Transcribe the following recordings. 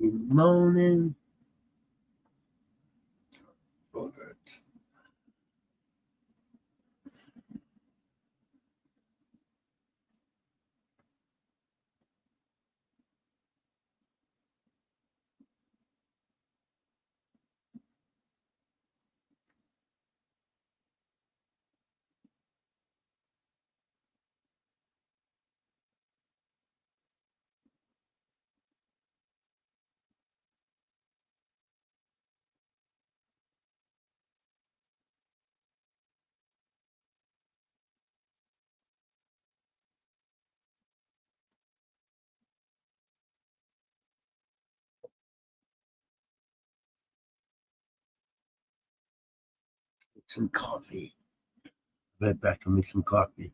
Good morning. Robert. Some coffee. Right back and make some coffee.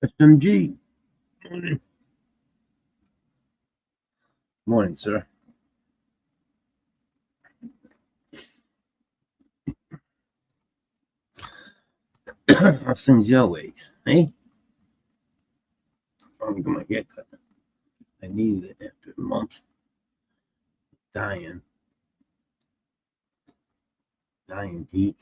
SMG. Morning. Morning, sir. How's things your ways? Hey? Finally got my hair cut. I needed it after a month. Dying. Dying heat.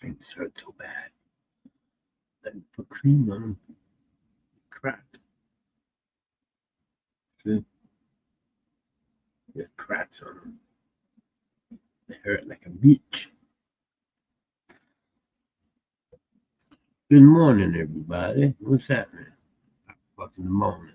Things hurt so bad. Then put cream on them. Cracked. See? There's cracks on them. They hurt like a bitch. Good morning, everybody. What's happening? Fucking morning.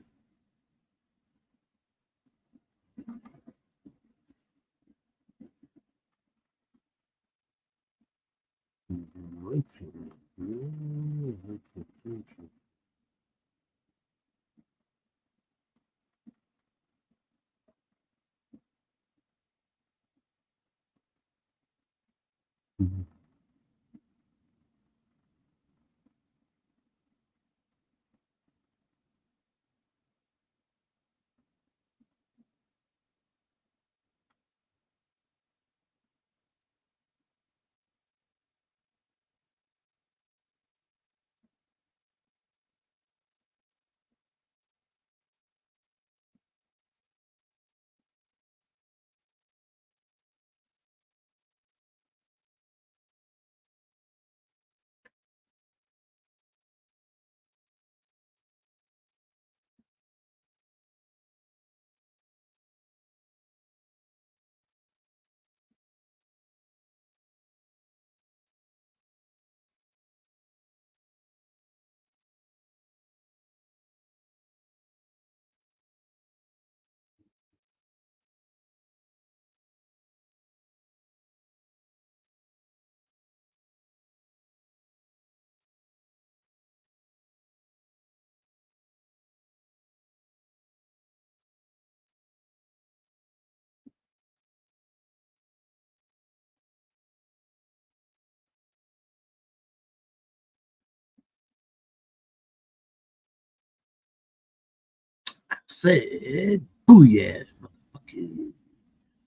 Said, booyah, motherfucker.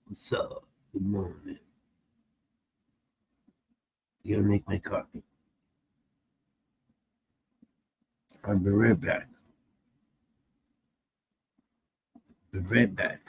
What's up? Good morning. You gotta make my coffee. I'll be right back. Be right back.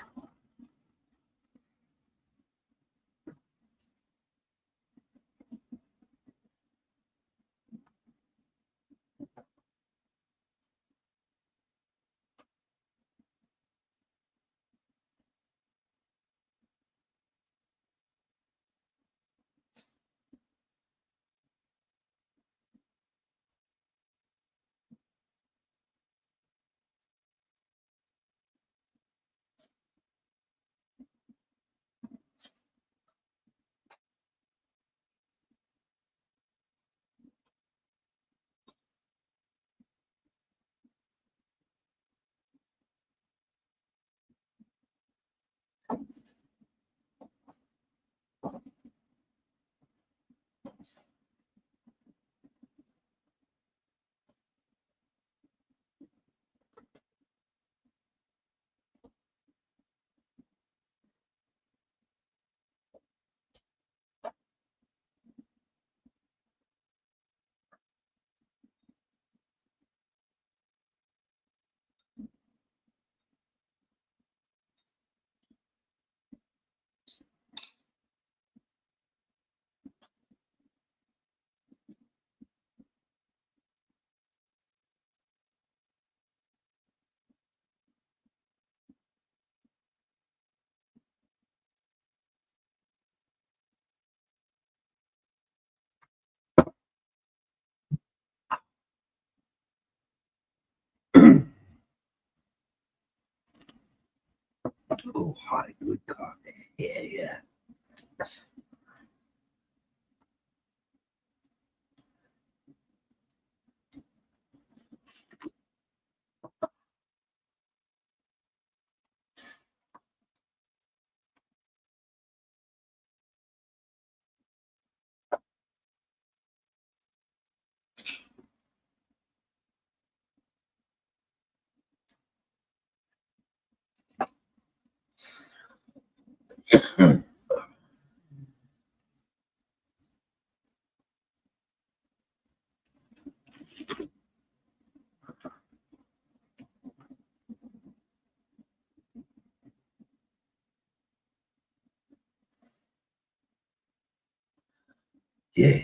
Oh, hot, good coffee. Yeah, yeah. Yeah.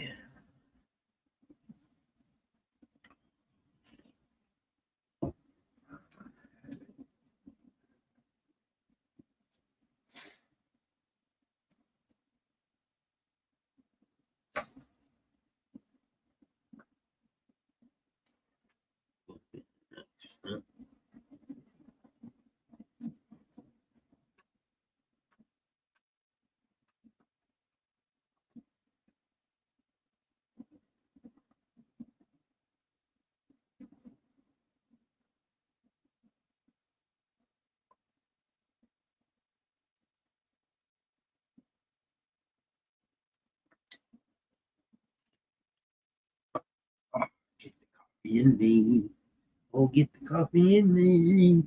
Oh, get the coffee in me. Oh, get the coffee in me.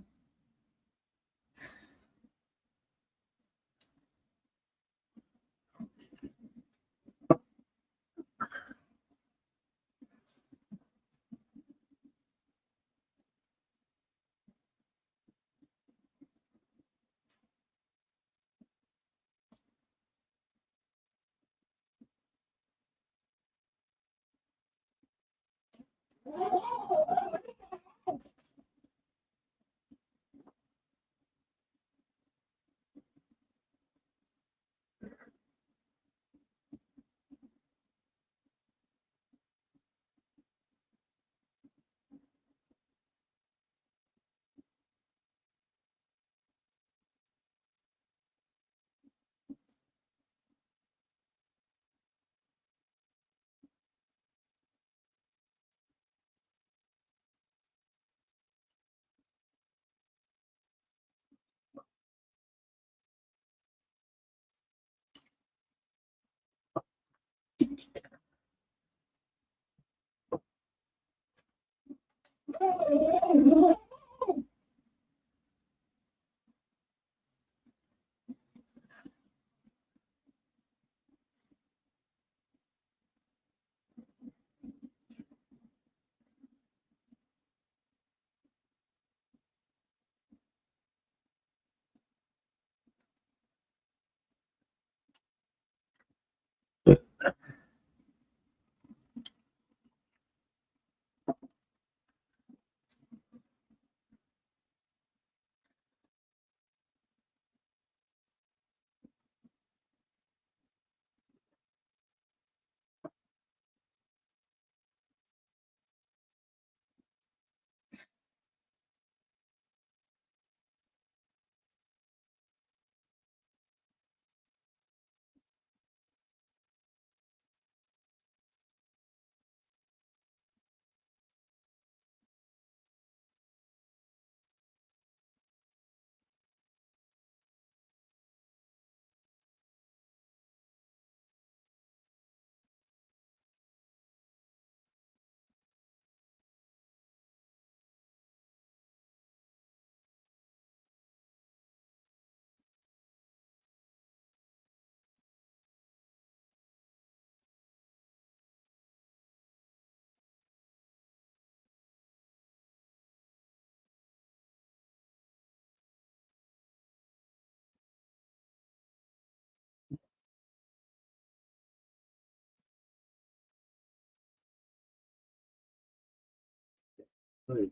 Good.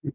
Yeah,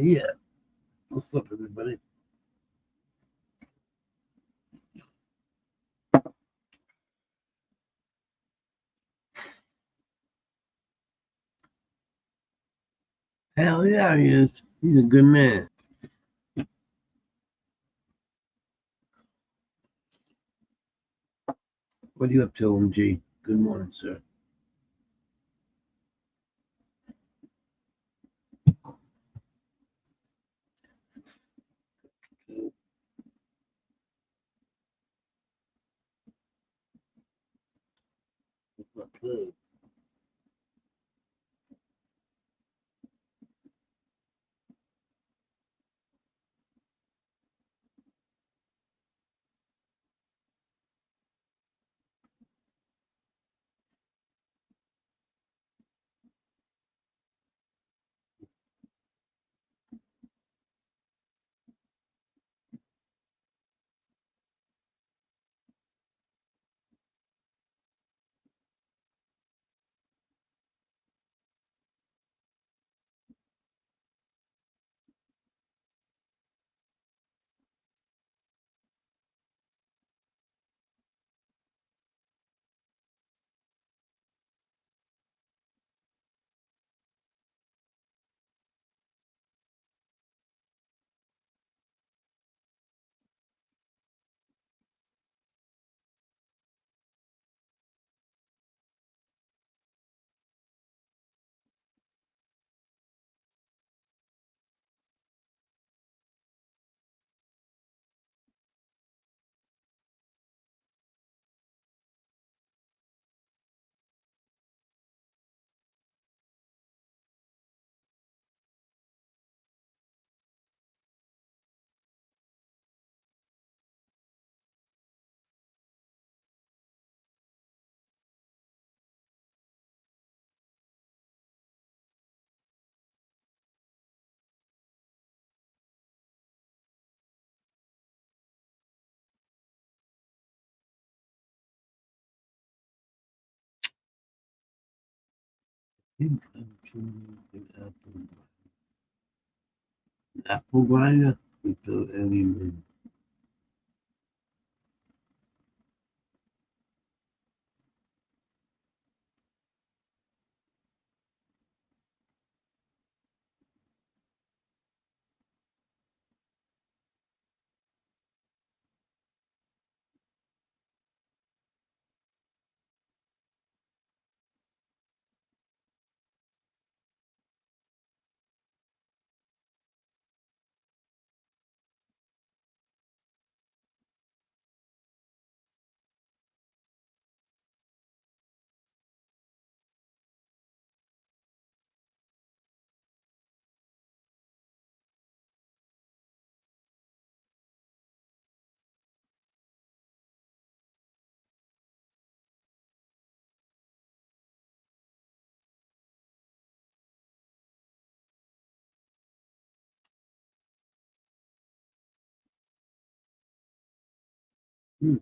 yeah. What's up, everybody? Hell yeah, he is. He's a good man. What are you up to, MG? Good morning, sir. What's my plug? think I'm choosing an apple grinder without any room. Hmm.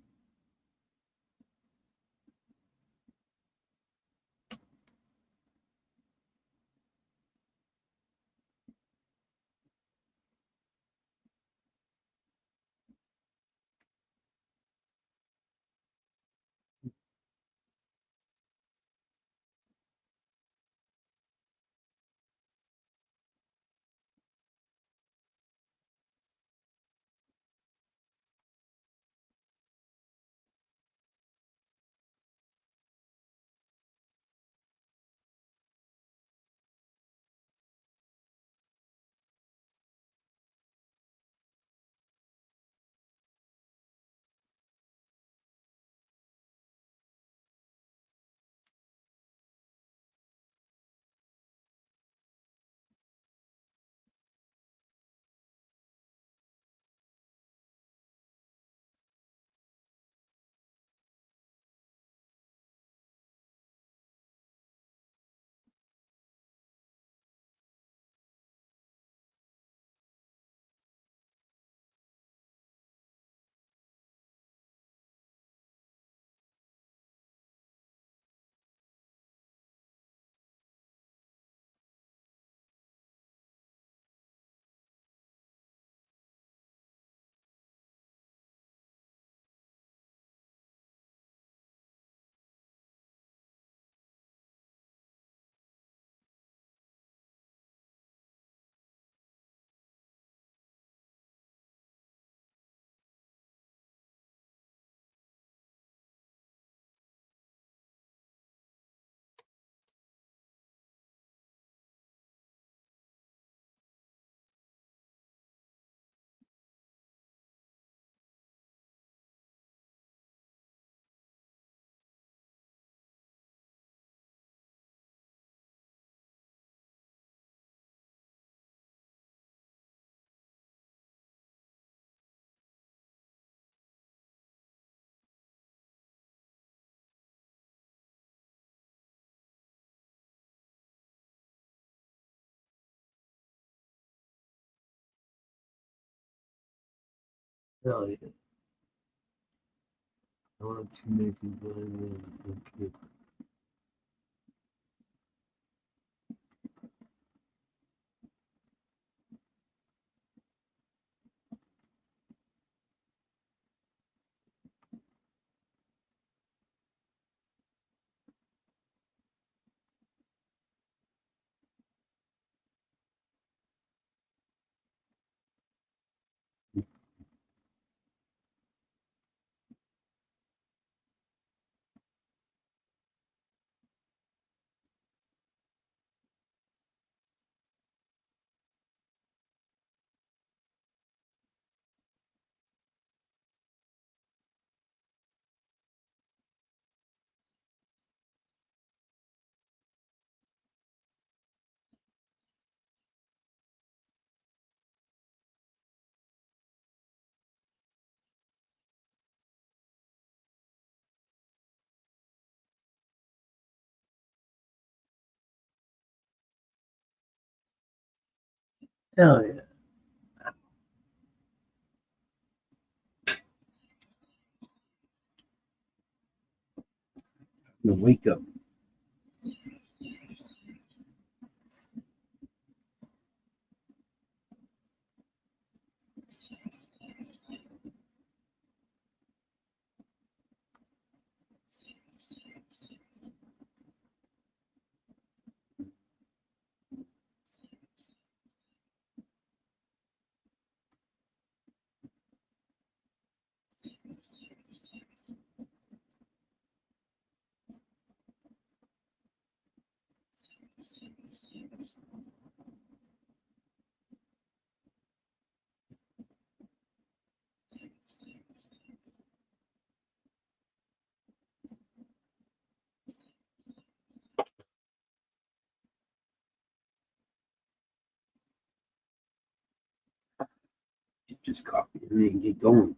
Hell yeah. I want to make it really. Hell yeah. I'm gonna wake up Just copy me and get going.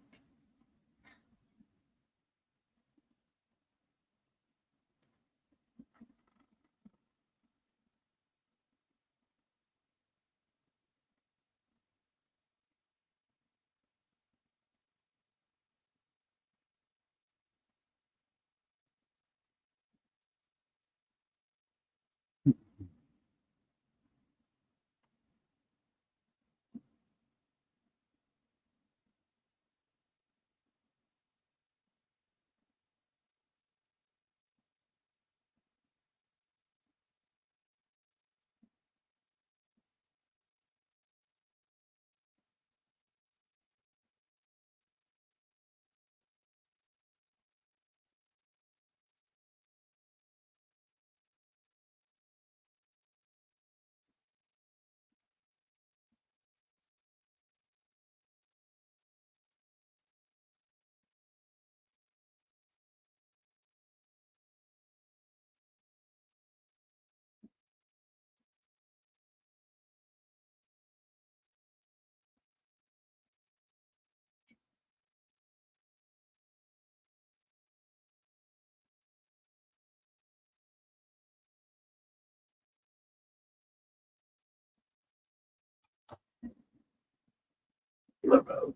What about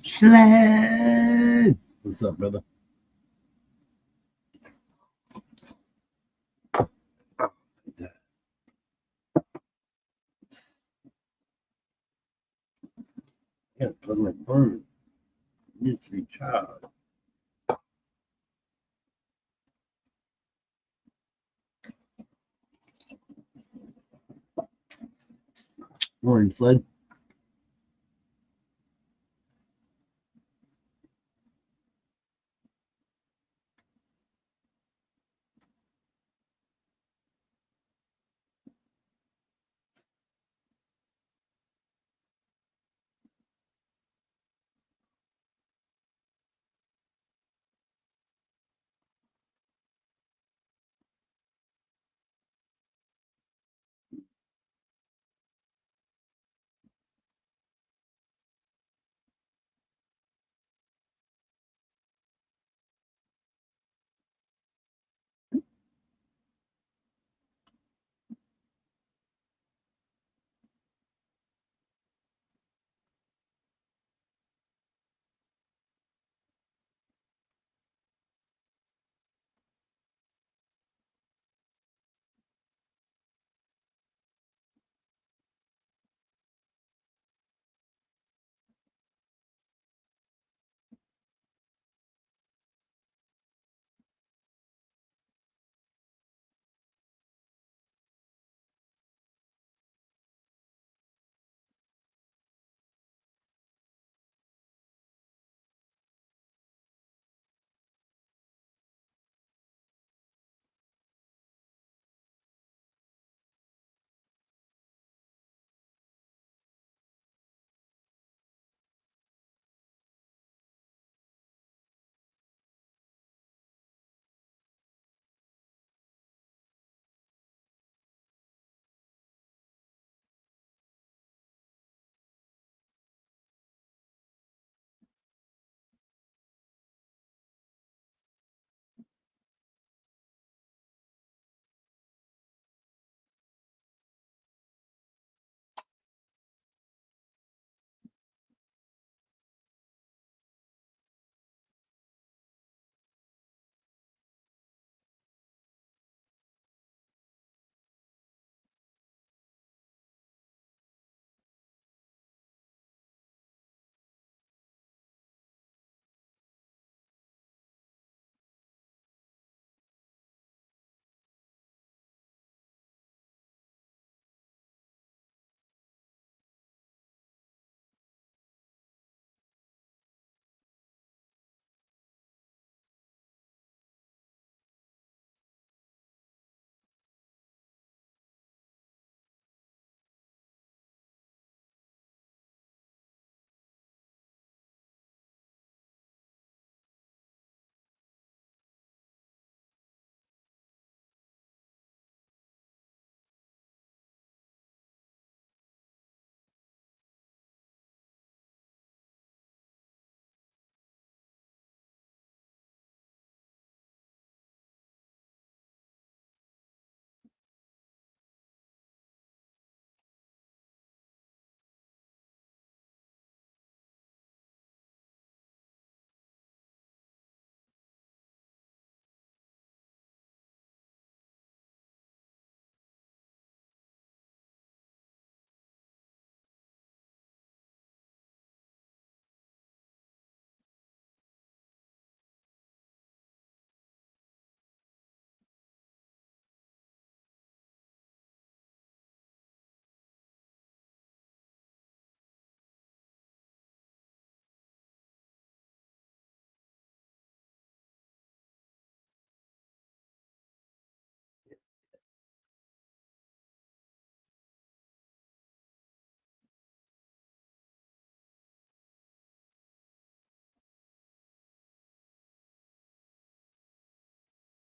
Sled? What's up, brother? Oh, that. Yeah, plug my phone. Needs to be charged. Morning, Sled.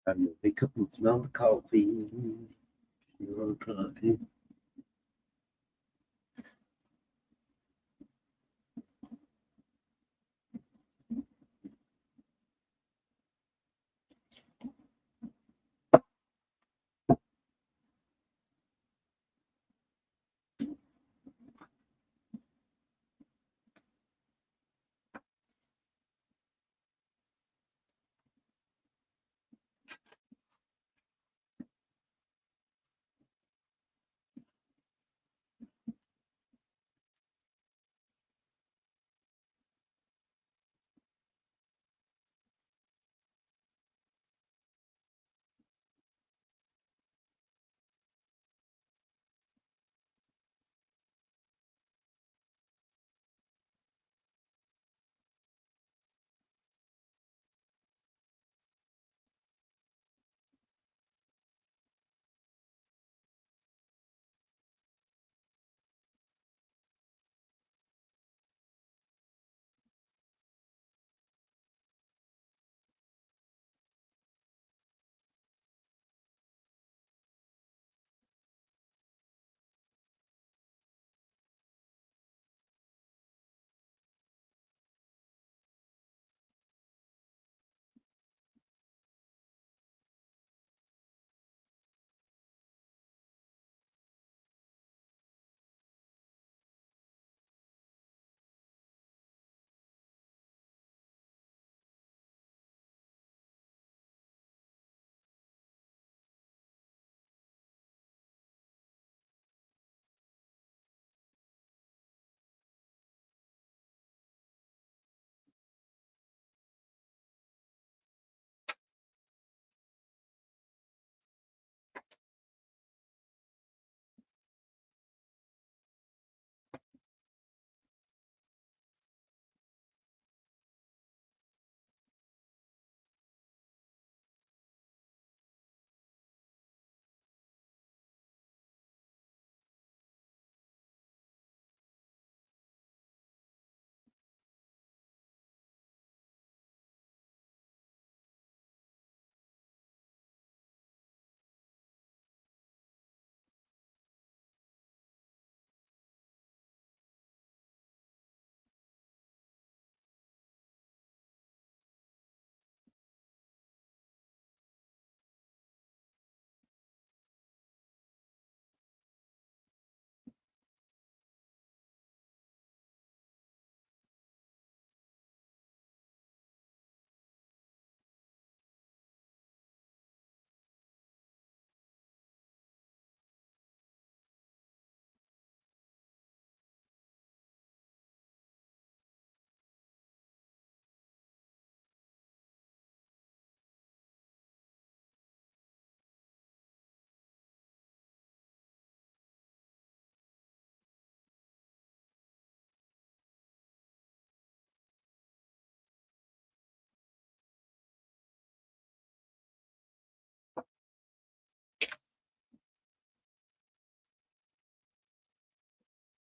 And you wake up and smell the coffee. Your coffee.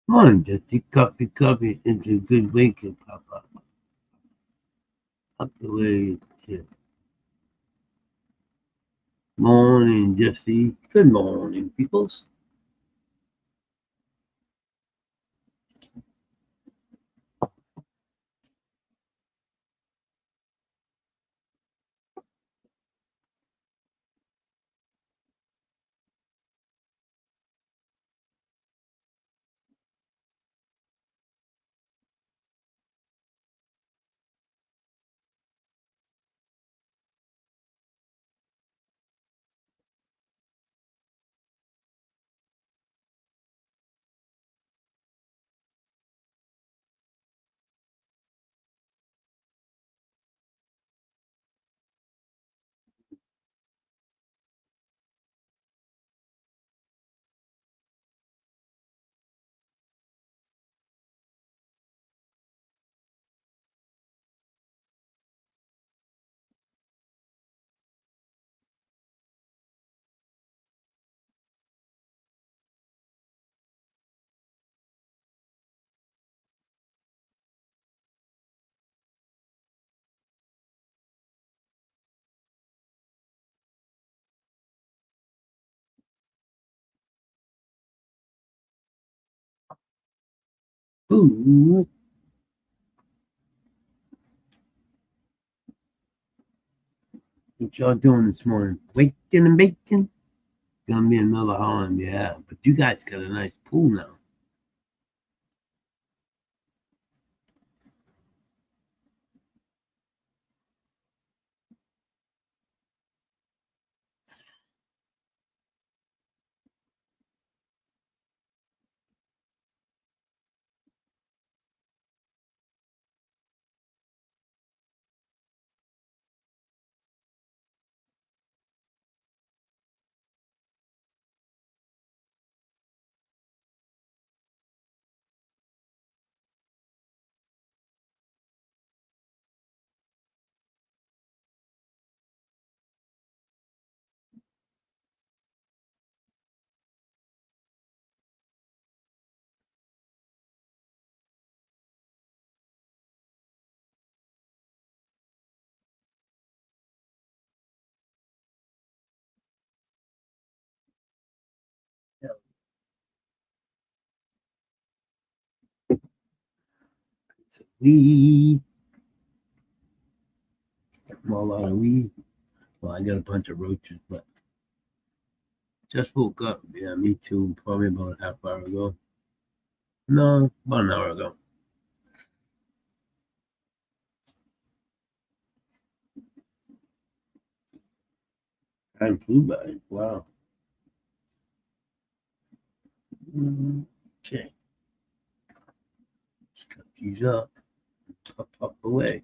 Come on, Jesse, copy into a good waking, Papa. Up the way to morning, Jesse. Good morning, peoples. Ooh, what y'all doing this morning? Waking and baking? Gonna be another Holland, yeah. But you guys got a nice pool now. Yeah, it's a weed. A lot of weed. Well, I got a bunch of roaches, but just woke up. Yeah, me too. Probably about a half hour ago. No, about an hour ago. Time flew by. Wow. Okay, let's cut these up. Up away.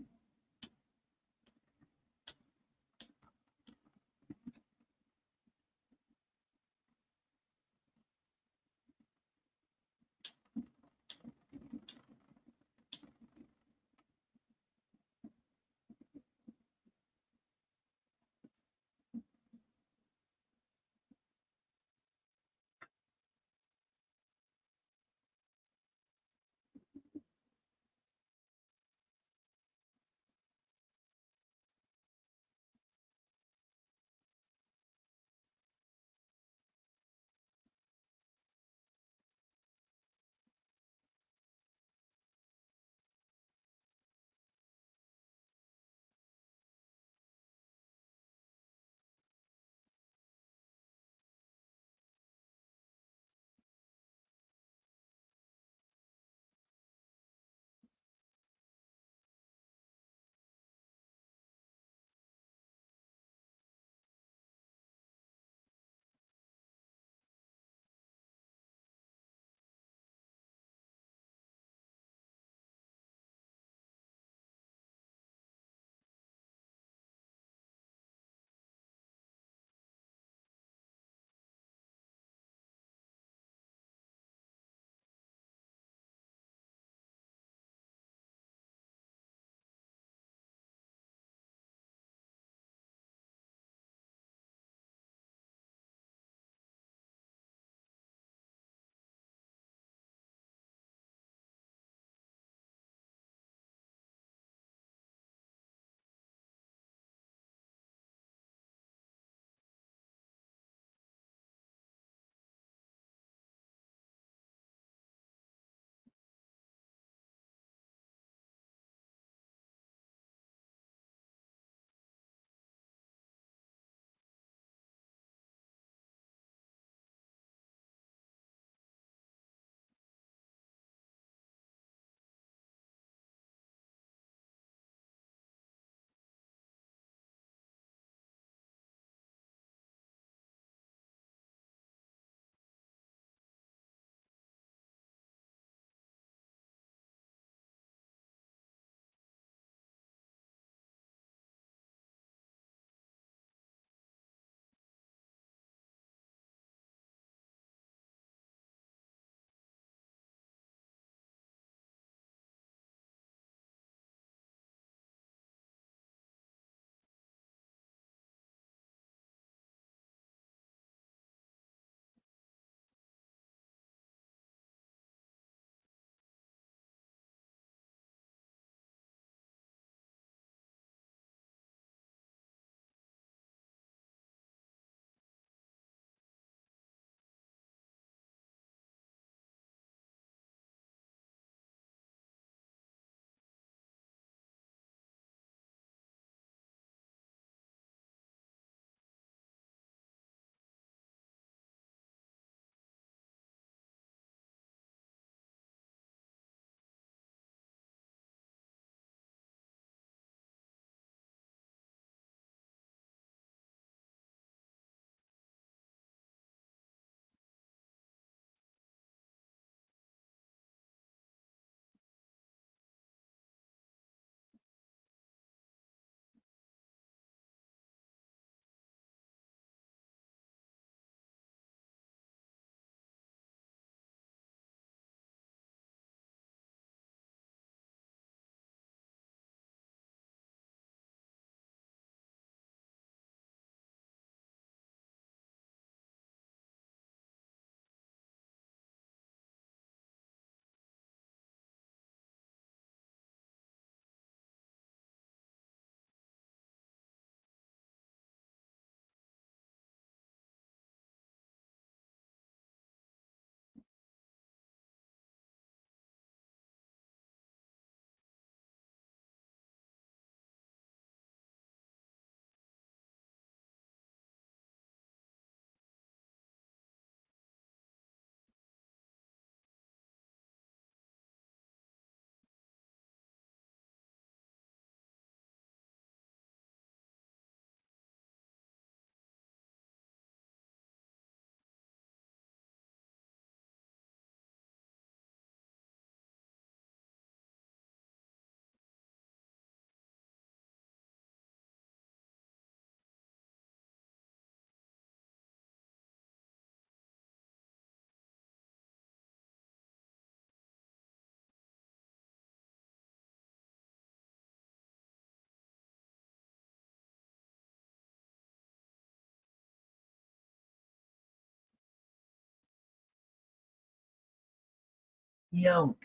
Yo,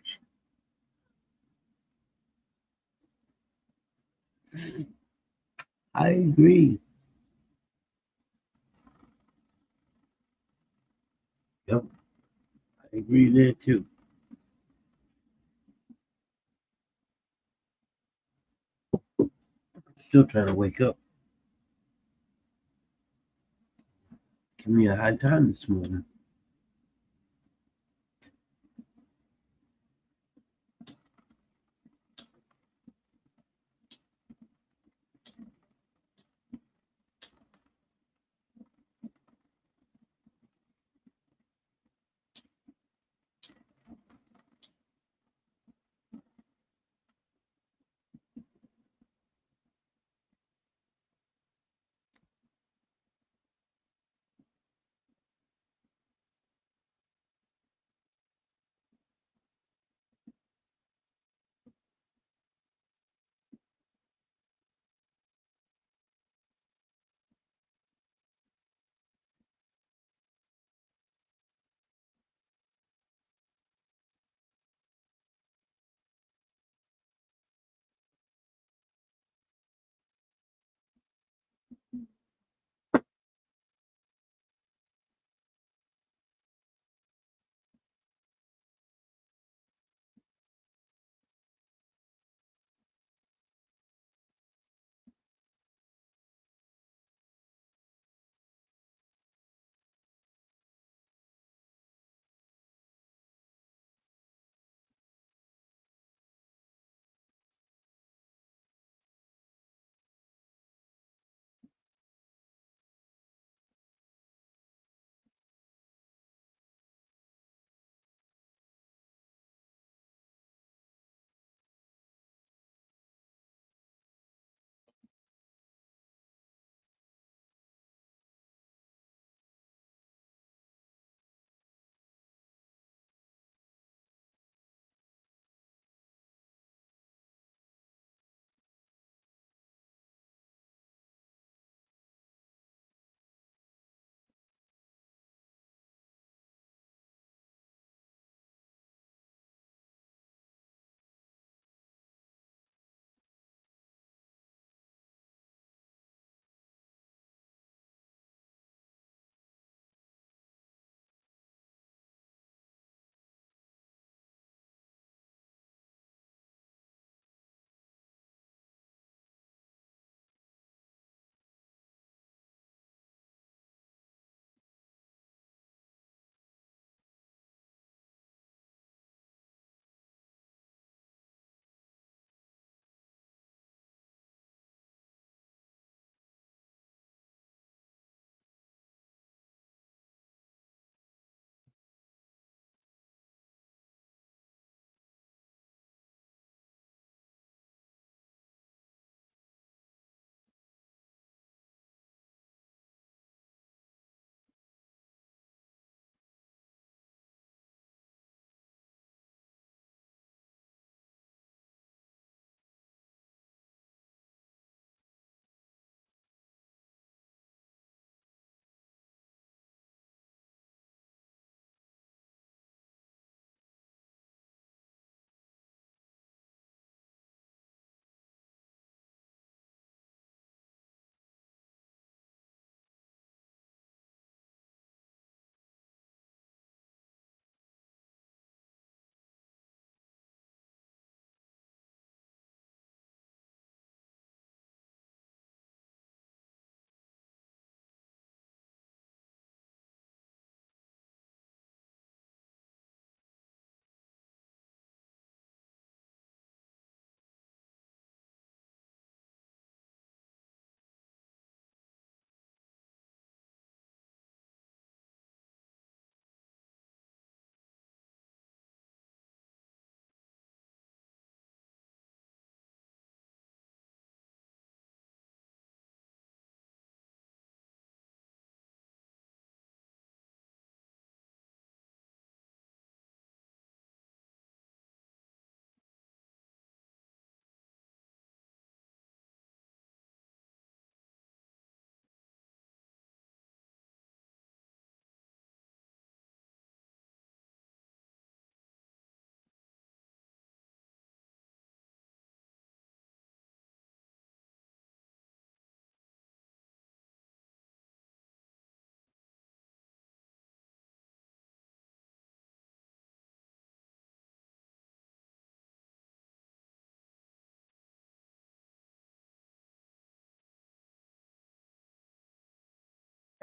I agree. Yep, I agree there too. Still trying to wake up. Give me a hard time this morning.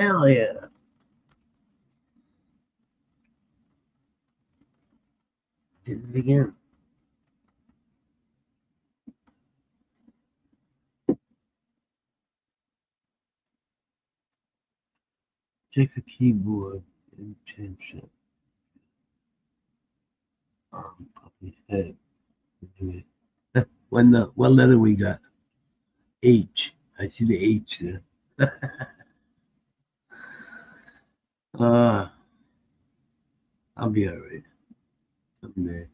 Hell yeah. Did it again. Check the keyboard intention. Puppy head. What letter we got? H. I see the H there. uh, I'll be alright someday.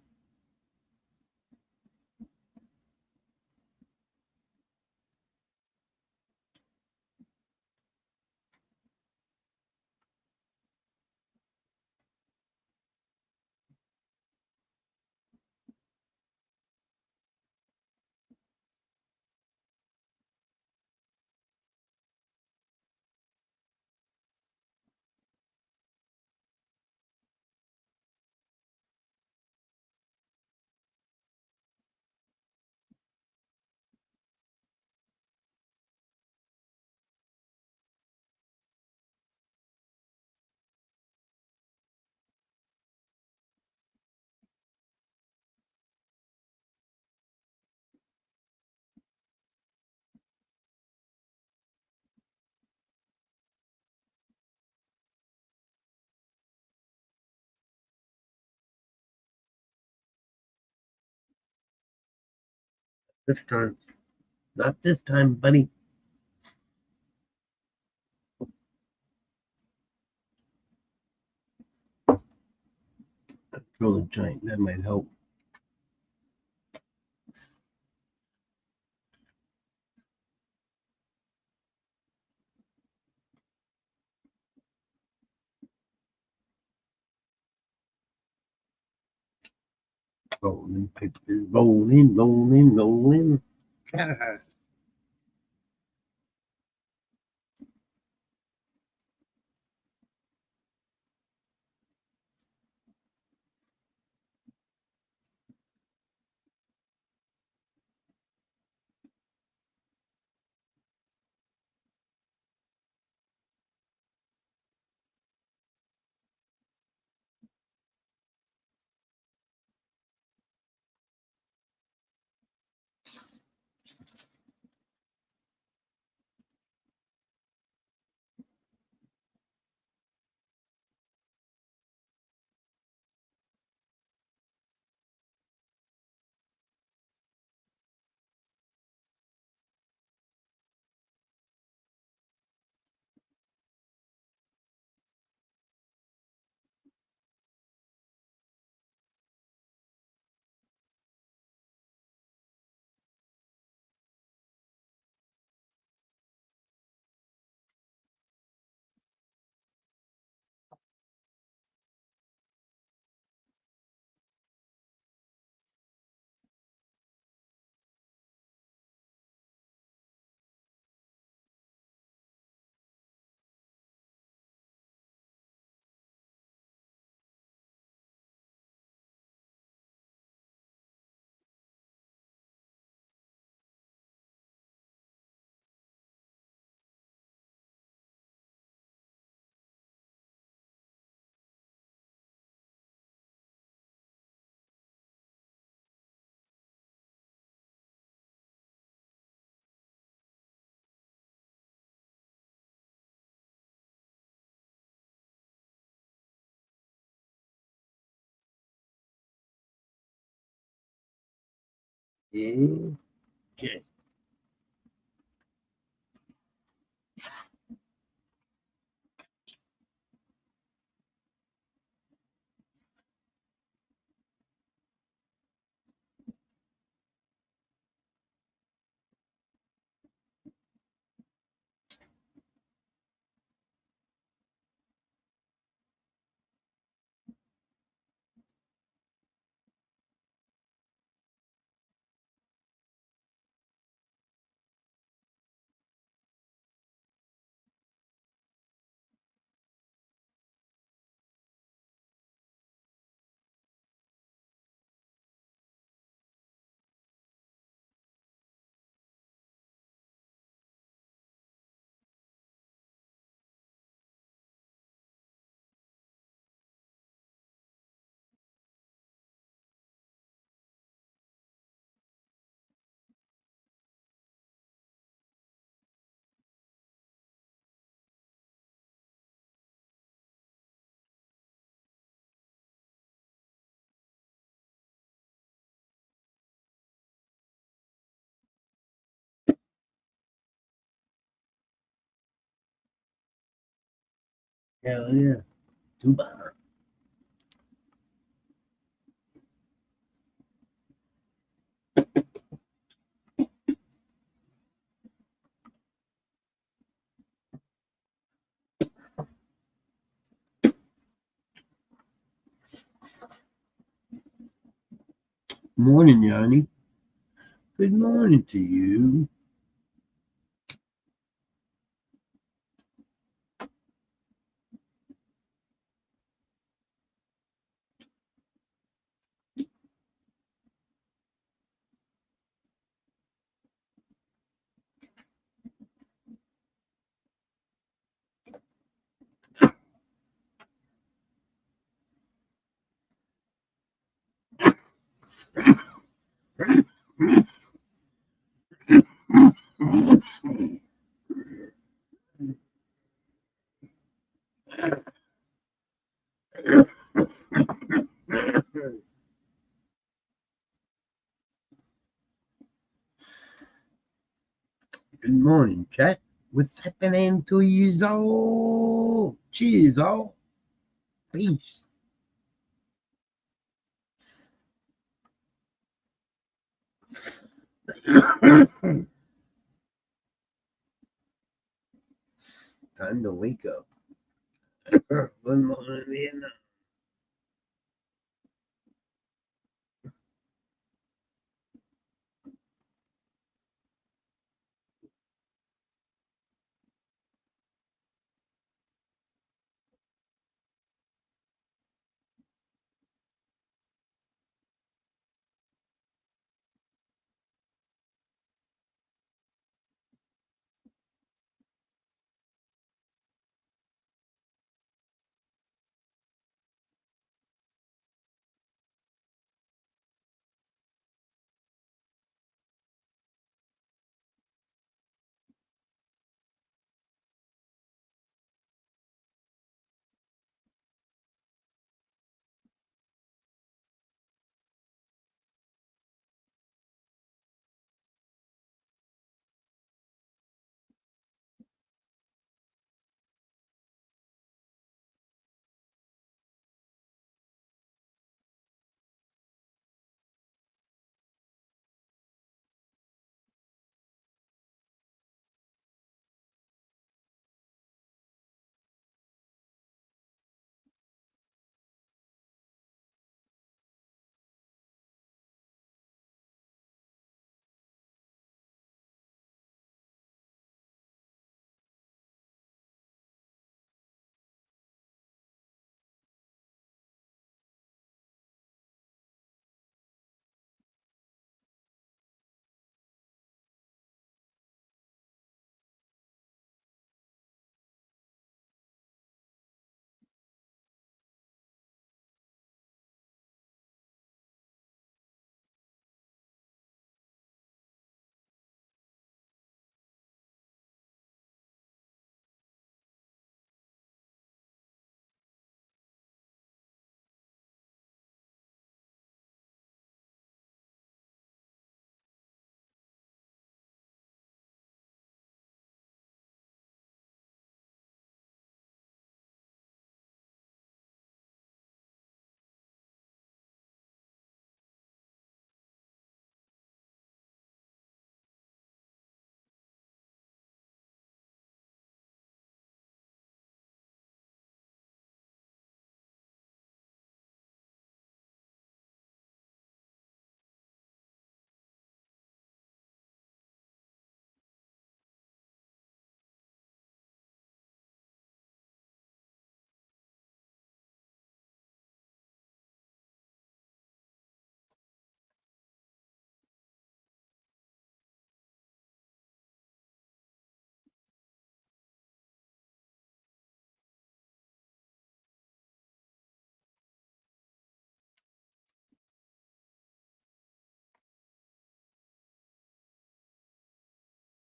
This time. Not this time, buddy. Throw the giant. That might help. Rolling, pictures, rolling, rolling, rolling. Yeah. Okay. Hell yeah. Tuba. Morning, Yanni. Good morning to you. Good morning, chat. What's happening to you all? Cheers, all. Peace. Time to wake up. Good morning, Vietnam.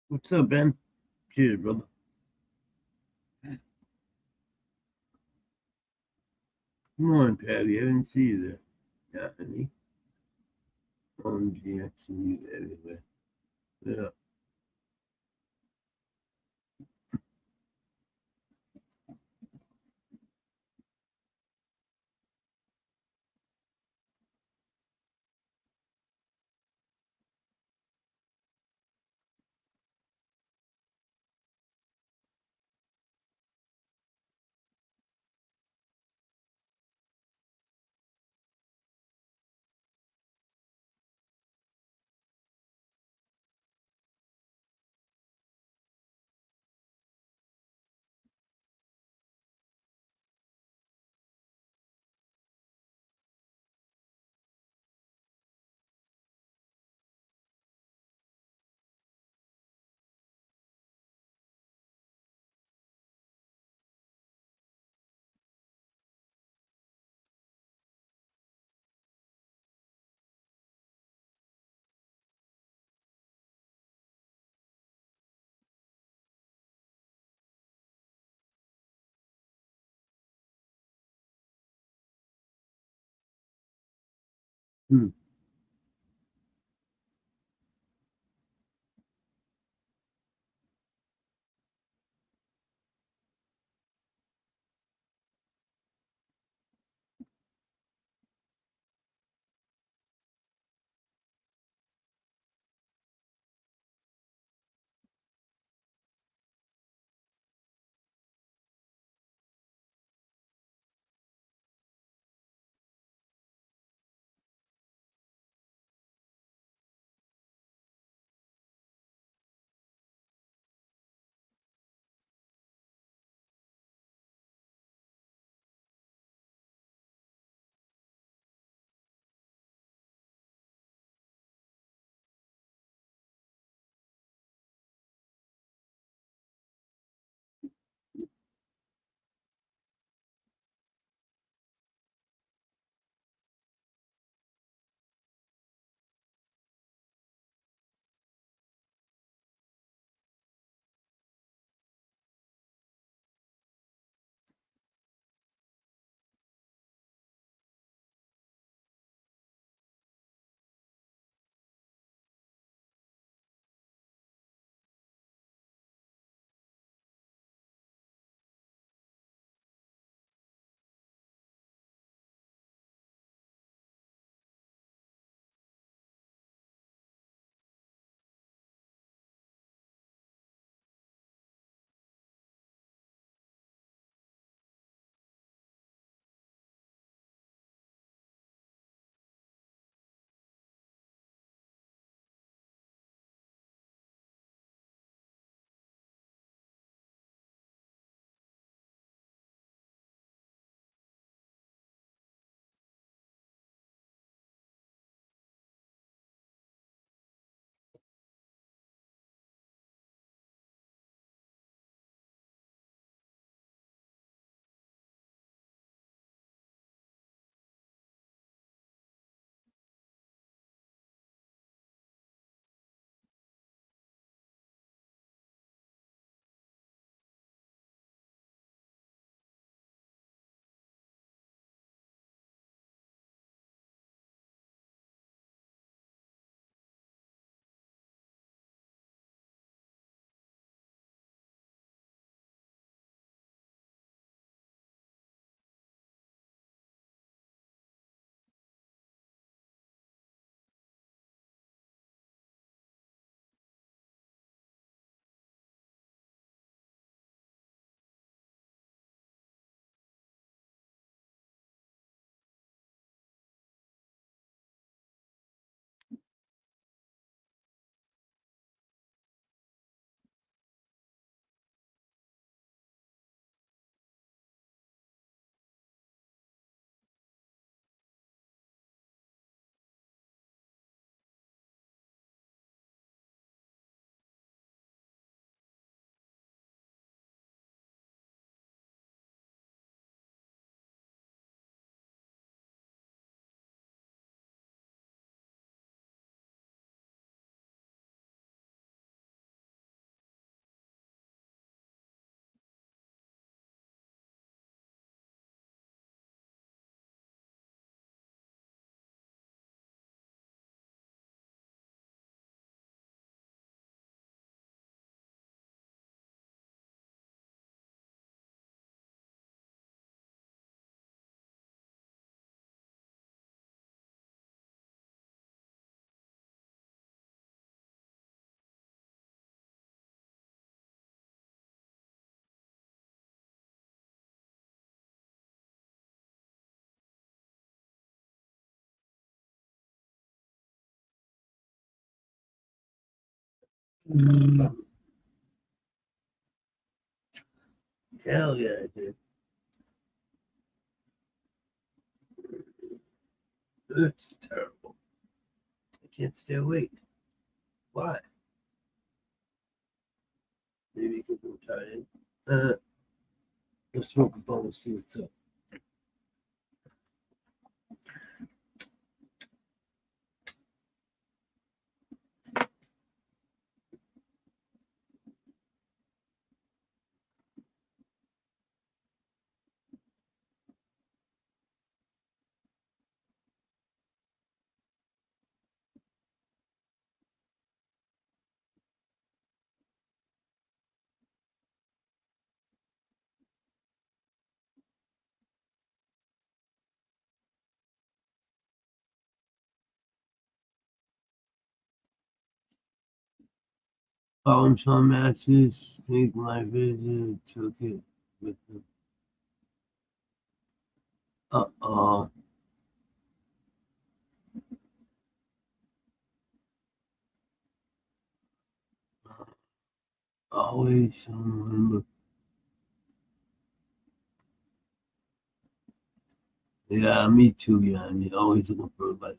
What's up, Ben? Cheers, brother. Good morning, Patty. I didn't see you there. Yeah, honey. OMG, I see you everywhere. Yeah. Hmm. Mm. Hell yeah, I did. It's terrible. I can't stay awake. Why? Maybe because I'm tired. Let's smoke a bottle and see what's up. Found some matches, take my vision, took it with them. Uh-oh. Always someone, but yeah, me too, yeah. I mean, always looking for a better.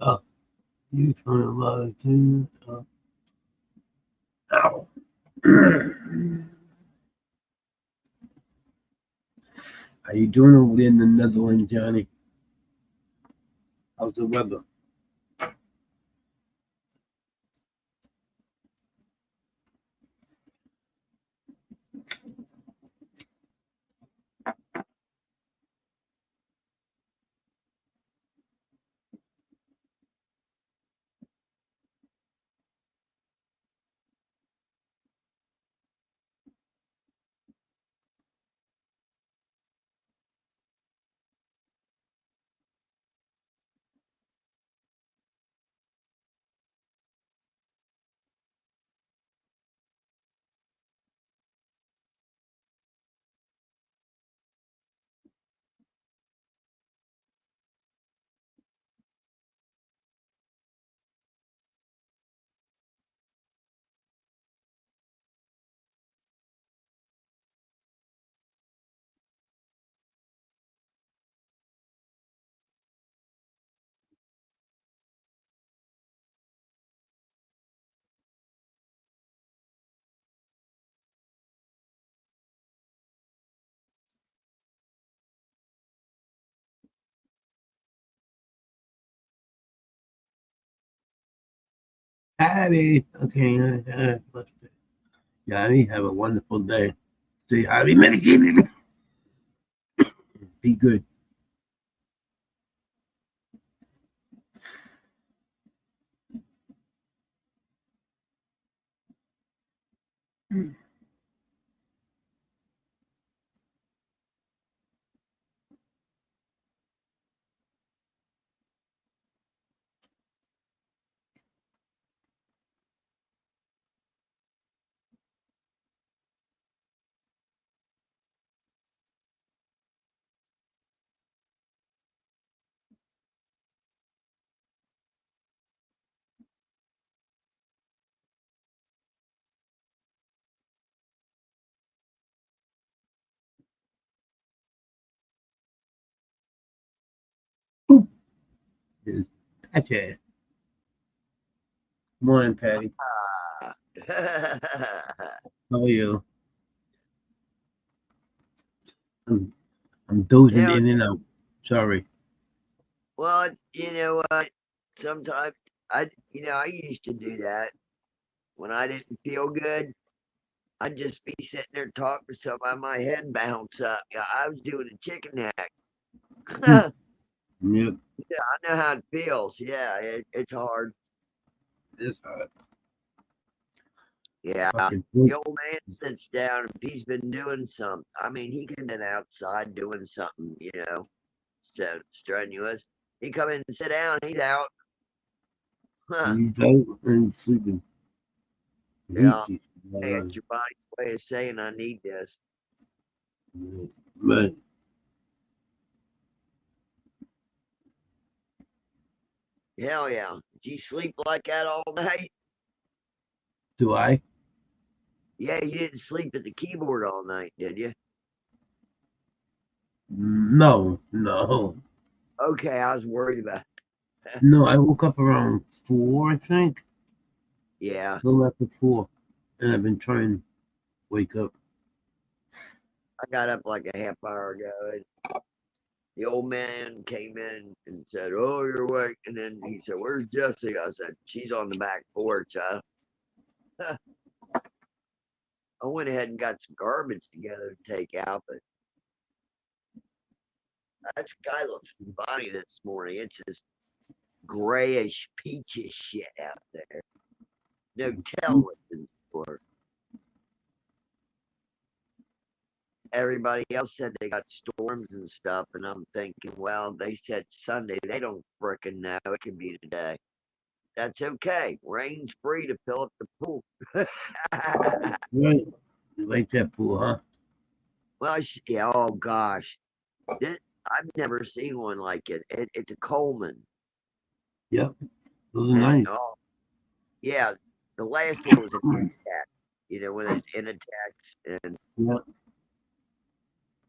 Well, you find a lot of things. Ow. How you doing over there in the Netherlands, Johnny? How's the weather? Patty. Okay. Johnny, have a wonderful day. Stay highly medicated. Be good. Boop. Is Patty. Morning, Patty. Ah. How are you? I'm, I'm dozing Hell, in and out. Sorry. well, you know what? Sometimes I used to do that when I didn't feel good. I'd just be sitting there talking to somebody, my head bounce up. Yeah, I was doing a chicken neck. Hmm. I Yep. know how it feels. Yeah, it's hard. It's hot. Yeah, Fucking the food. old man sits down if he's been doing something. I mean, he could have been outside doing something, so strenuous. He come in and sit down. He's out. Huh. He's out and sleeping. Heat Yeah. is Hey, it's your body's way of saying I need this. But Hell yeah. Did you sleep like that all night? do I? Yeah, you didn't sleep at the keyboard all night, did you? No, no. Okay, I was worried about No, I woke up around 4, I think. Yeah. A little after 4. And I've been trying to wake up. I got up like a half hour ago, and the old man came in and said, "Oh, you're awake." And then he said, "Where's Jessie?" I said, "She's on the back porch." I went ahead and got some garbage together to take out, but that sky looks funny this morning. It's just grayish, peachish shit out there. No tell what's in store. Everybody else said they got storms and stuff, and I'm thinking, well, they said Sunday. They don't frickin' know. It could be today. That's okay. Rain's free to fill up the pool. Right. You like that pool, huh? Well, yeah. Oh gosh, I've never seen one like it. It's a Coleman, Yep. Those are and nice. oh yeah, the last one was an Intex. You know, when it's Intex, and Yep.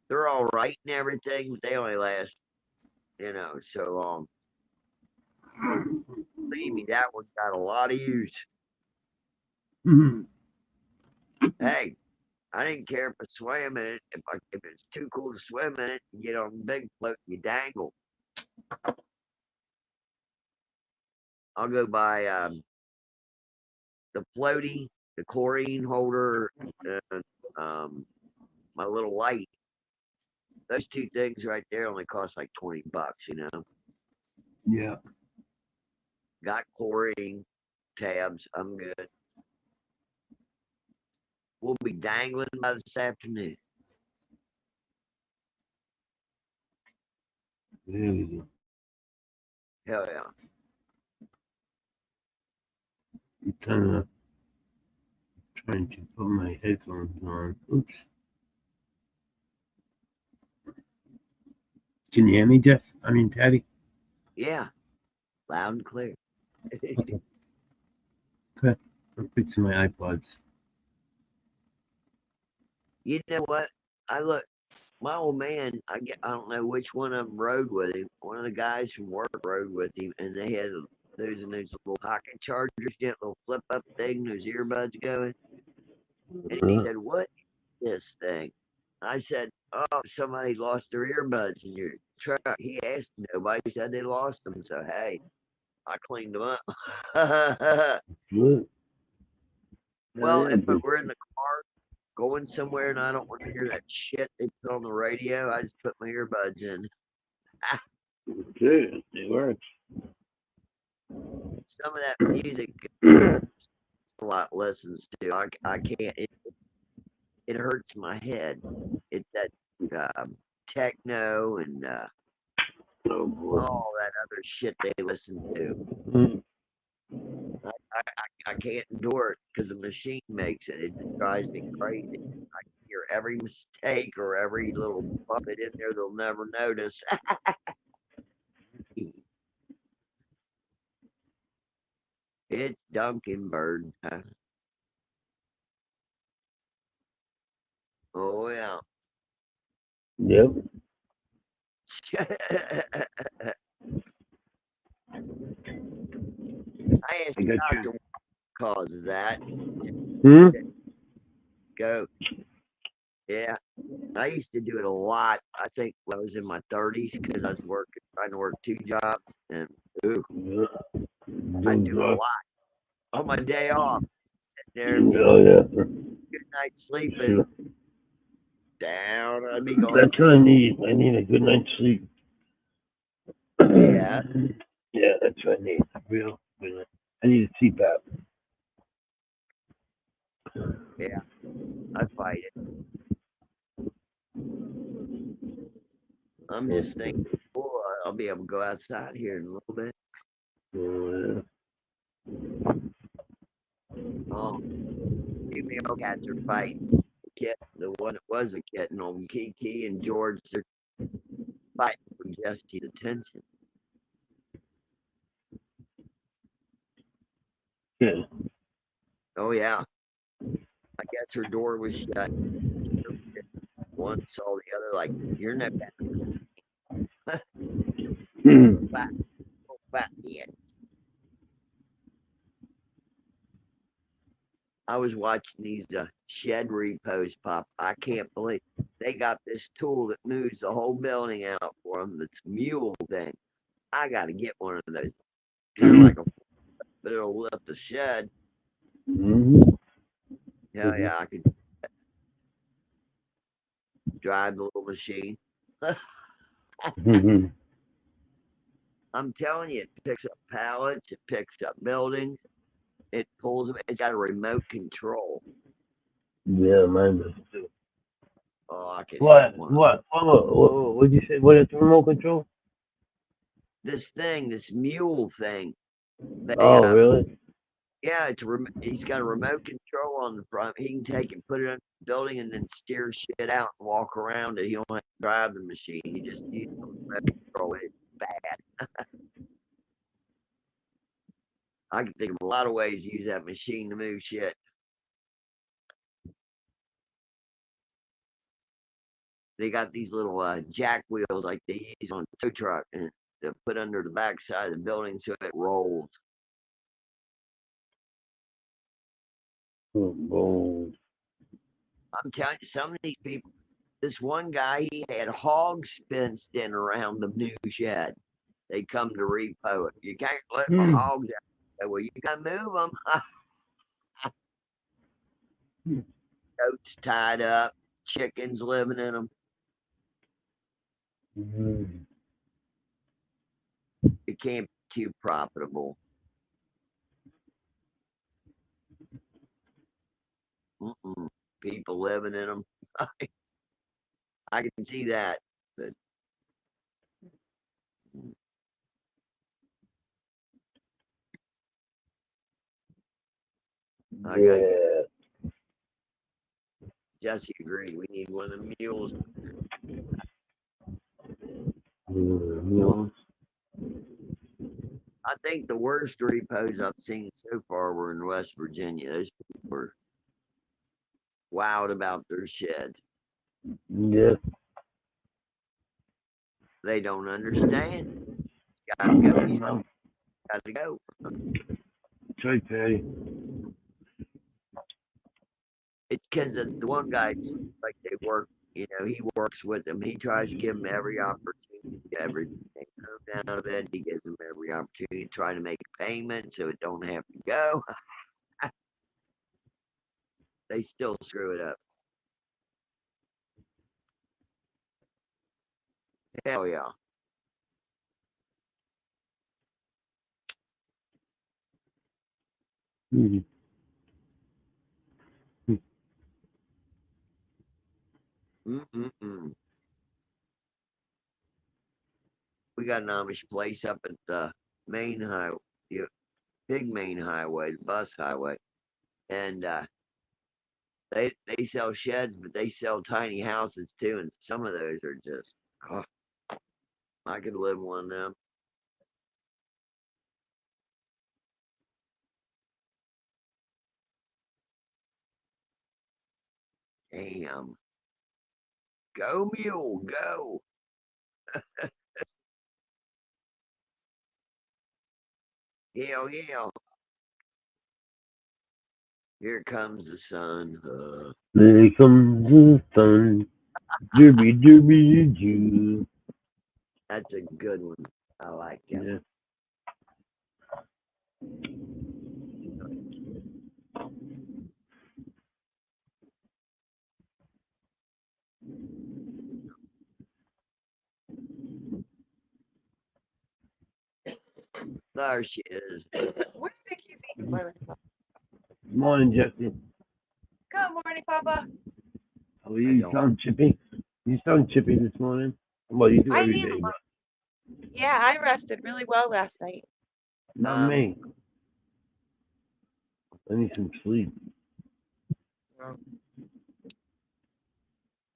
they're all right and everything, but they only last, so long. Believe me, that one got a lot of use. Mhm. Hey, I didn't care if I swam in it. If it's too cool to swim in it, you get on the big float and you dangle. I'll go buy the floaty, the chlorine holder, and my little light. Those two things right there only cost like $20. Yeah. Got chlorine tabs. I'm good. We'll be dangling by this afternoon. There we go. Hell yeah. I'm trying to put my headphones on. Oops. Can you hear me, Jess? I mean, Patty? Yeah. Loud and clear. Okay. Okay. I'm fixing my iPods. You know what? I look, my old man, I don't know which one of them rode with him. One of the guys from work rode with him, and they had those little pocket chargers, little flip up thing, those earbuds going. And he said, "What is this thing?" I said, "Oh, somebody lost their earbuds in your truck." He asked, nobody said they lost them. So hey, I cleaned them up. Good. Well, Yeah, if I good. were in the car going somewhere and I don't want to hear that shit they put on the radio, I just put my earbuds in. Good. It works. Some of that music a lot listens to. I can't. It hurts my head. It's that techno and Oh, boy. all that other shit they listen to. Mm. I can't endure it because the machine makes it. It just drives me crazy. I hear every mistake or every little bump it in there they'll never notice. It's Duncan Bird. Oh yeah. Yep. I asked I the got doctor you. what causes that. Hmm? Go. Yeah. I used to do it a lot. I think when I was in my 30s because I was trying to work two jobs, and ooh, Yeah. I Those do it a are. lot on my day off. Sitting there, Oh, yeah. good night sleeping, Sure. down I'd be going. That's what I need. I need a good night's sleep. Yeah, Yeah, that's what I need. Real. I need a CPAP. yeah, I fight it. I'm just thinking, boy, I'll be able to go outside here in a little bit. Oh, Oh, female cats are fighting. The one that was a kitten on Kiki and George, they're fighting for Jesse's attention. yeah. Oh yeah, I guess her door was shut. One saw the other like, "You're no better." Hmm. fat, fat man. I was watching these shed repos pop. I can't believe. They got this tool that moves the whole building out for them. That's mule thing. I got to get one of those. They're like a, but it'll lift the shed. Mm-hmm. Hell yeah, I could drive the little machine. Mm-hmm. I'm telling you, it picks up pallets, it picks up buildings, it pulls them. It's got a remote control. Yeah, mine does too. Oh, I could have What? one of What? What'd you say? What is remote control? this thing, this mule thing. They Oh, really? yeah, he's got a remote control on the front. He can take it, put it in the building, and then steer shit out and walk around it. He don't have to drive the machine. He just uses the remote control. It's bad. I can think of a lot of ways to use that machine to move shit. They got these little jack wheels like they use on a tow truck, and they put under the backside of the building so it rolls. Oh, I'm telling you, some of these people. This one guy, he had hogs fenced in around the new shed. They come to repo it. You can't let my hmm. hogs out. I said, well, you can move them. Goats tied up, chickens living in them. Mm-hmm. It can't be too profitable. Mm-mm. People living in them. I can see that. But I gotta get Yeah. Jesse agreed. We need one of the mules. Mm-hmm. I think the worst repos I've seen so far were in West Virginia. Those people were wild about their sheds. Yeah. They don't understand. It's gotta go. You No, gotta go. try Patty. It's because the one guy, like they work, he works with them. He tries to give them every opportunity, everything comes out of it. He gives them every opportunity to try to make a payment so it don't have to go. They still screw it up. Hell yeah. Mm-hmm. Mm-mm-mm. We got an Amish place up at the main highway, the big main highway, the bus highway, and they sell sheds, but they sell tiny houses too, and some of those are just, oh, I could live in one of them. Damn, go mule, go! Hell yeah! Here comes the sun. There comes the sun. Derby, derby, doo. That's a good one. I like that Yeah. one. There she is. What do you think he's eating? Wait, wait. Morning, Jesse. Good morning, Papa. How are I you? You don't. sound chippy. You sound chippy this morning. Well, you do I every am. day, but Yeah, I rested really well last night. not Um, me. I need some sleep. Well,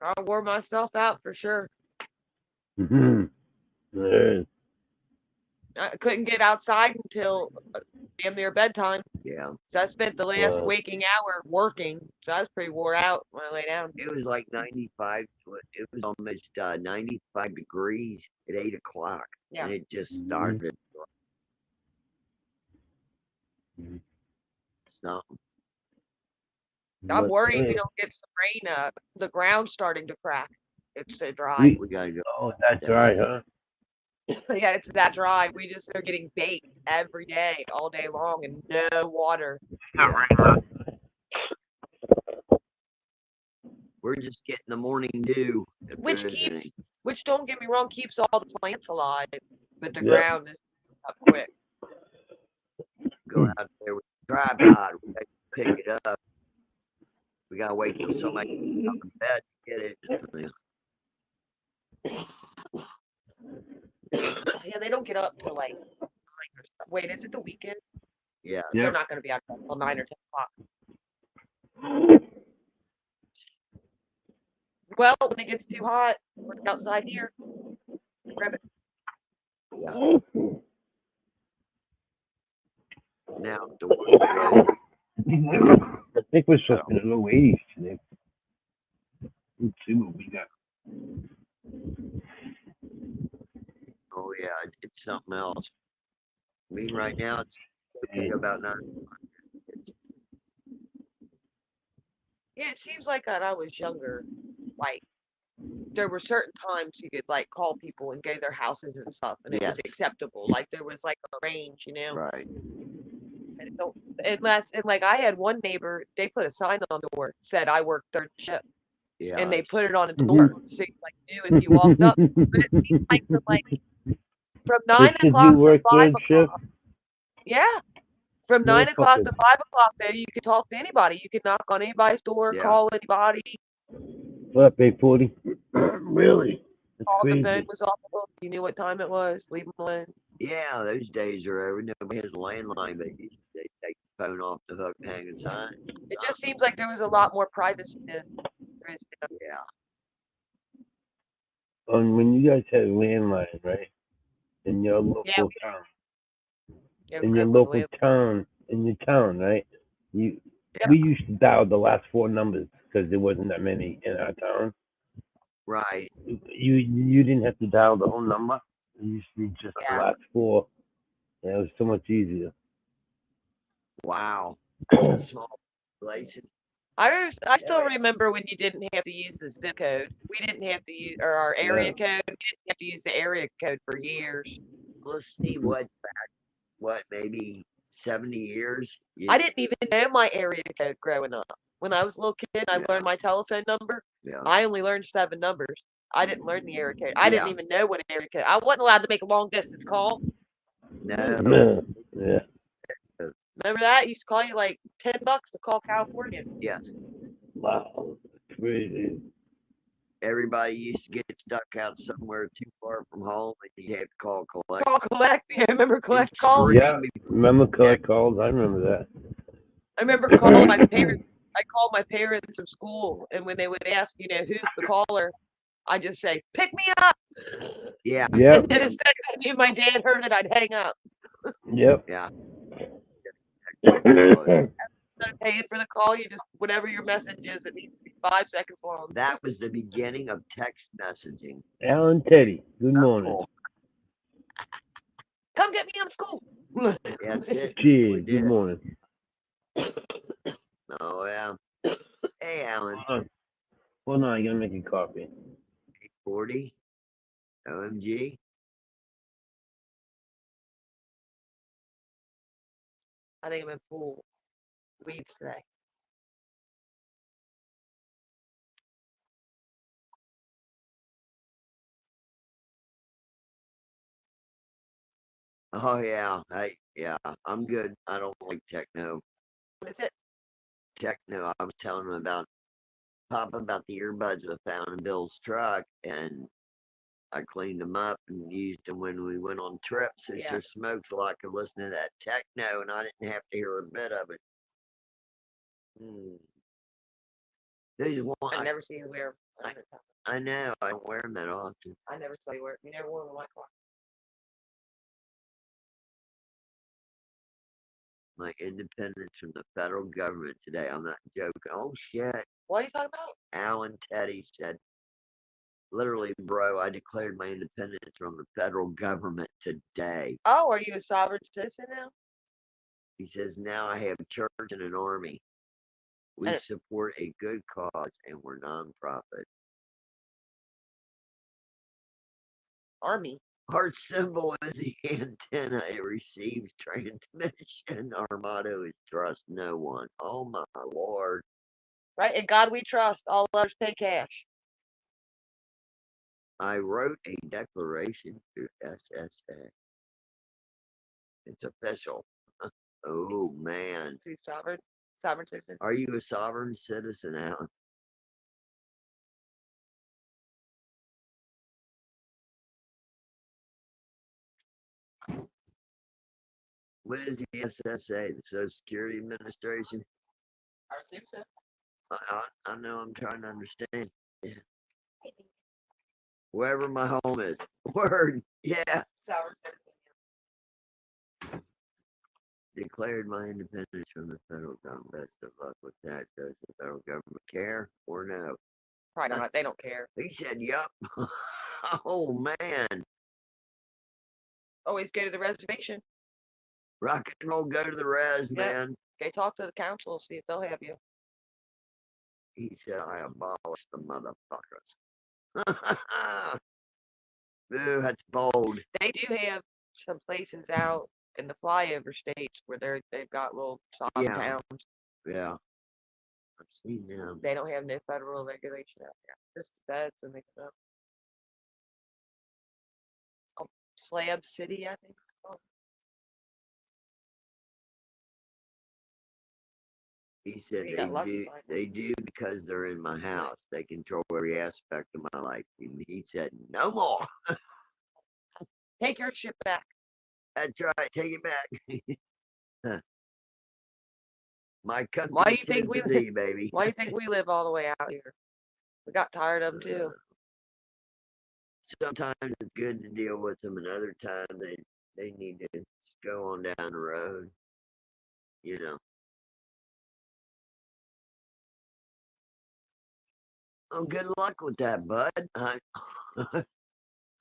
I wore myself out for sure. Mm-hmm. There. I couldn't get outside until damn near bedtime. yeah, So I spent the last Wow. waking hour working. So I was pretty wore out when I lay down. it was like 95. It was almost 95 degrees at 8 o'clock, Yeah. and it just Mm-hmm. started something. I'm But, worried we hey, don't get some rain up. The ground's starting to crack. It's so dry. we, We gotta go. oh, that's right, huh? Yeah, it's that dry. We just are getting baked every day, all day long, and no water. Yeah. We're just getting the morning dew, if Which there is any. keeps, which don't get me wrong, keeps all the plants alive, but the Yep. ground is up quick. Go out there with the tripod. We gotta pick it up. We gotta wait till somebody gets out of bed to get it. Yeah, they don't get up till like 9 or so. Wait, is it the weekend? Yeah. They're Yep. not going to be out until 9 or 10 o'clock. Well, when it gets too hot, we're outside here. Grab it. Yeah. Now the one I think we're supposed to be in the low 80s today. Let's see what we got. oh yeah, it's something else. I mean, right now it's okay about 9. Yeah, it seems like when I was younger, like there were certain times you could like call people and go to their houses and stuff, and it was Yes. acceptable. Like there was like a range, Right. And it don't, and like I had one neighbor, they put a sign on the door said I work third shift, Yeah. and they put it on a Mhm. door so you like knew if you walked up. But it seems like from 9 Did o'clock you to work 5 third o'clock. shift? Yeah. From No 9 o'clock to fucking 5 o'clock, there you could talk to anybody. You could knock on anybody's door, Yeah. call anybody, what, 840? Really? That's call the phone crazy. was off the hook. You knew what time it was. Leave them alone. Yeah, those days are over. Nobody has a landline, but they take the phone off the hook, hang a sign. It just seems like there was a lot more privacy than there is now. Yeah. When you guys had a landline, right? In your Yeah, local town. yeah, In we your don't want to local live. town. In your town, right? You. Yeah. We used to dial the last four numbers because there wasn't that many in our town. Right. You didn't have to dial the whole number. It used to be just the Yeah. last four. Yeah, it was so much easier. Wow. That's a small population. I still remember when you didn't have to use the zip code. We didn't have to use, or our area Yeah. code. We didn't have to use the area code for years. Let's see what maybe 70 years. I didn't even know my area code growing up. When I was a little kid, I Yeah. learned my telephone number. Yeah. I only learned 7 numbers. I didn't learn the area code. I didn't Yeah. even know what area code. I wasn't allowed to make a long distance call. No. Yeah. Remember that? It used to call you like $10 to call California. Yes. Wow. Crazy. Everybody used to get stuck out somewhere too far from home, and you'd have to call collect. Call collect. Yeah, I remember collect calls. scream Yeah. Remember collect calls? I remember that. I remember calling my parents. I called my parents from school, and when they would ask, who's the caller, I just say, "Pick me up." Yeah. Yep. And then the second I knew my dad heard it, I'd hang up. Yep. Yeah. Instead of paying for the call, you just whatever your message is, it needs to be 5 seconds long. That was the beginning of text messaging. Alan Teddy. Good morning. Oh, Come get me out of school. yeah, that's it. Cheers. We Good did. morning. Oh yeah. Hey, Alan. Hold on. I gotta make a coffee. 40. OMG. I think I'm in full weeds today. Oh yeah. Yeah. I'm good. I don't like techno. What is it? Techno. I was telling him about Papa about the earbuds I found in Bill's truck, and I cleaned them up and used them when we went on trips. Yeah. Sister Smokes so I could listen to that techno, and I didn't have to hear a bit of it. These one, I never see you wear. I know. I don't wear them that often. I never saw you wear. You never wore them in my car. My independence from the federal government today. I'm not joking. Oh shit. What are you talking about? Alan Teddy said, literally, bro, I declared my independence from the federal government today. Oh, are you a sovereign citizen now? He says, now I have church and an army. We And support a good cause and we're nonprofit. Army. Our symbol is the antenna. It receives transmission. Our motto is trust no one. Oh my lord. Right? In God we trust. All others pay cash. I wrote a declaration through SSA. It's official. Oh man. To sovereign citizen. Are you a sovereign citizen, Alan? What is the SSA, the Social Security Administration? I assume so. I know I'm trying to understand. Yeah. Wherever my home is. Word. Yeah. Sovereign citizen. Declared my independence from the federal government. Best of luck with that. Does the federal government care or no? Probably not. They don't care. He said, yup. Oh, man. Always go to the reservation. Rock and roll, go to the res, Yep. man. Go talk to the council, see if they'll have you. He said, I abolished the motherfuckers. Boo, that's bold. They do have some places out in the flyover states where they've got little sovereign Yeah. towns. Yeah. I've seen them. They don't have no federal regulation out there. Just the feds and they come up. Slab City, I think it's called. He said You got lucky they do because they're in my house. They control every aspect of my life. And he said, no more. Take your shit back. That's right. Take it back. My country Why do you think to thee, baby. Why do you think we live all the way out here? We got tired of them too. Sometimes it's good to deal with them, and other times they need to just go on down the road. You know. Oh, good luck with that, bud. I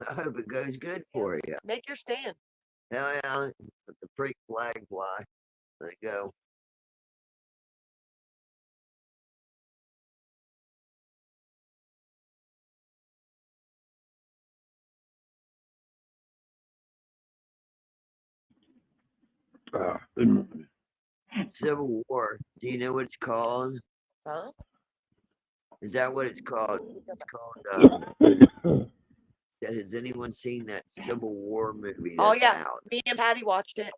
hope it goes good for you. Make your stand. Hell yeah. Let the freak flag fly. Let it go. Good morning. Civil War. Do you know what it's called? Huh? Is that what it's called? It's called. Has anyone seen that Civil War movie? Oh That's yeah, out? me and Patty watched it.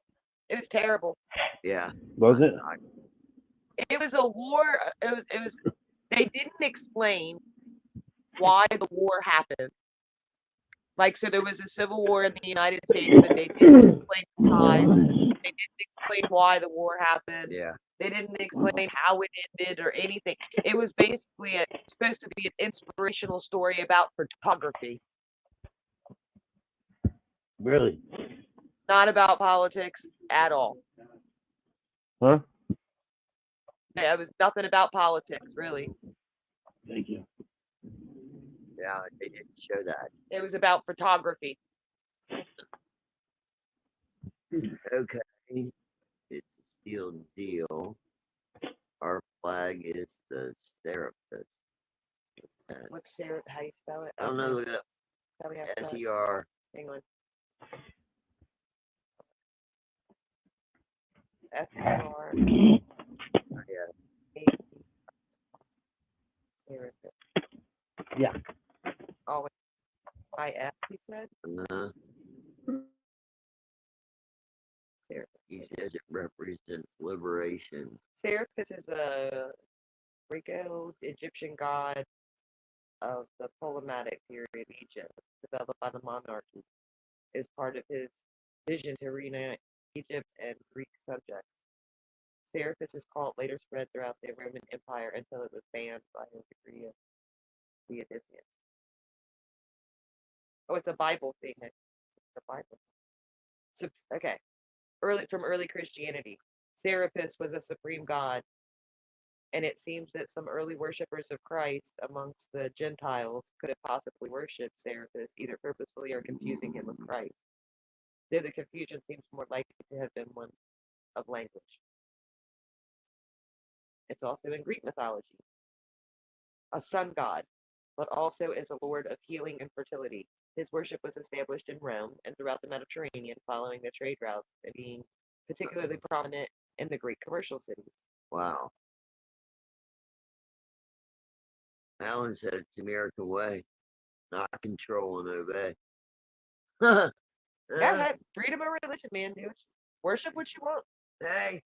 It was terrible. Yeah. Was it? It was a war. It was. They didn't explain why the war happened. Like, so there was a civil war in the United States, but they didn't explain the sides. They didn't explain why the war happened. Yeah. They didn't explain how it ended or anything. It was basically supposed to be an inspirational story about photography, Really? not about politics at all. Huh? Yeah, it was nothing about politics, really. Thank you. Yeah, they didn't show that. It was about photography. Okay. It's a steel deal. Our flag is the Serapis. What's that? What's Sarah? How do you spell it? I don't know. Look it up. How do we have to spell it? SER. Hang on. SER. Yeah. Serapis. Yeah. Oh, IS, he said? Uh, Serapis. he says it represents liberation. Serapis is a Greco-Egyptian god of the Ptolemaic period of Egypt, developed by the monarchy, as part of his vision to reunite Egypt and Greek subjects. Serapis' cult later spread throughout the Roman Empire until it was banned by a decree of Theodosius. Oh, it's a Bible thing. It's a Bible. So, okay. Early Christianity. Serapis was a supreme god, and it seems that some early worshippers of Christ amongst the Gentiles could have possibly worshipped Serapis, either purposefully or confusing him with Christ. Though the confusion seems more likely to have been one of language. It's also in Greek mythology. A sun god, but also as a lord of healing and fertility. His worship was established in Rome and throughout the Mediterranean following the trade routes and being particularly prominent in the Greek commercial cities. Wow. Alan said it's the American way. Not control and obey. Yeah, hey, freedom of religion, man. Do worship what you want. Hey,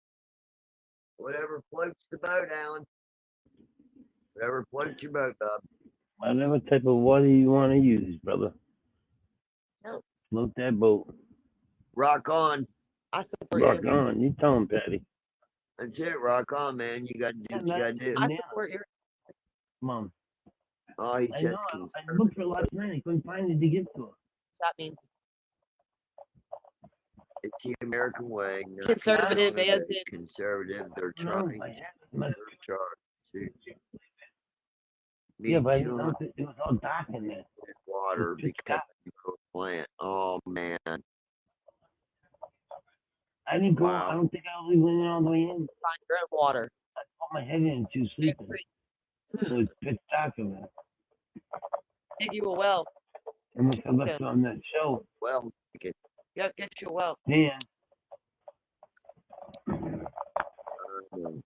whatever floats the boat, Alan. Whatever floats your boat, Bob. Whatever type of water you want to use, brother. No. Float that boat. Rock on. I support Rock you. on. You tell him, Patty. That's it. Rock on, man. You got to do what you got to do. I support your. Mom. Oh, he I says know. I conservative. looked for a last night. I couldn't find it to give to her. What's that mean? It's the American way. Not Conservative conservative. as in. Conservative. They're No, trying. I had it. They're trying to. Yeah, but I too didn't much know it was all dark in there. water It's because you could plant. Oh man. I didn't go. Wow. I don't think I was even all the way in. Find your own water. I put my head in to sleeping. It was pitch dark in there. Dig you a well. Unless I left it on that show. Well, you Yep, get you a well. Dan. can,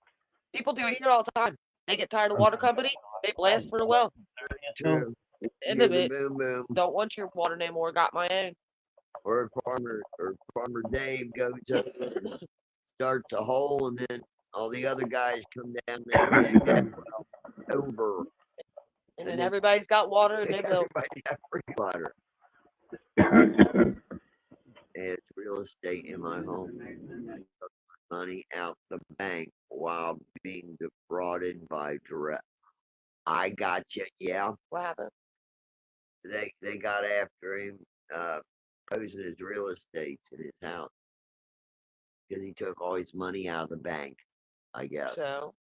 People do it here all the time. They get tired of water company. They blast for the well. it's true. End Hear of the it. boom boom. Don't want your water anymore. Got my own. Or farmer Dave goes up and starts a hole, and then all the other guys come down there and dig that well over. And then everybody's got water and they go. Everybody got free water. It's real estate in my home. Took money out the bank while being defrauded by direct. I got you. Yeah, What happened? they got after him, posing his real estate in his house because he took all his money out of the bank. I guess So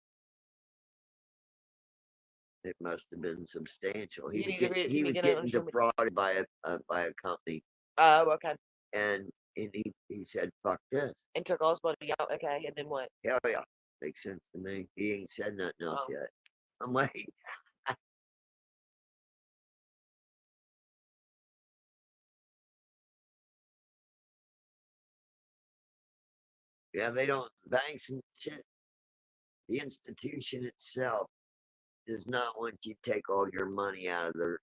it must have been substantial. He You was need to getting, read- he you was need to getting show me. defrauded by a company, oh, okay. and he said, "Fuck this." And took all his money out. Okay, and then what? Hell yeah, makes sense to me. He ain't said nothing else Oh. yet. I'm like, yeah, they don't. Banks and shit. The institution itself does not want you to take all your money out of their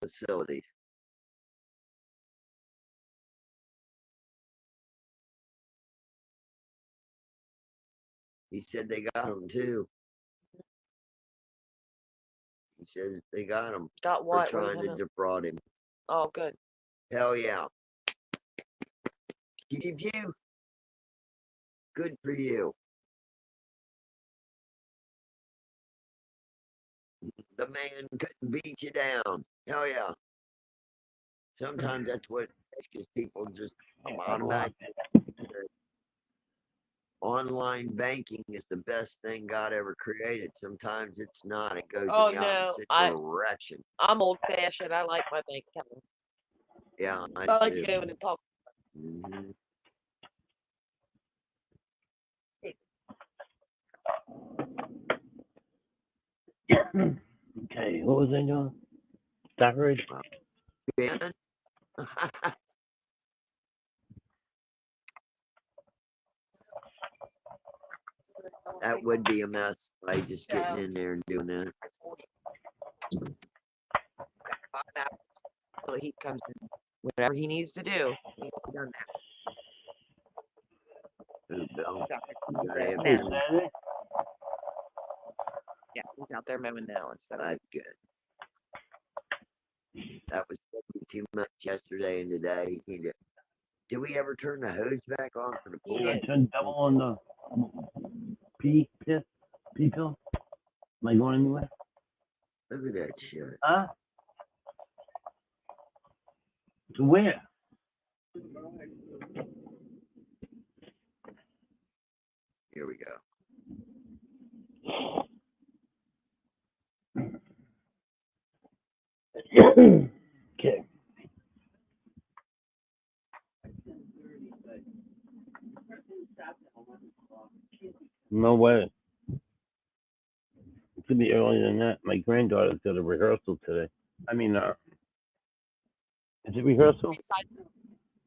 facilities. He said they got them too. He says they got them Got for what? What are trying you to talking about? defraud him. Oh, good. Hell yeah. Keep you. Good for you. The man couldn't beat you down. Hell yeah. Sometimes that's what because people just automatic. Online banking is the best thing God ever created. Sometimes it's not. It goes Oh, in the no, opposite direction. I'm old fashioned. I like my bank account. Yeah, I like do. to go in and talk. Mhm. Okay, what was I doing? Stockbridge? Ben? That would be a mess by just getting in there and doing that. Well, he comes in. Whatever he needs to do, he needs to done that. Ooh, Bill. He's out there. You gotta have Now. him. Saturday? Yeah, he's out there mowing now instead of. That's good. That was too much yesterday and today. Did we ever turn the hose back on for the pool? Yeah. I turned double on the P pill. Am I going anywhere? Look at that shit. Huh? To where? Here we go. Okay. No way. could be earlier than that. My granddaughter's got a rehearsal today. I mean, is it rehearsal?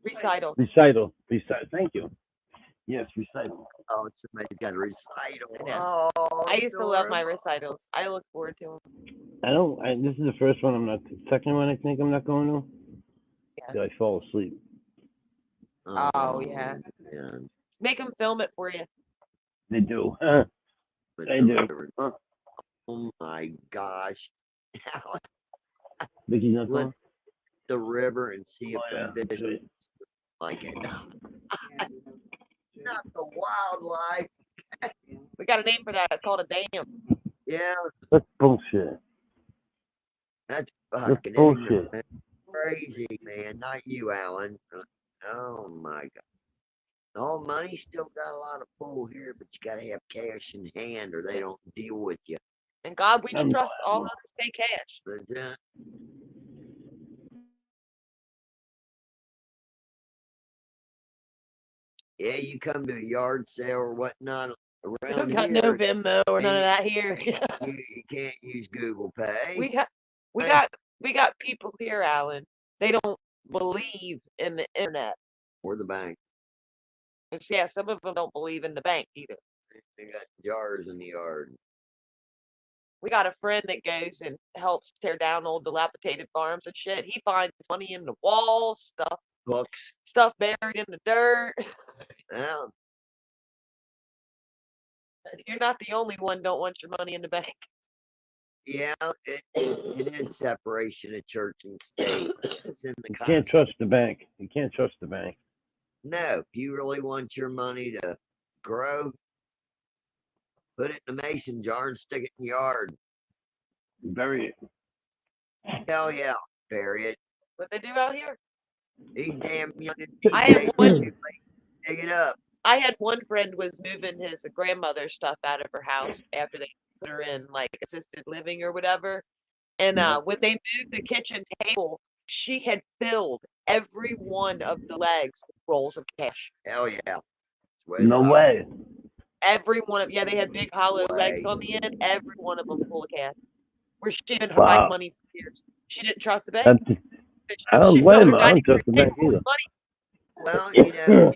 Recital. Recital. Recital. Thank you. Yes, recital. Oh, somebody's got a recital. I know. Oh, I used to love my adorable. recitals. I look forward to them. This is the first one I'm not. The second one I think I'm not going to. Yeah. 'Cause I fall asleep. Oh, yeah. Man. Make them film it for you. They do. But They the do. river- Oh my gosh. Vicky's not Let's going. the river and see if Oh, the yeah. fish like it. Not the wildlife. We got a name for that. It's called a dam. Yeah, That's bullshit. that's That's fucking bullshit. ignorant. Crazy, man. Not you, Alan. Oh my god. All money still got a lot of pull here, but you gotta have cash in hand or they don't deal with you. And God, we I'm trust all glad. of us pay cash. But, yeah, you come to a yard sale or whatnot We around don't got no here, Venmo or none of that here. you can't use Google Pay. we got people here, Alan. They don't believe in the internet. Or the bank. And yeah, some of them don't believe in the bank either. They got jars in the yard. We got a friend that goes and helps tear down old dilapidated farms and shit. He finds money in the walls, Books. stuff buried in the dirt. Yeah. You're not the only one don't want your money in the bank. Yeah, it is separation of church and state. It's in the You can't constitution. trust the bank. You can't trust the bank. No, if you really want your money to grow, put it in a mason jar and stick it in the yard. Bury it. Hell yeah, bury it. What they do out here. These damn youngins I these have days one- too late to dig it up. I had one friend was moving his grandmother's stuff out of her house after they put her in like assisted living or whatever. And Yeah. when they moved the kitchen table, she had filled every one of the legs with rolls of cash. Hell yeah. That's the way No to rock. way. Every one of they had big hollow legs Way. on the end. Every one of them full of cash. Where she didn't Wow. hide money for years. She didn't trust the bank. That's, I don't She blame filled her. her I dining don't trust the room bank table with either. money. Well, you know,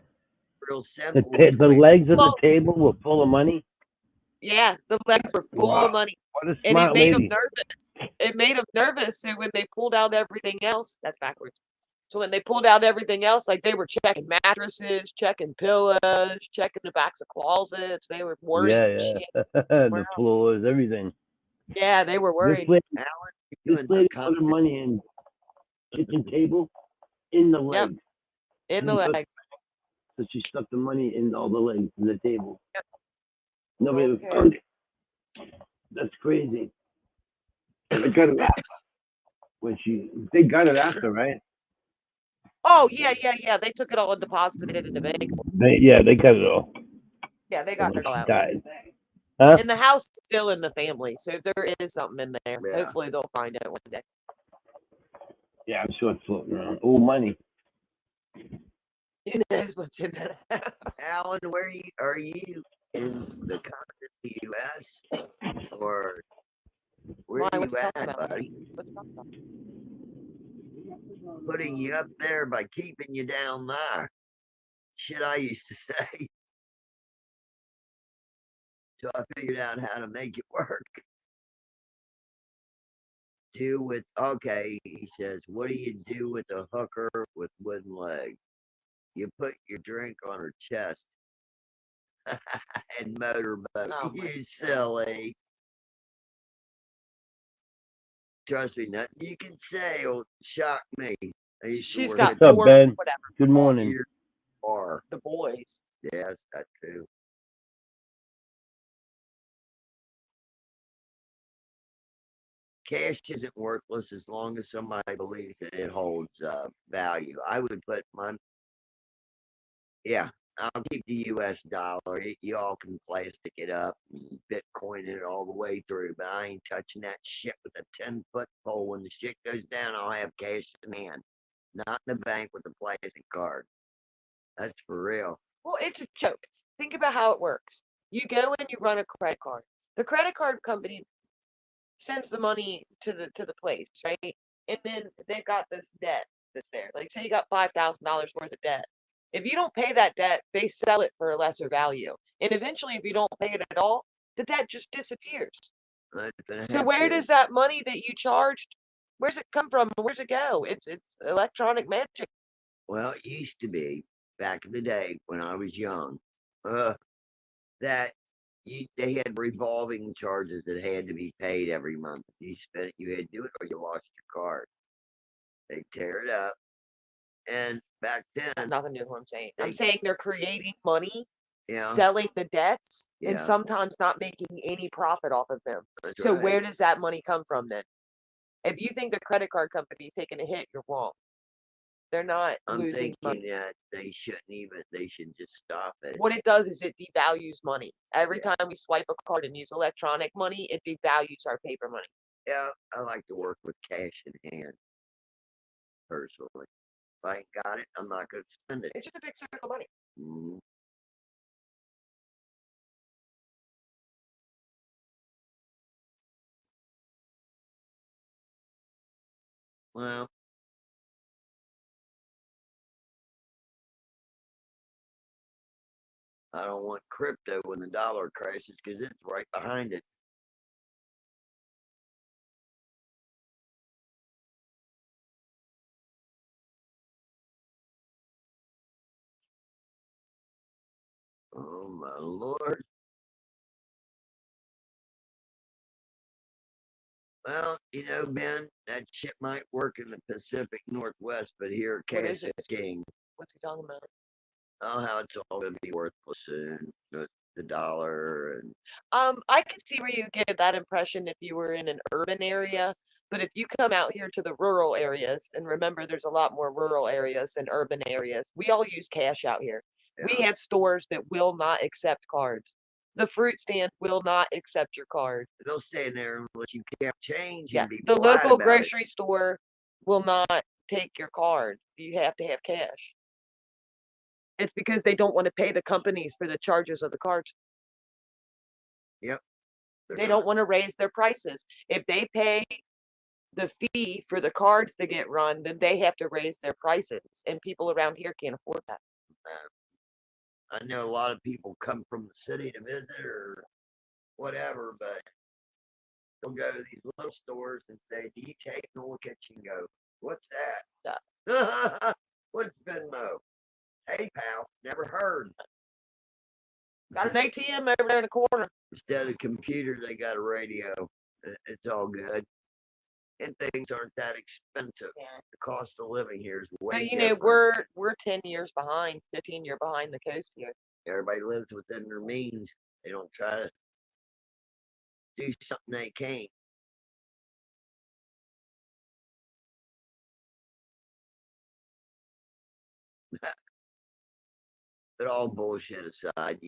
real simple. The legs of Well- the table were full of money. Yeah, the legs were full Wow. of money. What a And it smart made lady. them nervous. It made them nervous. So when they pulled out everything else, that's backwards. So when they pulled out everything else, like they were checking mattresses, checking pillows, checking the backs of closets. They were worried. Yeah, yeah. The floors, everything. Yeah, they were This worried. lady, Alan, this doing lady the put her money in kitchen table in the Yep. legs. In the Because- legs. So she stuck the money in all the legs of the table. Yep. Nobody Okay. found it. That's crazy. They got it after. They got it after, right? Oh, yeah. They took it all and deposited it in the bank. They got it all. Yeah, they got When it all she out. died. Huh? And the house is still in the family. So there is something in there. Yeah. Hopefully they'll find it one day. Yeah, I'm sure it's floating around. Oh, money. Who knows what's in that? Alan, where are you in the continent of the U.S. or where Why, are what you you talking at, about? buddy? What you talking about? Putting you up there by keeping you down there. Shit I used to say. So I figured out how to make it work. He says, what do you do with a hooker with wooden legs? You put your drink on her chest and motorboat. Oh, my You silly. Trust me, nothing you can say will shock me. I used to She's work got at What's up, four, Ben? whatever, Good morning. Years bar. the boys. Yes, that's true. Cash isn't worthless as long as somebody believes that it holds value. I would put I'll keep the U.S. dollar. Y'all can plastic it up and Bitcoin it all the way through, but I ain't touching that shit with a 10-foot pole. When the shit goes down, I'll have cash in hand, not in the bank with a plastic card. That's for real. Well, it's a joke. Think about how it works. You go and you run a credit card. The credit card company sends the money to the place, right? And then they've got this debt that's there. Like say you got $5,000 worth of debt. If you don't pay that debt, they sell it for a lesser value. And eventually, if you don't pay it at all, the debt just disappears. So where does that money that you charged, where's it come from? Where's it go? It's electronic magic. Well, it used to be back in the day when I was young, uh, that they had revolving charges that had to be paid every month. If you spent it, you had to do it, or you lost your card. They tear it up, and back then, Nothing new. What I'm saying. they, I'm saying they're creating money, yeah, selling the debts, and yeah, sometimes not making any profit off of them. that's So right. where does that money come from then? If you think the credit card company's taking a hit, you're wrong. They're not I'm losing money. thinking that they shouldn't even. They should just stop it. What it does is it devalues money. Every Yeah. time we swipe a card and use electronic money, it devalues our paper money. Yeah, I like to work with cash in hand, personally. If I ain't got it, I'm not going to spend it. It's just a big circle of money. Mhm. Well, I don't want crypto when the dollar crashes because it's right behind it. Oh my lord. Well, Ben, that shit might work in the Pacific Northwest, but here What cash is it? is king. What's he talking about? Oh, how it's all gonna be worthless soon. The dollar and I could see where you get that impression if you were in an urban area, but if you come out here to the rural areas, and remember there's a lot more rural areas than urban areas, we all use cash out here. We yeah, have stores that will not accept cards. The fruit stand will not accept your card. they'll stand there and let you keep change Yeah, and be the polite local about it. grocery store will not take your card. You have to have cash. It's because they don't want to pay the companies for the charges of the cards. Yep, they're They not. don't want to raise their prices. If they pay the fee for the cards to get run, then they have to raise their prices, and people around here can't afford that. I know a lot of people come from the city to visit or whatever, but they'll go to these little stores and say, "Do you take?" And they'll look at you and go, "What's Yeah. that?" What's Venmo? Hey, pal, never heard. Got an ATM over there in the corner. Instead of computer, they got a radio. It's all good. And things aren't that expensive. Yeah. The cost of living here is way But different. we're 10 years behind, 15 years behind the coast here. Everybody lives within their means. They don't try to do something they can't. But all bullshit aside,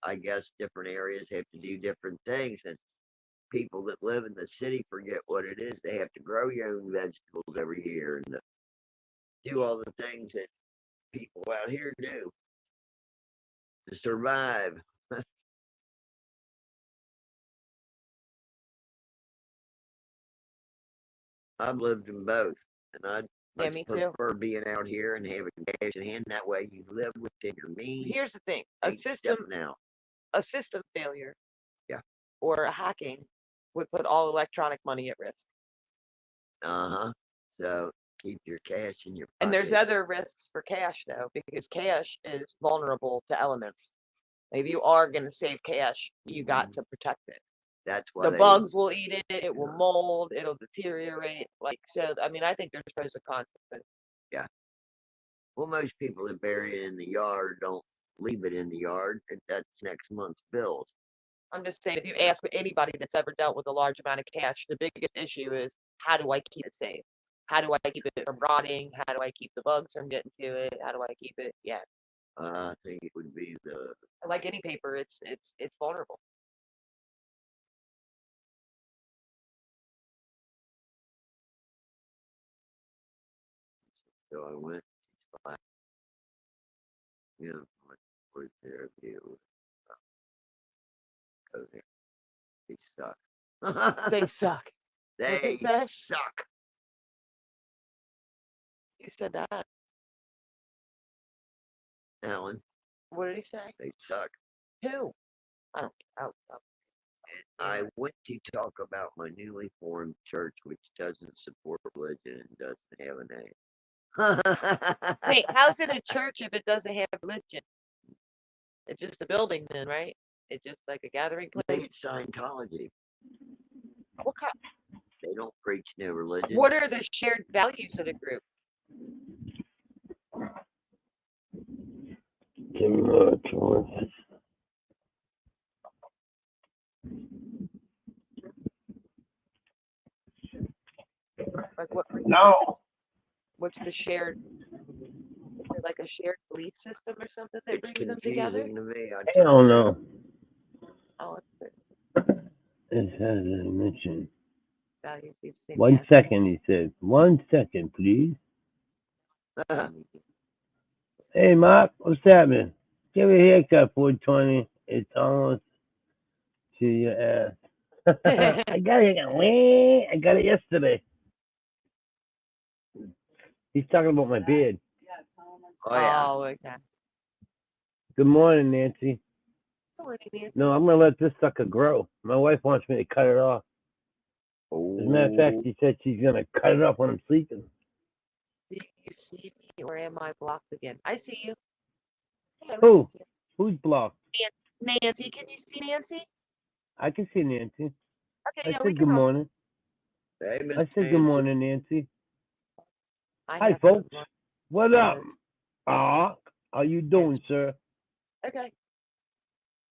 I guess different areas have to do different things, and people that live in the city forget what it is. They have to grow your own vegetables every year and do all the things that people out here do to survive. I've lived in both, and I'd Yeah, much me too. prefer being out here and having cash in hand. That way, you live within your means. Here's the thing: Ain't stepping out. a system failure, Yeah. or a hacking would put all electronic money at risk. Uh-huh. So keep your cash in your And there's pocket. other risks for cash though, because cash is vulnerable to elements. If you are going to save cash, you got to protect it. That's why The they bugs will eat it, it will Yeah. mold, it'll deteriorate. Like, so, I mean, I think there's pros and cons. But Yeah. Well, most people that bury it in the yard don't leave it in the yard. That's next month's bills. I'm just saying, if you ask anybody that's ever dealt with a large amount of cash, the biggest issue is how do I keep it safe? How do I keep it from rotting? How do I keep the bugs from getting to it? How do I keep it? Yeah, I think it would be the like any paper, it's vulnerable. so I went to what was there view go there. They suck. They suck. They say? suck. You said that. Alan, What did he say? they suck. Who? I don't. I went to talk about my newly formed church, which doesn't support religion and doesn't have a name. Wait, how's it a church if it doesn't have religion? It's just a building, then, right? It's just like a gathering place. It's Scientology. What kind? They don't preach no religion. What are the shared values of the group? Like what? No. What's the shared? Is it like a shared belief system or something that It's brings them together? confusing to me. Hell no. Oh, it's It has a mention. values. These same 1 values. second, he said. 1 second, please. Hey, Mark, what's happening? Give me a haircut, 420. It's almost to your ass. I got it. I got it yesterday. He's talking about my beard. Oh, yeah. Oh, okay. Good morning, Nancy. Good morning, Nancy. No, I'm gonna let this sucker grow. My wife wants me to cut it off. As a matter of fact, she said she's gonna cut it off when I'm sleeping. Do you see me or am I blocked again? I see you. Hey, Who? Nancy. Who's blocked? Nancy, can you see Nancy? I can see Nancy. Okay, I yeah, we said can good all see. morning. Hey, Miss I said good morning, Nancy. I Hi, have folks. one. What up? Ah, how you doing, sir? Okay.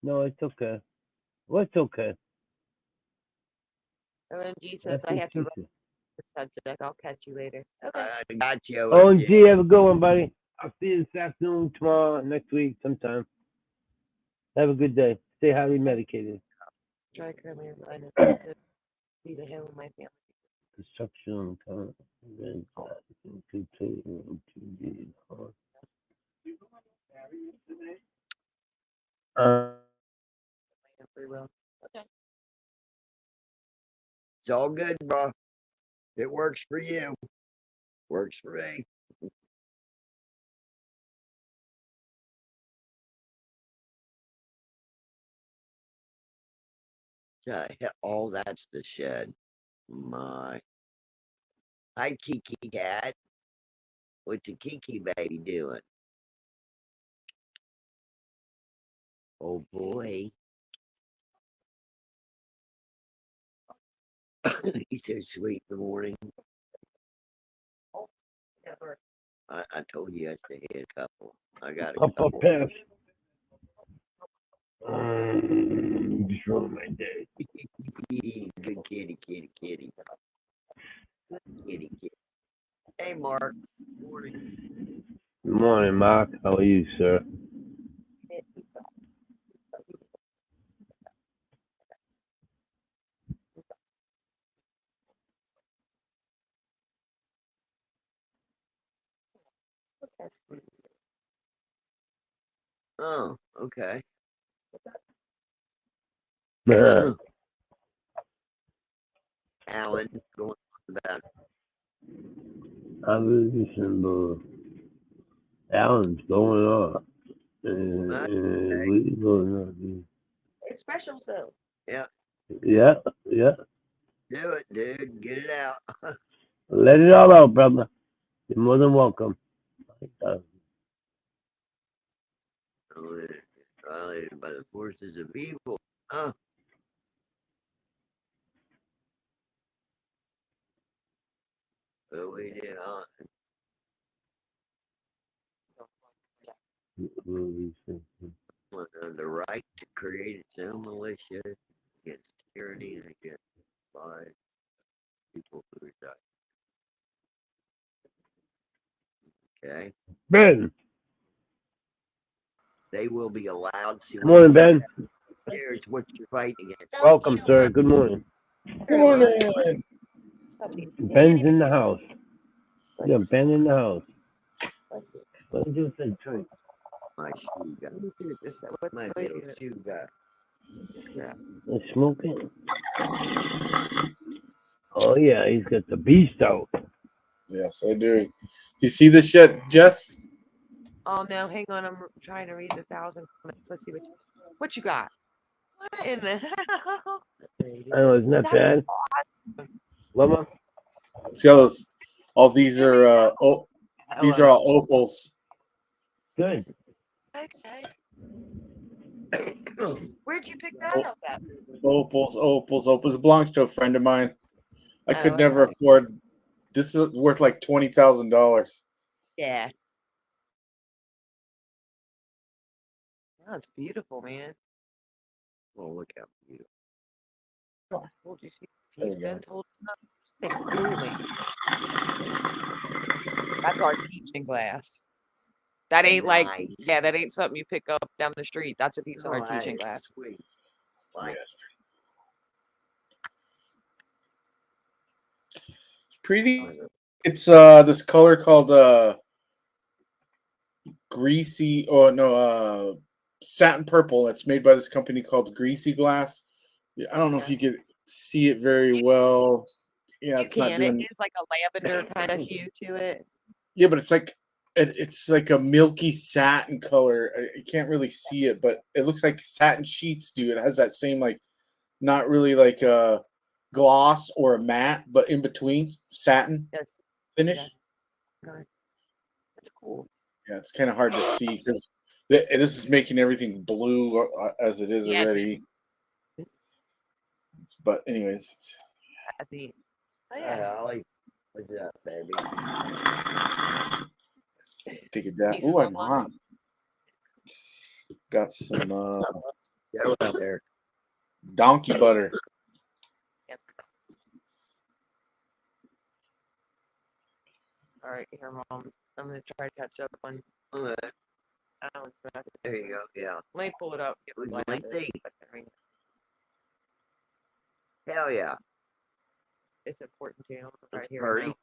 No, it's okay. What's okay? OMG says That's I what have she to run said. the subject. I'll catch you later. Okay. I got you. OMG, have a good one, buddy. I'll see you this afternoon, tomorrow, next week, sometime. Have a good day. Stay highly medicated. Try currently in be the hell of my family. Construction comment. Free will. Okay. It's all good, bro. It works for you. Works for me. Oh, that's the shed. My. Hi, Kiki Cat. What's the Kiki baby doing? Oh, boy. He's so sweet in the morning. I told you yesterday I had a couple. I got a couple. Pass. Just ruined my day. Good kitty. Good kitty. Hey, Mark. Morning. Good morning, Mark. How are you, sir? Oh, okay. Alan, going on about I'm listening, Alan's going on. What are you going on, dude? It's special, so. Yeah. Yeah. Do it, dude. Get it out. Let it all out, brother. You're more than welcome. Violated by the forces of evil. Huh? But we did on the right to create its own militia against tyranny and against lies people who reside. Okay. Ben. They will be allowed to. Good morning, Ben. Here's what you're fighting against. Welcome, sir. Good morning. Good morning. Ben's in the house. Yeah, Ben in the house. What did you say, drink? My shoe guy. Let me see what this said. What My is little it? shoe guy. Yeah. He's smoking. Oh yeah, he's got the beast out. Yes, I do. You see this yet, Jess? Oh no, hang on. I'm trying to read the 1,000 comments. Let's see what you got. What in the hell? I know, isn't that That is bad? awesome. Lama? See all those? All these Really? are these are all opals. Good. Okay. Where'd you pick that up at? Opals. It belongs to a friend of mine. I could Oh, never okay. afford. This is worth like $20,000. Yeah. Oh, it's beautiful, man. Well, look how beautiful. Told you she, There he's we go. been told enough. This thing's cool, man. That's our teaching glass. That ain't like, Nice. yeah, that ain't something you pick up down the street. That's a piece of our Oh, that teaching is glass. sweet. Like, Yes. It's pretty. It's this color called greasy or no satin purple. It's made by this company called Greasy Glass. Yeah, I don't know if Okay. you could see it very well. Yeah, You it's not can. It doing. is like a lavender kind of hue to it. Yeah, but it's like it's like a milky satin color. I can't really see it, but it looks like satin sheets do. It has that same like not really like a gloss or a matte, but in between satin Yes. finish. Okay. That's cool. Yeah, it's kind of hard to see because this is making everything blue as it is Yeah. already. But anyways, That's neat. Oh, yeah, yeah. I like, what's up, baby? take it down. Pieces Oh, I'm online. hot. Got some Yeah, we're out there. donkey butter. Yep. All right, here, Mom. I'm gonna try to catch up on Okay, Alan's message. there you go. Yeah. Let me pull it up. Get It was my glasses. lengthy. Hell yeah. It's important channel right It's here. party. Now.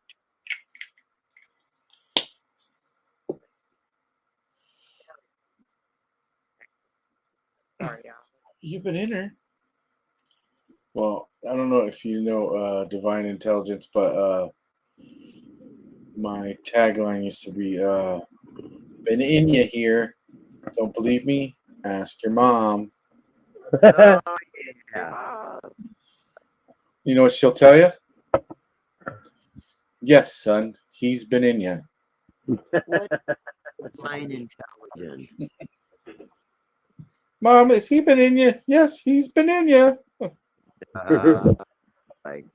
Sorry, Alan. You've been in her. Well, I don't know if you know Divine Intelligence, but my tagline used to be been in ya here. Don't believe me? Ask your mom. Oh, yeah. Ah, You know what she'll tell you? Yes, son, he's been in ya. what? Fine intelligence. Mom, has he been in ya? Yes, he's been in ya. Like,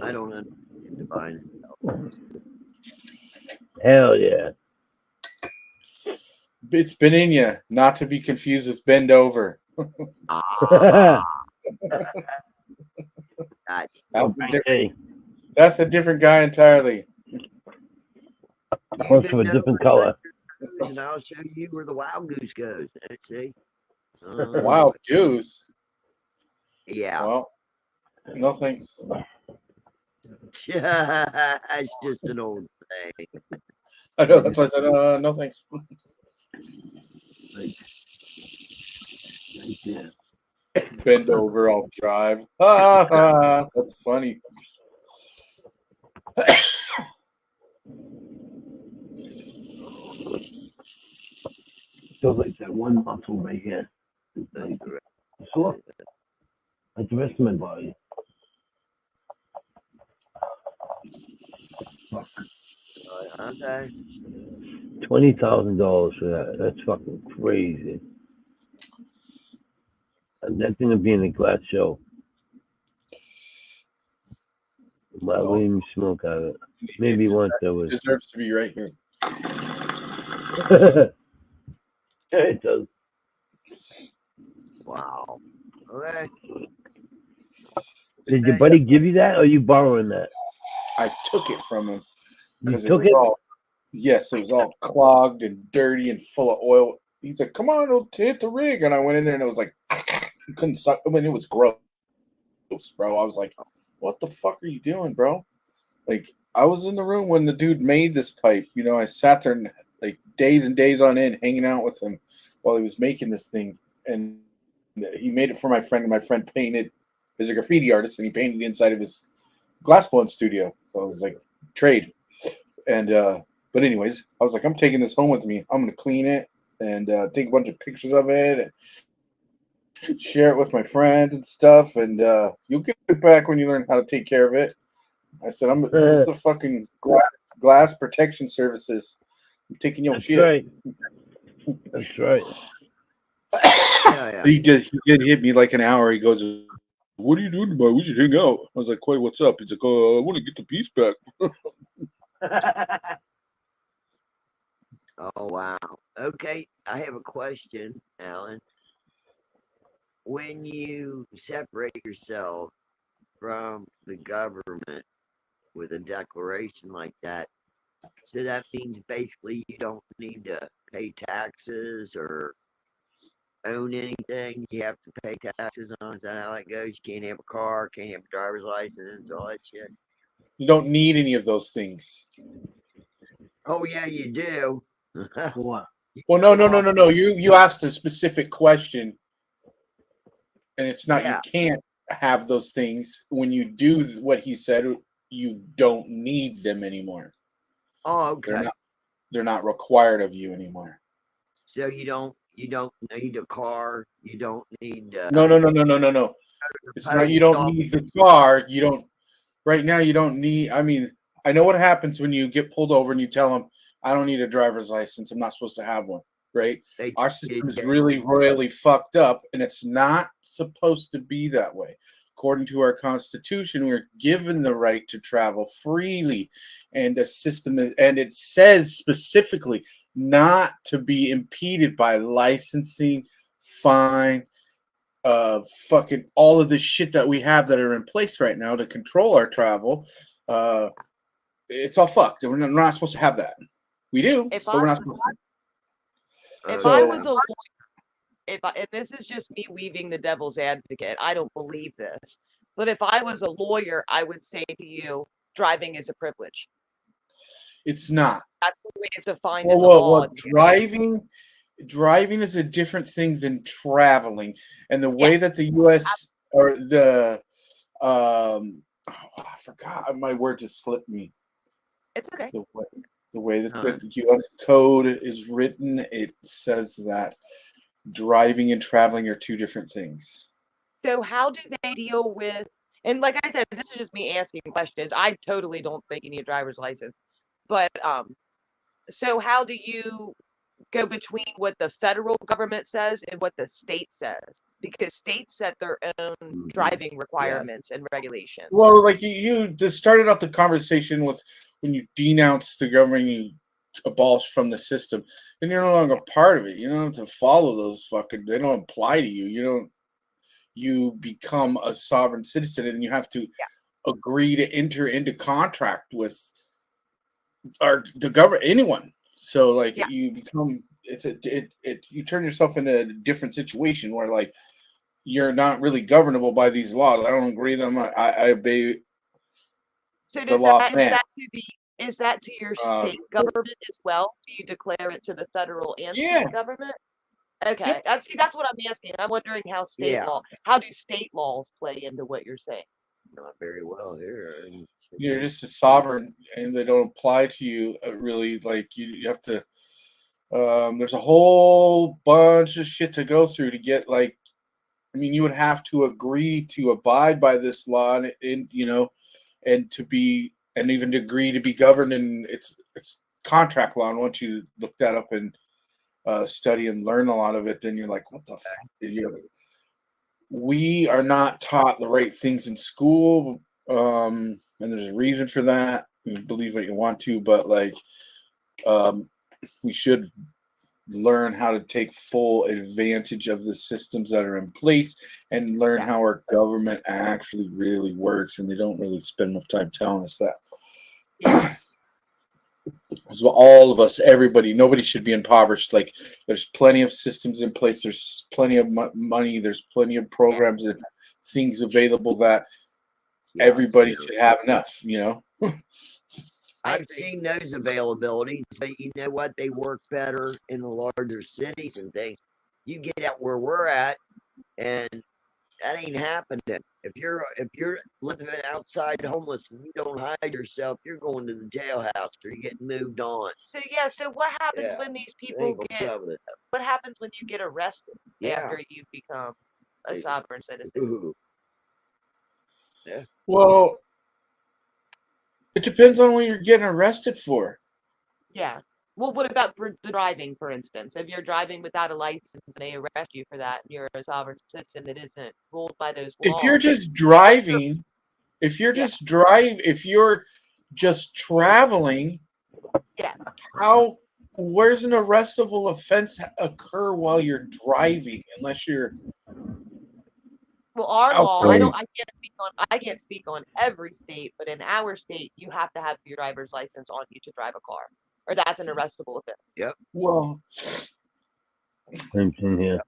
I don't understand divine intelligence. Hell yeah. It's been in ya, not to be confused with bend over. Ah, gotcha. That's a different, Hey, that's a different guy entirely. horse of a different color. And I'll show you where the wild goose goes. Let's see. Wild goose. Yeah. Well, no thanks. It's just an old thing. I know that's why I said no thanks. Right there. Bend over, I'll drive. That's funny. Feels like that one muscle right here. It's like sore. Like the rest of my body. Fuck. Okay. $20,000 for that. That's fucking crazy. And that thing would be in a glass show. Why Well, wouldn't you smoke out of it? Maybe once there it was. deserves to be right here. It does. Wow. Okay. Did your buddy give you that, or are you borrowing that? I took it from him You because it took was it? all yes, it was all clogged and dirty and full of oil. He's like, "Come on, we'll hit the rig," and I went in there and it was like, you couldn't suck. I mean, it was gross, bro. I was like, "What the fuck are you doing, bro?" Like, I was in the room when the dude made this pipe. You know, I sat there and, like days and days on end, hanging out with him while he was making this thing, and he made it for my friend, and my friend painted. He's a graffiti artist, and he painted the inside of his glass blowing studio. So I was like, trade. And but anyways, I was like, I'm taking this home with me. I'm gonna clean it and take a bunch of pictures of it and share it with my friends and stuff. And you'll get it back when you learn how to take care of it. I said, this is the fucking glass protection services. I'm taking your shit. Right. That's right. Yeah. He did hit me like an hour. He goes, "What are you doing tomorrow? We should hang out." I was like, "Quay, what's up?" He's like, "Oh, I want to get the piece back." Oh wow. Okay, I have a question, Alan. When you separate yourself from the government with a declaration like that, so that means basically you don't need to pay taxes or own anything. You have to pay taxes on. Is that how it goes? You can't have a car, can't have a driver's license, all that shit. You don't need any of those things. Oh yeah, you do. What? Well, no. You asked a specific question, and it's not you Yeah. can't have those things. When you do what he said, you don't need them anymore. Oh, okay. They're not required of you anymore. So you don't need a car. You don't need No. It's not you don't need the car. You don't right now you don't need I mean, I know what happens when you get pulled over and you tell them I don't need a driver's license. I'm not supposed to have one, right? Our system is really royally fucked up, and it's not supposed to be that way. According to our Constitution, we're given the right to travel freely, and and it says specifically not to be impeded by licensing, fine, fucking all of this shit that we have that are in place right now to control our travel. It's all fucked. We're not supposed to have that. We do, but we're not supposed to. If So- I was a lawyer, if this is just me weaving the devil's advocate, I don't believe this. But if I was a lawyer, I would say to you, driving is a privilege. It's not. That's the way it's defined in the law. Driving is a different thing than traveling, and the way that the U.S. or the I forgot, my word just slipped me. It's okay. The way that the U.S. code is written, it says that driving and traveling are two different things. So how do they deal with? And like I said, this is just me asking questions. I totally don't think you need a driver's license, but so how do you go between what the federal government says and what the state says? Because states set their own driving requirements and regulations. Well, like you just started off the conversation with when you denounce the government, you abolish from the system, then you're no longer part of it. You don't have to follow those fucking. They don't apply to you. You become a sovereign citizen, and you have to agree to enter into contract with the government, anyone. So like you become you turn yourself into a different situation where like you're not really governable by these laws. I don't agree with them. I obey. So the law of man. Is that to your state government as well? Do you declare it to the federal and state government? Okay, that's what I'm asking. I'm wondering how how do state laws play into what you're saying? Not very well here. You're just a sovereign, and they don't apply to you really. Like you have to. There's a whole bunch of shit to go through to get like. I mean, you would have to agree to abide by this law, and even to agree to be governed, and it's contract law. And once you look that up and study and learn a lot of it, then you're like, what the fuck? We are not taught the right things in school, and there's a reason for that. You believe what you want to, but like we should learn how to take full advantage of the systems that are in place and learn how our government actually really works, and they don't really spend enough time telling us that. So all of us, everybody, nobody should be impoverished. Like there's plenty of systems in place, there's plenty of money, there's plenty of programs and things available that everybody should have enough, I've seen those availabilities, but you know what? They work better in the larger cities and things. you get out where we're at, and that ain't happening. If you're living outside homeless and you don't hide yourself, you're going to the jailhouse or you're getting moved on. So yeah, so what happens Yeah, when these They people ain't gonna get cover it. what happens when you get arrested Yeah. after you become a Hey. sovereign citizen? Ooh. Yeah. Well, it depends on what you're getting arrested for. Yeah. Well, what about for the driving, for instance? If you're driving without a license and they arrest you for that, and you're a sovereign citizen that isn't ruled by those If you're laws. just driving, if you're Yeah. just traveling, Yeah. where's an arrestable offense occur while you're driving unless you're Well, our law, outside? I can't speak on every state, but in our state, you have to have your driver's license on you to drive a car, or that's an arrestable offense. Yep. Well, Same thing here.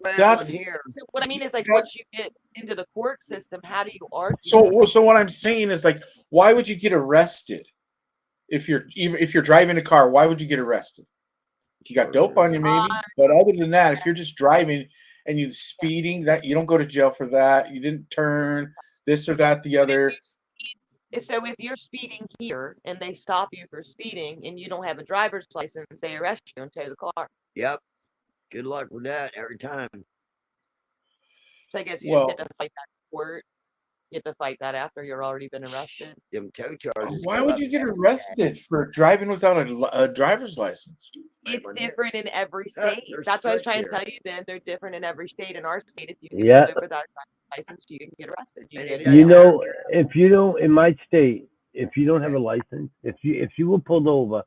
Well, That's- in here, So what I mean is, like, That's- once you get into the court system, how do you argue? so what I'm saying is, like, why would you get arrested if you're driving a car? Why would you get arrested? You got dope on you, maybe, but other than that, if you're just driving and you're speeding, that you don't go to jail for that. You didn't turn this or that, the other. So if you're speeding here and they stop you for speeding and you don't have a driver's license, they arrest you and tow the car. yep. Good luck with that every time. So I guess you Well- just get to fight that in court. You get to fight that after you're already been arrested. Them tow charges. Why go would up you get every day. arrested for driving without a driver's license? It's one here. different in every Yeah, state. they're That's what I was strict trying to here. tell you, Ben. They're different in every state. In our state, if you Yeah. get without a driver's license, you can get arrested. You And can it get in You jail. know, if you don't, in my state, if you don't have a license, if you were pulled over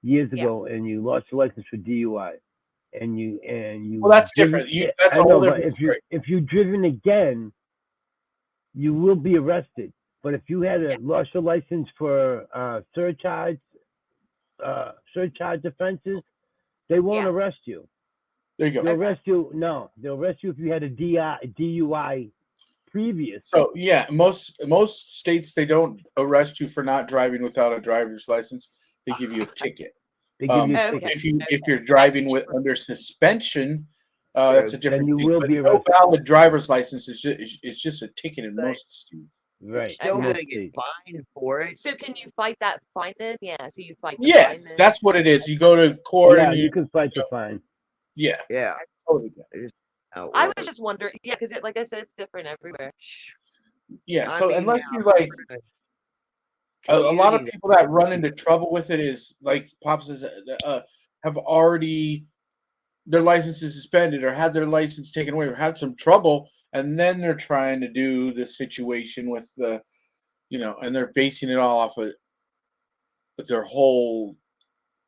years Yeah. ago and you lost your license for DUI, and you Well, that's driven- different. That's I a know, whole but different story. if you've driven again, you will be arrested. But if you had lost your license for surcharge offenses, they won't Yeah. arrest you. There you go. They'll Okay. arrest you. No, they'll arrest you if you had a DUI previous. So yeah, most states, they don't arrest you for not driving without a driver's license. They give you a ticket. They give you a Okay. ticket. If you're driving with under suspension, that's a different you thing. will But be no arrested. valid driver's license is just a ticket in Right. most states. Right. Still in gonna most get states. fined for it. So can you fight that fine then? Yeah. So you fight the fine Yes, then. that's what it is. You go to court Yeah, and you can fight the fine. yeah, Yeah. totally get it. How it I works. was just wondering, yeah, because like I said, it's different everywhere. Yeah. I So mean, unless now, you like a lot of communities- people that run into trouble with it is like Pop says, have already their license is suspended or had their license taken away or had some trouble, and then they're trying to do the situation with the, and they're basing it all off of their whole.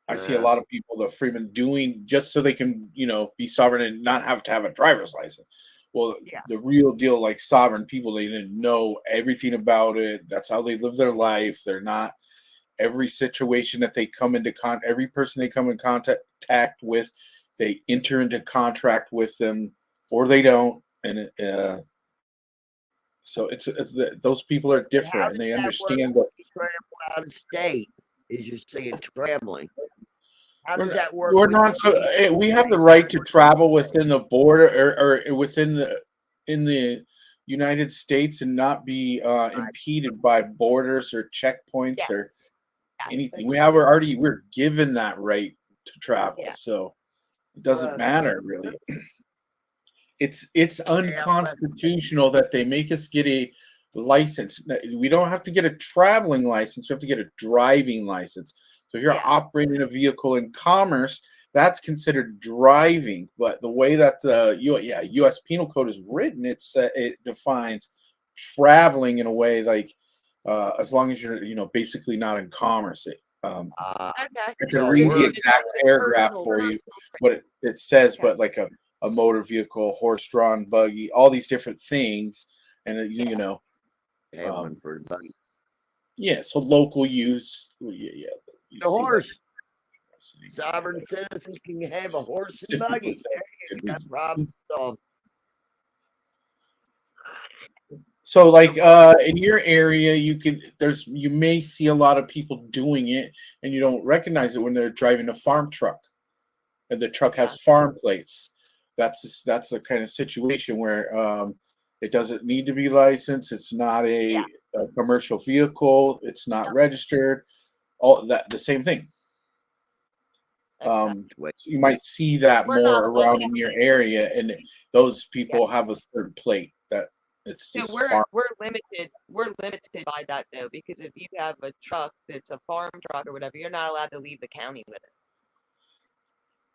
I see a Yeah. lot of people, the freemen, doing just so they can, be sovereign and not have to have a driver's license. Well, Yeah. the real deal, like sovereign people, they didn't know everything about it. That's how they live their life. They're not every situation that they come into every person they come in contact with, they enter into contract with them, or they don't, and so it's those people are How different, and does they that understand work that. when you travel out of state? Is you're saying traveling? How We're does not- that work? We're with not so. the- We have the right to travel within the border or within in the United States and not be impeded by borders or checkpoints Yes. or Yes. anything. We're given that right to travel, Yeah. so it doesn't Well, matter really. It's unconstitutional that they make us get a license. We don't have to get a traveling license. We have to get a driving license. So if you're Yeah. operating a vehicle in commerce, that's considered driving. But the way that the U.S. Penal Code is written, it defines traveling in a way like as long as you're basically not in commerce. Okay. I can So read the we're- exact paragraph for you, what it says, Okay. but like a motor vehicle, horse-drawn buggy, all these different things, and Have one for the buggy. so local use. Well, you The see horse. that. Sovereign citizens can have a horse and 50%. buggy. Could That's be. problem solved. So like in your area, you may see a lot of people doing it, and you don't recognize it when they're driving a farm truck, and the truck has farm plates. that's the kind of situation where it doesn't need to be licensed. It's not a commercial vehicle. It's not registered. All that the same thing. So you might see that more around in your area, and those people have a certain plate that it's So just we're limited. We're limited by that though, because if you have a truck that's a farm truck or whatever, you're not allowed to leave the county with it.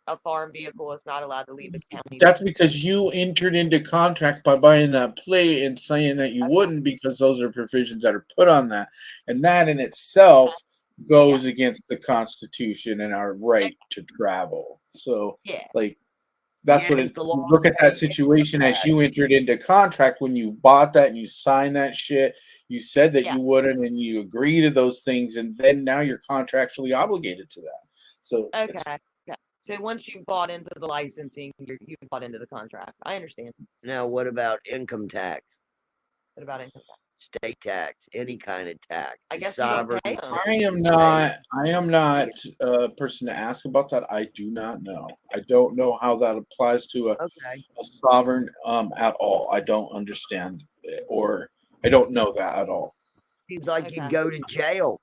A farm vehicle is not allowed to leave the county. That's because you entered into contract by buying that plate and saying that you wouldn't, because those are provisions that are put on that, and that in itself goes against the Constitution and our right to travel. So, like, that's what it. Look at that situation as you entered into contract when you bought that and you signed that shit. You said that you wouldn't, and you agree to those things, and then now you're contractually obligated to that. So, so once you bought into the licensing, you bought into the contract. I understand. Now, what about income tax? What about income tax? State tax, any kind of tax. I guess sovereign. I am not a person to ask about that. I do not know. I don't know how that applies to a sovereign at all. I don't understand it, or I don't know that at all. Seems like you go to jail.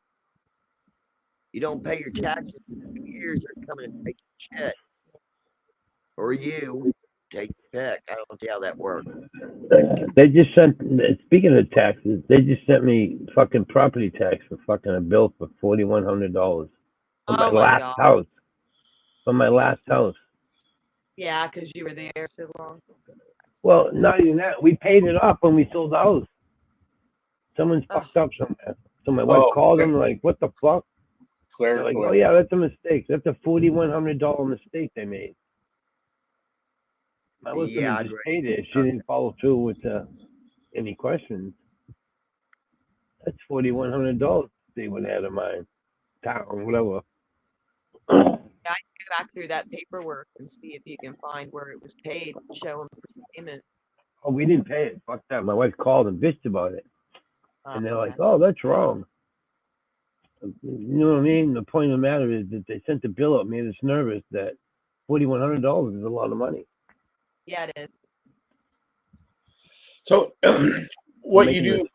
You don't pay your taxes for 2 years, they're coming and take your shit. Or you take your pick. I don't see how that works. They just sent. Speaking of taxes, they just sent me fucking property tax for fucking a bill for $4,100 for my last house. For my last house. Yeah, because you were there so long. Well, not even that. We paid it off when we sold the house. Someone's fucked up somewhere. So my wife called them like, "What the fuck?" They're like, "Oh yeah, that's a mistake. That's a $4,100 mistake they made." My husband just paid it. She didn't follow through with any questions. That's $4,100 they would have in my town, whatever. I can go back through that paperwork and see if you can find where it was paid. Show them the payment. Oh, we didn't pay it. Fuck that. My wife called and bitched about it, and they're like, "Oh, that's wrong." You know what I mean? The point of the matter is that they sent the bill up, made us nervous that $4,100 is a lot of money. Yeah, it is. So, what you do,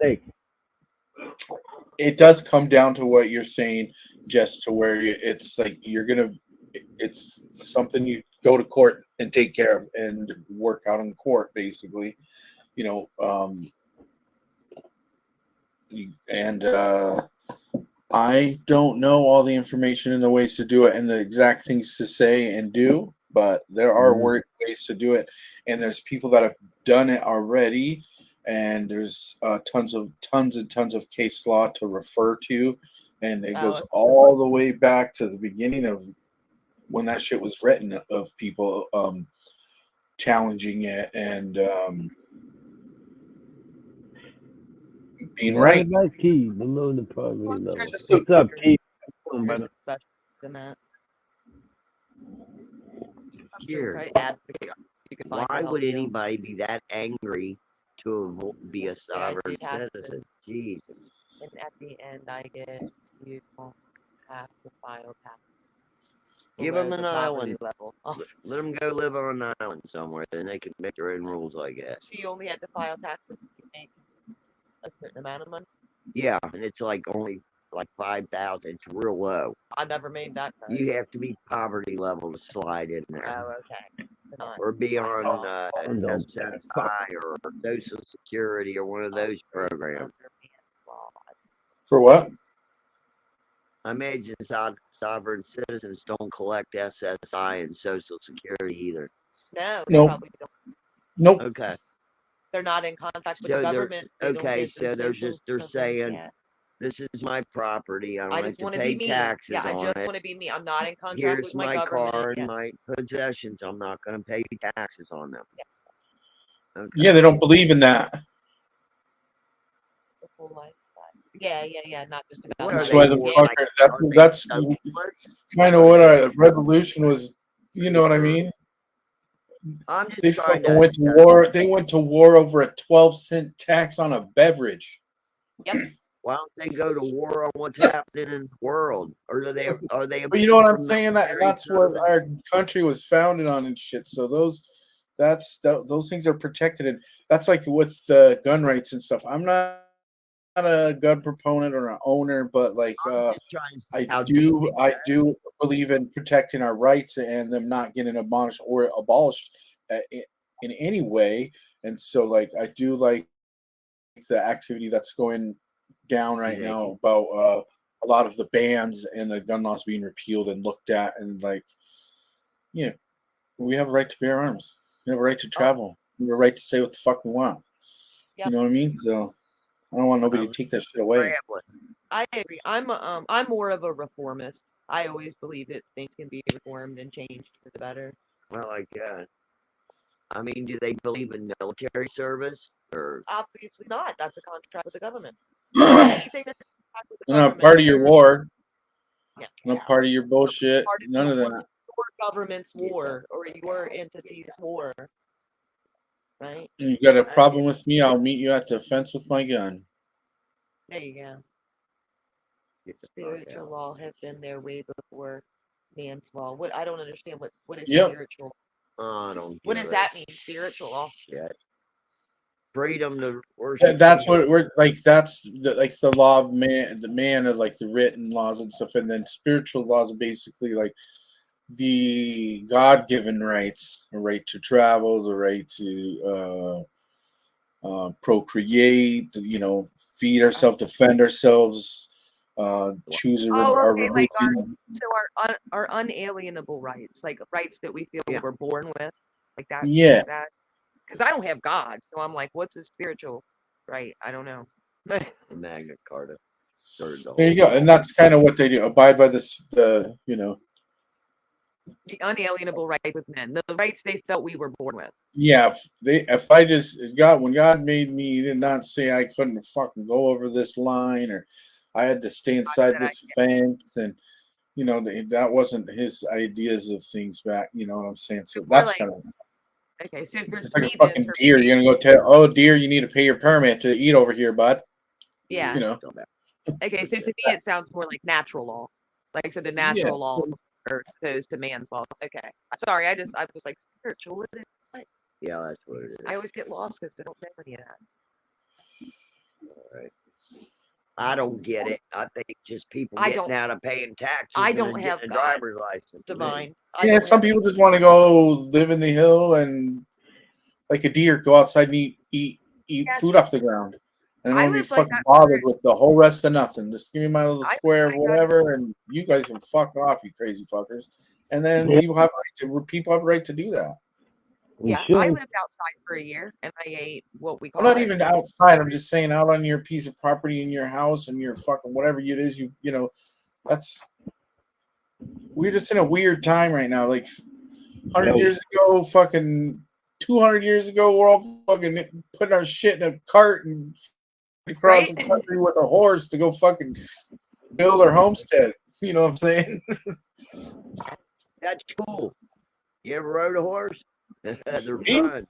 it does come down to what you're saying, just to where it's like it's something you go to court and take care of and work out in court, basically, you know. I don't know all the information and the ways to do it and the exact things to say and do, but there are ways to do it, and there's people that have done it already, and there's tons and tons of case law to refer to, and it goes all the way back to the beginning of when that shit was written, of people challenging it and being right. Key below the property level. What's up, Key? Why would anybody be that angry to be a sovereign citizen? Jesus. And at the end, I get you don't have to file taxes. Give them an island. Let them go live on an island somewhere, then they can make their own rules, I guess. So you only had to file taxes if you make a certain amount of money? Yeah, and it's like only like 5,000. It's real low. I never made that. You have to be poverty level to slide in there. Oh, okay. Or be on SSI or Social Security or one of those programs. For what? I imagine sovereign citizens don't collect SSI and Social Security either. No. Nope. Nope. Okay. They're not in contact with the government. So they're saying, this is my property. I don't have to pay taxes on it. I just want to be me. I'm not in contract with my government. Here's my car and my possessions. I'm not going to pay taxes on them. Yeah. Okay. Yeah, they don't believe in that. The full life. Yeah. Not just about. That's why that's kind of what our revolution was. You know what I mean? They fucking went to war. They went to war over a 12-cent tax on a beverage. Yep. Why don't they go to war on what's happening in the world? Or are they? But you know what I'm saying? That's what our country was founded on and shit. So those those things are protected, and that's like with the gun rights and stuff. I'm not a gun proponent or an owner, but like I'm just trying to see how deep it I goes. do believe in protecting our rights and them not getting abolished in any way. And so, like, I do like the activity that's going down right Yeah. now about a lot of the bans and the gun laws being repealed and looked at, and like, yeah, we have a right to bear arms. We have a right to travel. We have a right to say what the fuck we want. Yep. You know what I mean? So I don't want nobody to take that shit away. I agree. I'm more of a reformist. I always believe that things can be reformed and changed for the better. Well, like, I mean, do they believe in military service or? Obviously not. That's a contract with the government. They're Anything that's a contract with the not government, part of your they're- war. Yeah. Not part of your bullshit. Part of None of your that. government's war or your entity's war, right? You got a problem with me? I'll meet you at the fence with my gun. There you go. Spiritual law have been there way before man's law. What I don't understand what is Yep. spiritual. I don't. What get does it that mean? Spiritual law. yet. Freedom to worship. That's God. what we're like. That's the law of man. The man is like the written laws and stuff, and then spiritual laws are basically like the God-given rights: the right to travel, the right to procreate. You know, feed ourselves, defend ourselves, choose our okay, like religion. our unalienable rights, like rights that we feel we're born with, like that. Yeah. That because I don't have God, so I'm like, what's a spiritual right? I don't know. The Magna Carta. There you go, and that's kind of what they do. Abide by the The unalienable right with men, the rights they felt we were born with. Yeah, if I just when God made me, He did not say I couldn't fucking go over this line or I had to stay inside this fence, and you know that wasn't His ideas of things back. You know what I'm saying? So that's like, kind of okay. So for it's like me, a fucking deer. You're gonna go tell, deer, you need to pay your permit to eat over here, bud. Yeah. You know. Okay, so to me it sounds more like natural law, like so the natural laws are opposed to man's laws. Okay, sorry, I was like spiritual. What is it? Yeah, that's what it is. I always get lost because I don't know any of that. All right. I don't get it. I think just people I getting don't- out of paying taxes. I and don't then have getting a God. driver's license. Divine. Yeah, some people just want to go live in the hill and like a deer, go outside and eat food off the ground. And I don't be fucking bothered with the whole rest of nothing. Just give me my little square of whatever, and you guys can fuck off, you crazy fuckers. And then people have a right to do that. Yeah, I lived outside for a year, and I ate what we call. I'm not even outside. I'm just saying out on your piece of property in your house and your fucking whatever it is. You know, we're just in a weird time right now. Like 100 years ago, fucking 200 years ago, we're all fucking putting our shit in a cart and across the country with a horse to go fucking build our homestead. You know what I'm saying? That's cool. You ever rode a horse? They're Me? fun.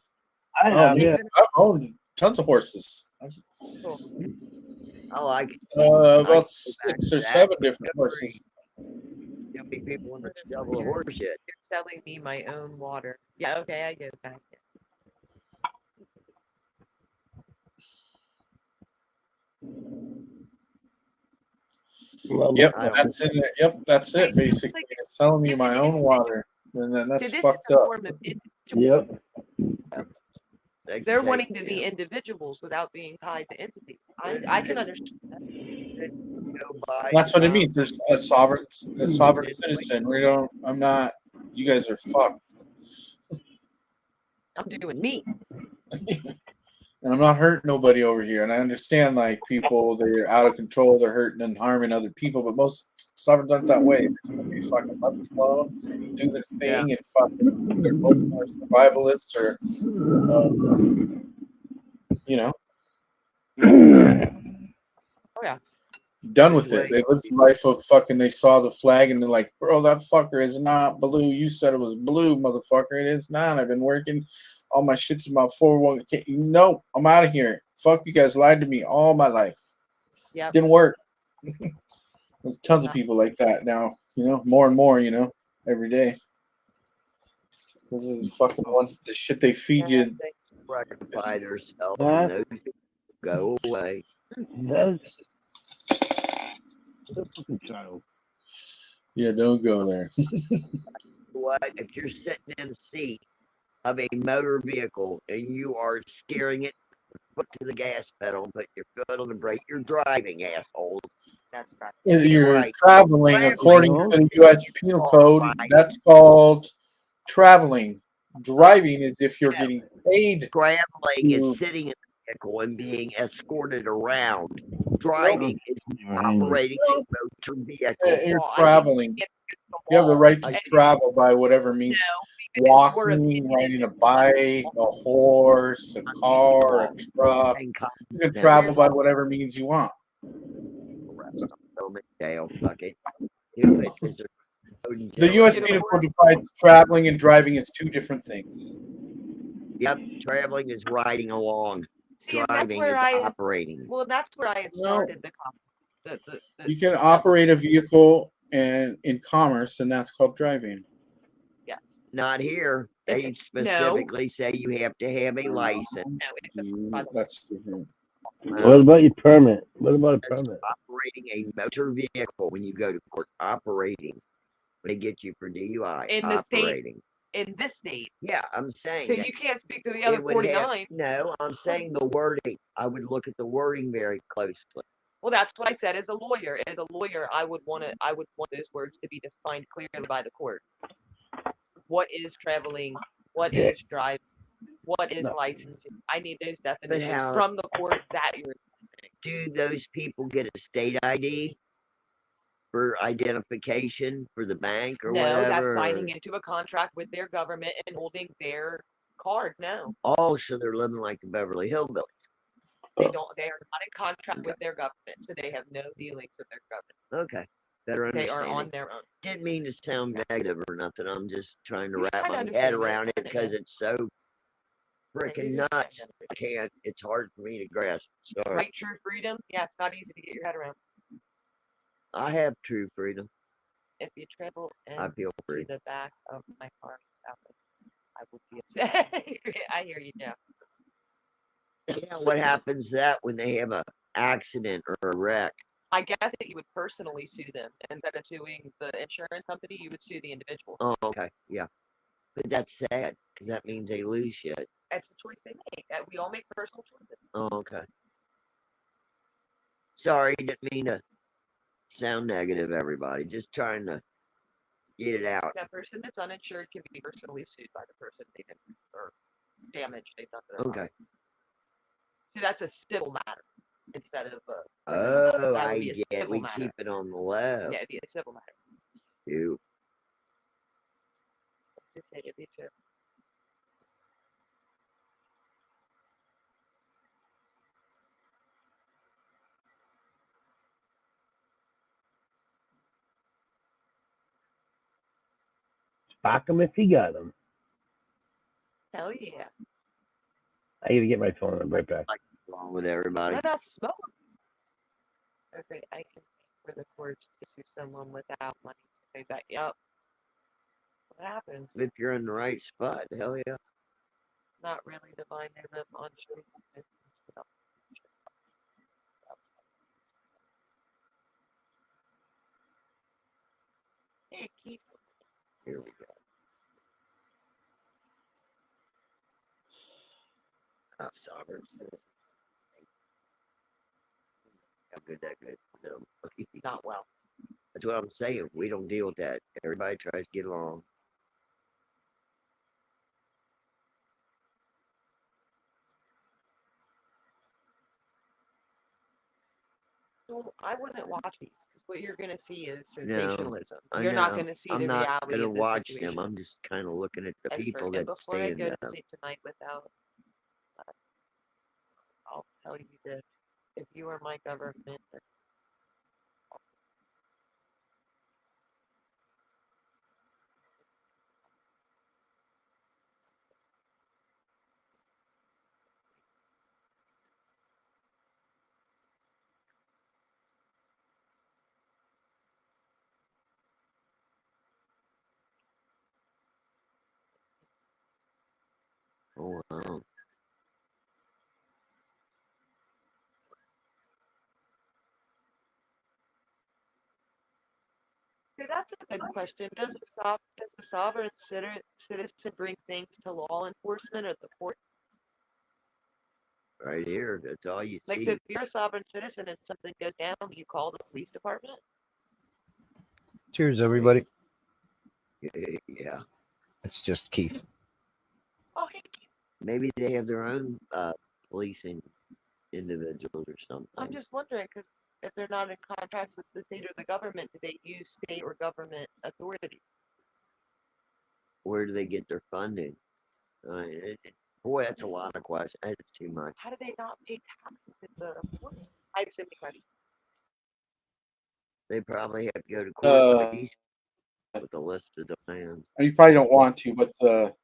I have, yeah. I've owned tons of horses. I like about 6 or 7 different horses. Too many people want to shovel a horse shit. You're selling me my own water. Yeah, okay, I get that. Yep, that's in there. Yep, that's it. Basically, it's selling me my own water, and then that's fucked up. Yep. They're wanting to be individuals without being tied to entities. I can understand that. That's what it means. There's a sovereign citizen. I'm not. You guys are fucked. I'm doing me. And I'm not hurting nobody over here. And I understand, like, people, they're out of control, they're hurting and harming other people, but most sovereigns aren't that way. They're going to be fucking left alone, do their thing, and fucking, they're both more survivalists or, you know. Oh, yeah. Done with it. They lived a life of fucking, they saw the flag and they're like, bro, that fucker is not blue. You said it was blue, motherfucker. It is not. I've been working. All my shit's about 401k. No, I'm out of here. Fuck, you guys lied to me all my life. Yeah. Didn't work. There's tons of people like that now, you know, more and more, you know, every day. This is fucking one the shit they feed you. Rectify themselves Huh? and those people go away. Yes. What a fucking child. Yeah, don't go there. What if you're sitting in the seat of a motor vehicle and you are steering it foot to the gas pedal, but your foot on the brake? You're driving, asshole. That's right. You're Right. traveling according No. to the U.S. Penal Code. That's called traveling. Driving is if you're getting paid. Traveling Mm. is sitting in the vehicle and being escorted around. Driving is Right. operating a motor vehicle. You're Well, I think traveling. it's the You have the law. right to I- travel by whatever means. No, because we're Walking, opinionated. riding a bike, a horse, a car, a truck. and You can common travel sense. by whatever means you want. Arrest them, throw them in jail, fuck it. Do it. Is there no in The jail U.S. Get a Penal horse. Code defines traveling and driving as two different things. Yep, traveling is riding along. See, and that's Driving where is I operating. well, that's where I had No. started the You can operate a vehicle and in commerce, and that's called driving. Not here. They No. specifically say you have to have a license. No, it's by the way. That's different. What about your permit? What about a permit? Operating a motor vehicle when you go to court. Operating. They get you for DUI. In the state- operating. in this state. Yeah, I'm saying So that you can't speak to the it other would have- 49. no, I'm saying the wording. I would look at the wording very closely. Well, that's what I said as a lawyer. As a lawyer, I would want those words to be defined clearly by the court. What is traveling? What Yeah. is driving? What is No. licensing? I need those definitions how- from the court that you're saying. Do those people get a state ID for identification for the bank or No, whatever? that's signing into a contract with their government and holding their card. No, Oh, so they're living like the Beverly Hillbillies. they don't. They are not in contract with their government, so they have no dealings with their government. Okay, better They are understanding. on their own. Didn't mean to sound negative or nothing. I'm just trying to wrap I my head understand it. around it I because know. it's so freaking do nuts. understand I can't. It's hard for me to grasp. Sorry. Right, true freedom. Yeah, it's not easy to get your head around. I have true freedom. If you travel I into feel free. the back of my car, I would be upset. I hear you now. Yeah, what happens to that when they have a accident or a wreck? I guess that you would personally sue them instead of suing the insurance company. You would sue the individual. Oh, okay, yeah. But that's sad because that means they lose shit. That's the choice they make. We all make personal choices. Oh, okay. Sorry, didn't mean to sound negative, everybody. Just trying to get it out. That person that's uninsured can be personally sued by the person they've injured or damaged they've done to their Okay. body. So that's a civil matter instead of a. Oh, that I would be a get. civil We matter. keep it on the low. Yeah, it'd be a civil matter. You. Just say it'd be true. Spark him if he got him. Hell yeah. I gotta get my phone. I'm right back. Along with everybody. Let us smoke. Okay, I can for the courts to sue someone without money to pay back. Yup. What happens? If you're in the right spot, hell yeah. Not really divine. They live on street. Hey, keep. Here we go. Sovereign citizens. How good that good. No. Not well. That's what I'm saying. We don't deal with that. Everybody tries to get along. Well, I wouldn't watch these because what you're going to see is No, sensationalism. I You're not know. going to see I'm the not reality gonna of the watch situation. them. I'm just kind of looking at the That's people true. And that before I stand go to up. sleep tonight without, I'll tell you this: if you are my government, Oh wow. Okay, that's a good question. Does a sovereign citizen bring things to law enforcement or the court? Right here. That's all you Like, see. so if you're a sovereign citizen and something goes down, you call the police department? Cheers, everybody. Yeah. It's just Keith. Oh, hey, Maybe they have their own policing individuals or something. I'm just wondering because if they're not in contract with the state or the government, do they use state or government authorities? Where do they get their funding? Boy, that's a lot of questions. That's too much. How do they not pay taxes at the port? I have so many questions. They probably have to go to court with a list of demands. You probably don't want to, but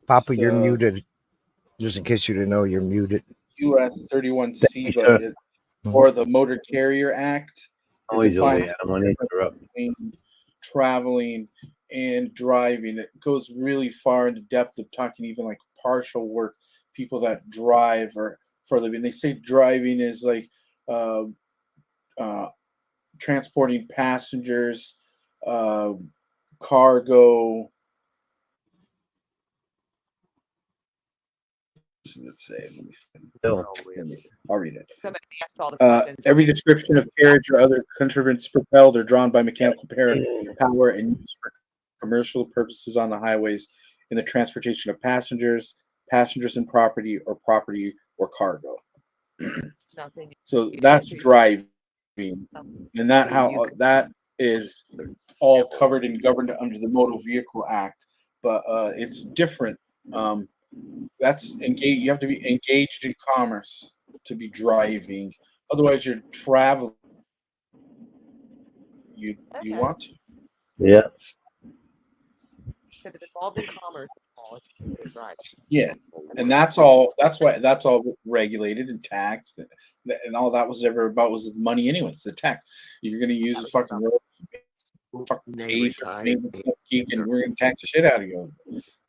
Papa, you're muted. Just in case you didn't know, you're muted. US 31C, Thank you, or the Motor Carrier Act. Always over defines here. I want to interrupt. between traveling and driving. It goes really far into depth of talking even like partial work, people that drive or for a living. They say driving is like transporting passengers, cargo. Let's say, I'll read it. Somebody asked all the questions. Every description of carriage or other contrivance propelled or drawn by mechanical power and used for commercial purposes on the highways in the transportation of passengers and property or cargo. Nothing. So that's driving, and that is all covered and governed under the Motor Vehicle Act, but it's different. That's engaged. You have to be engaged in commerce to be driving. Otherwise, you're traveling. You want to. Yeah. Because it's involved in commerce, it's right. Yeah, and that's all. That's all regulated and taxed, and all that was ever about was the money, anyways. The tax. You're going to use the fucking road, fucking pay for maintenance, and we're going to tax the shit out of you.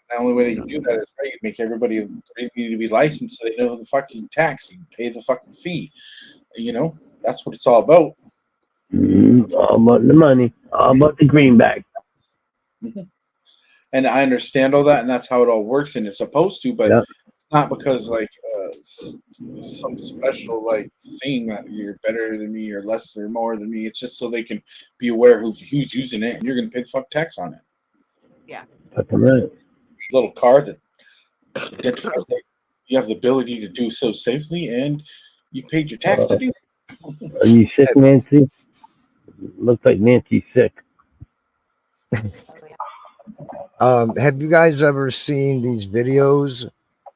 The only way they can do that is right, make everybody the reason you need to be licensed so they know the fucking tax. You pay the fucking fee. You know, that's what it's all about. All about the money. All about the greenback. Mm-hmm. And I understand all that, and that's how it all works, and it's supposed to, but it's not because like some special like thing that you're better than me or less or more than me. It's just so they can be aware who's using it, and you're going to pay the fuck tax on it. Yeah. That's right. Little card that identifies that you have the ability to do so safely, and you paid your tax to do. Are you sick, Nancy? Looks like Nancy's sick. Have you guys ever seen these videos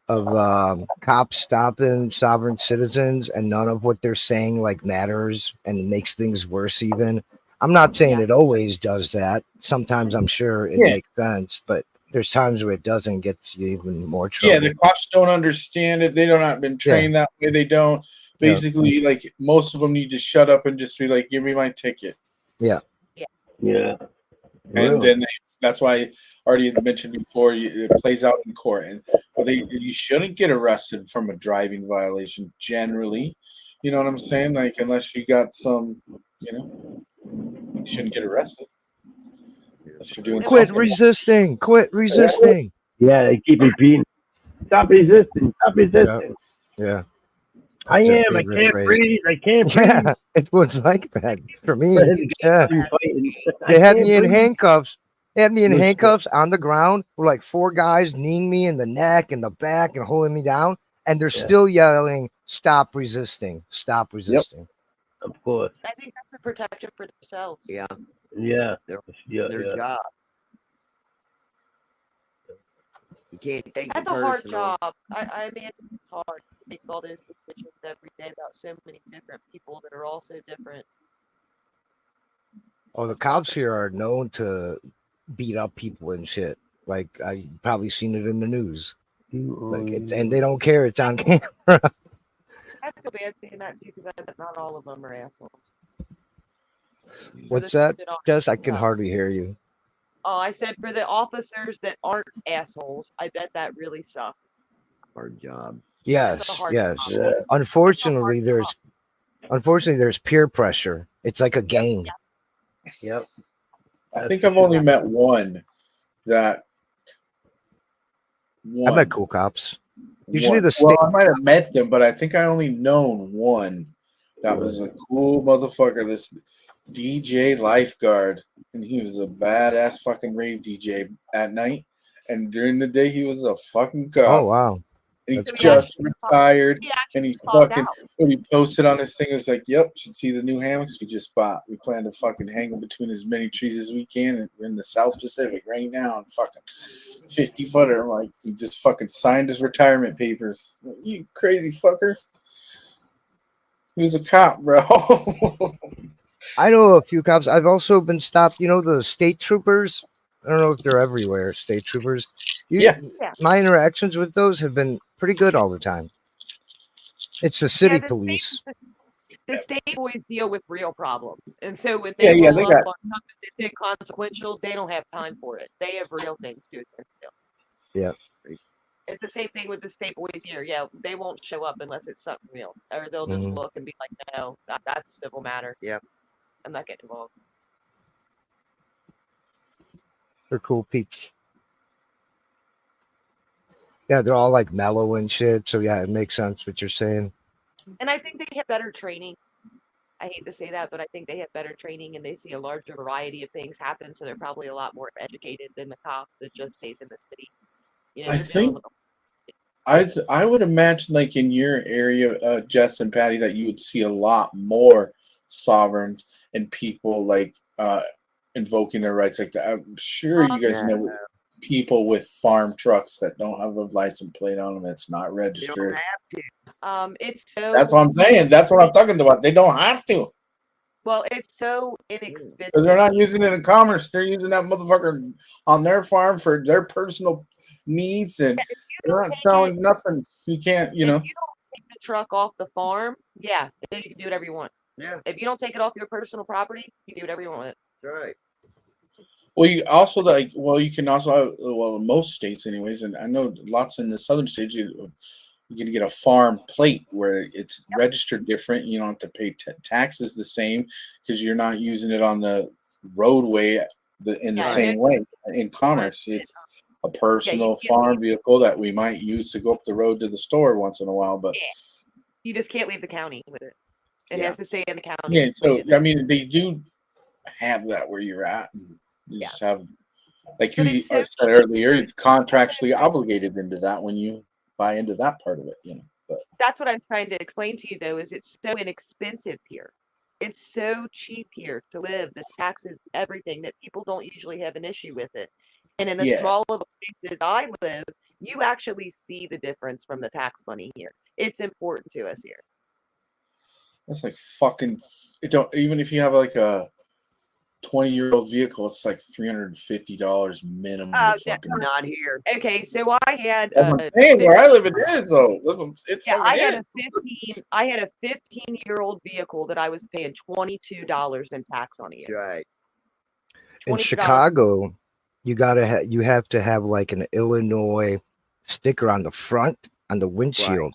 of cops stopping sovereign citizens and none of what they're saying like matters and it makes things worse even? I'm not saying it always does that. Sometimes I'm sure it makes sense, but there's times where it doesn't, gets you even more trouble. Yeah, the cops don't understand it. They don't not been trained that way. They don't. Basically, like most of them need to shut up and just be like, "Give me my ticket." Yeah. And then that's why I already mentioned before. It plays out in court, and you shouldn't get arrested from a driving violation generally. You know what I'm saying? Like unless you got some, you shouldn't get arrested. Unless you're doing Quit resisting. Quit resisting. Yeah, they keep repeating. Stop resisting. Stop resisting. Yeah. I can't breathe. I can't breathe. Yeah, it was like that for me. Yeah. They had me in handcuffs. They had me in handcuffs on the ground with like 4 guys kneeing me in the neck and the back and holding me down. And they're still yelling, "Stop resisting. Stop resisting." Of course. I think that's a protection for themselves. Yeah. Yeah. Their job. You can't take That's it a hard personal. job. I mean, it's hard to make all those decisions every day about so many different people that are all so different. Oh, the cops here are known to beat up people and shit. Like I probably seen it in the news. Like and they don't care. It's on camera. I feel bad seeing that too because I bet not all of them are assholes. What's that, Jess? I can hardly hear you. Oh, I said for the officers that aren't assholes, I bet that really sucks. Hard job. That's a Yes, hard yes. job. Yeah. That's a Unfortunately, hard there's peer pressure. It's like a game. Yep. I That's think for I've only sure. met one that I met one. cool cops. Usually One. the Well, state. I might have met them, but I think I only known one that was a cool motherfucker. This DJ lifeguard, and he was a badass fucking rave DJ at night, and during the day he was a fucking Oh cop. wow. And he That's So just retired, he and actually he clocked fucking out. when he posted on his thing, it was like, "Yep, should see the new hammocks we just bought. We plan to fucking hang them between as many trees as we can, and we're in the South Pacific right now, and fucking 50-footer." I'm like, he just fucking signed his retirement papers. Like, you crazy fucker. He was a cop, bro. I know a few cops. I've also been stopped. You know the state troopers. I don't know if they're everywhere. State troopers. Yeah. Yeah. My interactions with those have been pretty good all the time. It's the city the police. The state boys deal with real problems, and so when Yeah, they yeah, roll they up got- on something that's inconsequential, they don't have time for it. They have real things to attend to. Yeah. It's the same thing with the state boys here. Yeah, they won't show up unless it's something real, or they'll just Mhm. look and be like, "No, that's a civil matter. Yep. I'm not getting involved." They're cool peeps. Yeah, they're all like mellow and shit. So yeah, it makes sense what you're saying. And I think they have better training. I hate to say that, but I think they have better training and they see a larger variety of things happen, so they're probably a lot more educated than the cop that just stays in the city. You know, I they're dealing think with I would imagine, like in your area, Jess and Patty, that you would see a lot more sovereigns and people like invoking their rights like that. I'm sure you guys Yeah. know people with farm trucks that don't have a license plate on them. That's not You don't registered. have to. it's so That's what I'm saying. That's what I'm talking about. They don't have to well, it's so inexpensive. because they're not using it in commerce. They're using that motherfucker on their farm for their personal needs, and If you they're don't not take selling it, nothing. You can't, you if know. you don't take the truck off the farm, yeah, then you can do whatever you want. Yeah, If you don't take it off your personal property, you can do whatever you want with it. that's right. Well, you also like. Well, you can also have, well, in most states, anyways, and I know lots in the southern states. You can get a farm plate where it's registered different. You don't have to pay taxes the same because you're not using it on the roadway in the Yeah, same it's way. In commerce, it's a personal can't farm vehicle that we might use to go up the road to the store once in a while. But you just can't leave the county with it. It Yeah. has to stay in the county. yeah, so Wait, I mean, they do have that where you're at. And you Yeah. just have, like But you it's so said earlier, you're contractually obligated into that when you buy into that part of it, you know. But that's what I'm trying to explain to you though, is it's so inexpensive here. It's so cheap here to live, the taxes, everything, that people don't usually have an issue with it. And in the yeah, small little places I live, you actually see the difference from the tax money here. It's important to us here. that's like fucking. It don't even if you have like a 20-year-old vehicle, it's like $350 minimum. Oh, To fucking, Not here. okay, so I had I'm saying where I live, it is though. It yeah, fucking I had a 15-year-old vehicle that I was paying $22 in tax on a That's year. right. In $22. Chicago, you have to have like an Illinois sticker on the front on the windshield,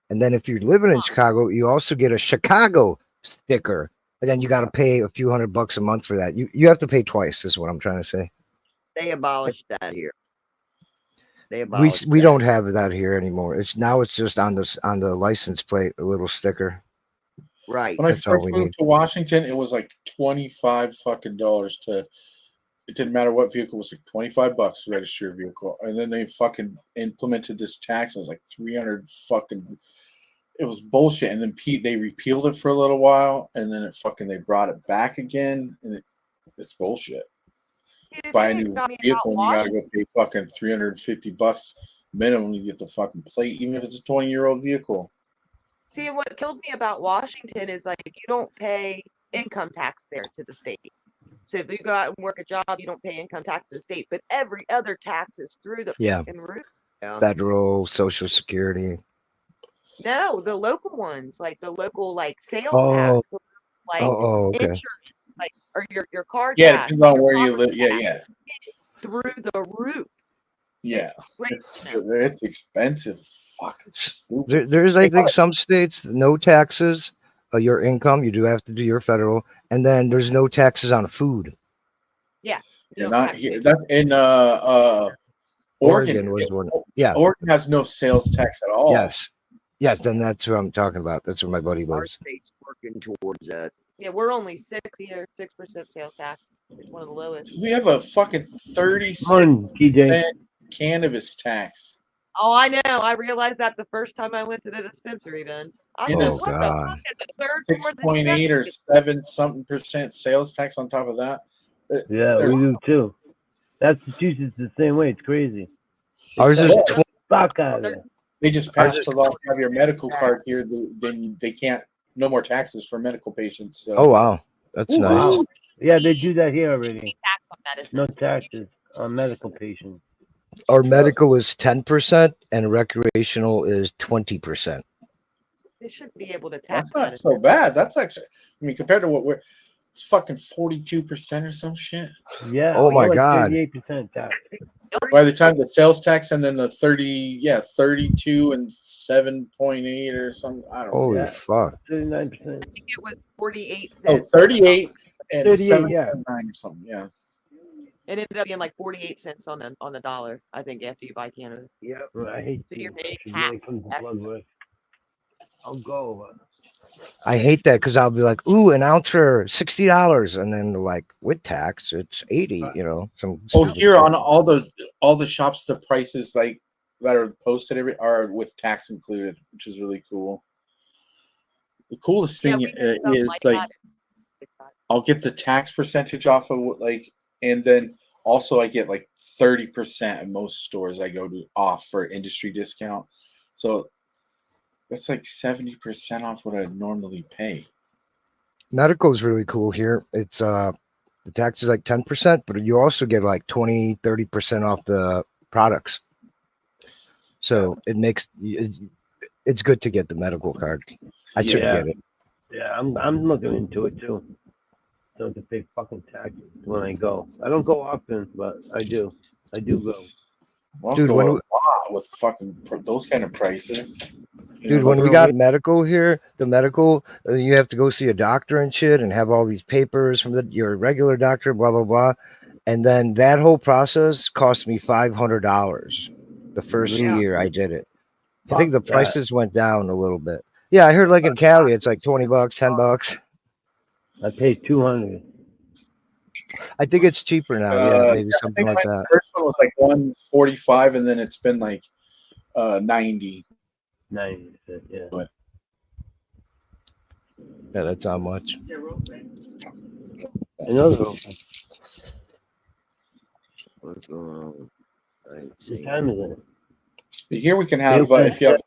and then if you're living in Chicago, you also get a Chicago sticker, and then you got to pay a few $100 a month for that. You have to pay twice, is what I'm trying to say. They abolished that here. They We abolished we that. don't have that here anymore. It's just on the license plate, a little sticker. Right. When I That's all first we moved need. to Washington, it was like $25 fucking dollars to. It didn't matter what vehicle, it was like $25 to register your vehicle, and then they fucking implemented this tax. It was like 300 fucking. It was bullshit, and then they repealed it for a little while, and then they brought it back again, and it's bullshit. See, the Buy a thing that new got me about vehicle, and you gotta Washington, go pay fucking $350 minimum to get the fucking plate, even if it's a 20-year-old vehicle. see, what killed me about Washington is like you don't pay income tax there to the state. So if you go out and work a job, you don't pay income tax to the state, but every other tax is through the Yeah, fucking roof. Yeah. federal, Social Security. No, the local ones, like the local sales Oh, tax, like okay. insurance, like or your car Yeah, it tax, depends on your where you property live. Yeah, tax. yeah. It is through the roof. Yeah, Crazy it's, now. it's expensive. Fucking stupid. There's, I think, some states no taxes. Your income, you do have to do your federal, and then there's no taxes on food. Yeah. You You're don't not have to here. pay. That's in Oregon Oregon. was one. Yeah. Oregon has no sales tax at all. Yes. Yes. Then that's what I'm talking about. That's where my buddy Our lives. state's working towards that. Yeah, we're only 6% sales tax. It's one of the lowest. We have a fucking 36% Come on, TJ. cannabis tax. Oh, I know. I realized that the first time I went to the dispensary. Then I In said, a "What the God. fuck is a third more than 6.8 or that?" 7% sales tax on top of that. Yeah, They're- we do too. Massachusetts the same way. It's crazy. They Ours is tax the 20. fuck out of it. They just Ours passed is a law to have your medical card here. Then they can't, no more taxes for medical patients. So. Oh wow, that's Ooh, nice. Wow. Yeah, they do that here already. Tax on medicine. No taxes on medical patients. Our medical is 10% and recreational is 20%. They should be able to tax That's not medicine. so bad. That's actually, I mean, compared to what we're, it's fucking 42% or some shit. Yeah. Oh my we're like God. 38% tax. By the time the sales tax and then the 32 and 7.8 or something. I don't know. Holy Yeah. fuck. 39%. I think it was 48 Oh, cents. 38 and 38, yeah. 7.9 or something. Yeah. It ended up being like 48 cents on the dollar. I think after you buy cannabis. Yep. Well, I hate So you're to paying should half. really come to blood work. I'll go. I hate that because I'll be like, ooh, an ounce for $60, and then like with tax, it's 80. You know, some. Oh, stupid here shit. on all the shops, the prices like that are posted are with tax included, which is really cool. The coolest thing we did some is like like that. It's not- I'll get the tax percentage off of like, and then also I get like 30% at most stores I go to off for industry discount. So that's like 70% off what I'd normally pay. Medical is really cool here. It's the tax is like 10%, but you also get like 20-30% off the products. So it makes it's good to get the medical card. I should Yeah. get it. Yeah, I'm looking into it too. Don't have to pay fucking taxes when I go. I don't go often, but I do. I do go. Well, Dude, go when a we- lot with fucking those kind of prices. You Dude, know, when we so got we- medical here, the medical, you have to go see a doctor and shit and have all these papers from your regular doctor, blah, blah, blah. And then that whole process cost me $500 the first Yeah. year I did it. I think the Fuck that. prices went down a little bit. Yeah, I heard like in Cali, it's like $20, $10. I paid 200. I think it's cheaper now. Yeah, maybe I something think like my that. first one was like 145, and then it's been like 90. 90%, yeah. Yeah, that's not much. Another one. What's going on? I ain't What seen time is it? But here we can have Okay. if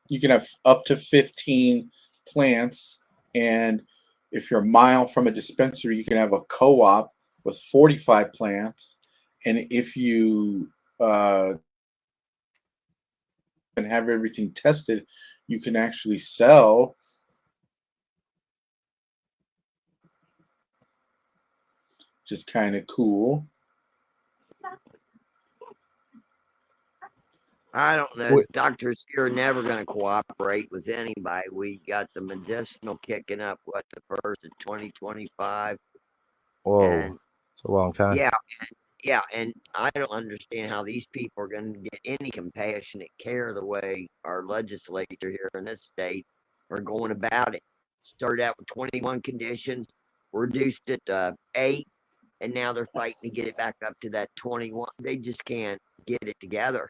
you can have up to 15 plants, and if you're a mile from a dispensary, you can have a co-op with 45 plants, and if you can have everything tested, you can actually sell. Just kind of cool. I don't know. Wait. Doctors here are never going to cooperate with anybody. We got the medicinal kicking up, what, the first of 2025? Whoa, And it's a long time. yeah, and I don't understand how these people are going to get any compassionate care the way our legislature here in this state are going about it. Started out with 21 conditions, reduced it to 8, and now they're fighting to get it back up to that 21. They just can't get it together.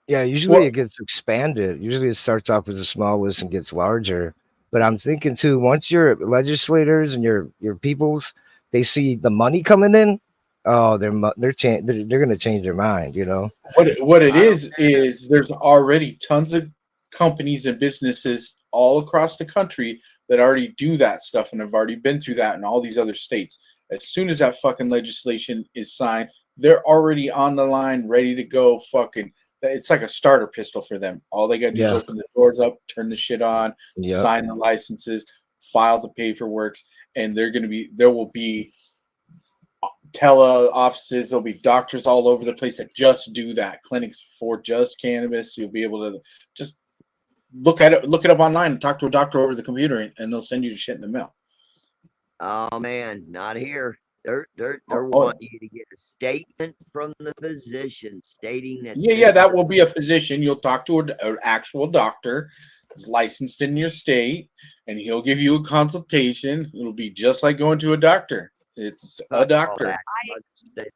Yeah, usually Well- it gets expanded. Usually it starts off as a small list and gets larger. But I'm thinking too, once your legislators and your peoples, they see the money coming in, oh, they're going to change their mind. You know. What it is there's already tons of companies and businesses all across the country that already do that stuff and have already been through that in all these other states. As soon as that fucking legislation is signed, they're already on the line, ready to go. Fucking, it's like a starter pistol for them. All they got to do is Yeah. open the doors up, turn the shit on, Yep. sign the licenses, file the paperwork, and there will be tele offices. There'll be doctors all over the place that just do that. Clinics for just cannabis. You'll be able to just look it up online and talk to a doctor over the computer, and they'll send you the shit in the mail. Oh man, not here. They're Oh, wanting you to get a statement from the physician stating that yeah, that will be a physician. You'll talk to an actual doctor who's licensed in your state, and he'll give you a consultation. It'll be just like going to a doctor. It's a doctor.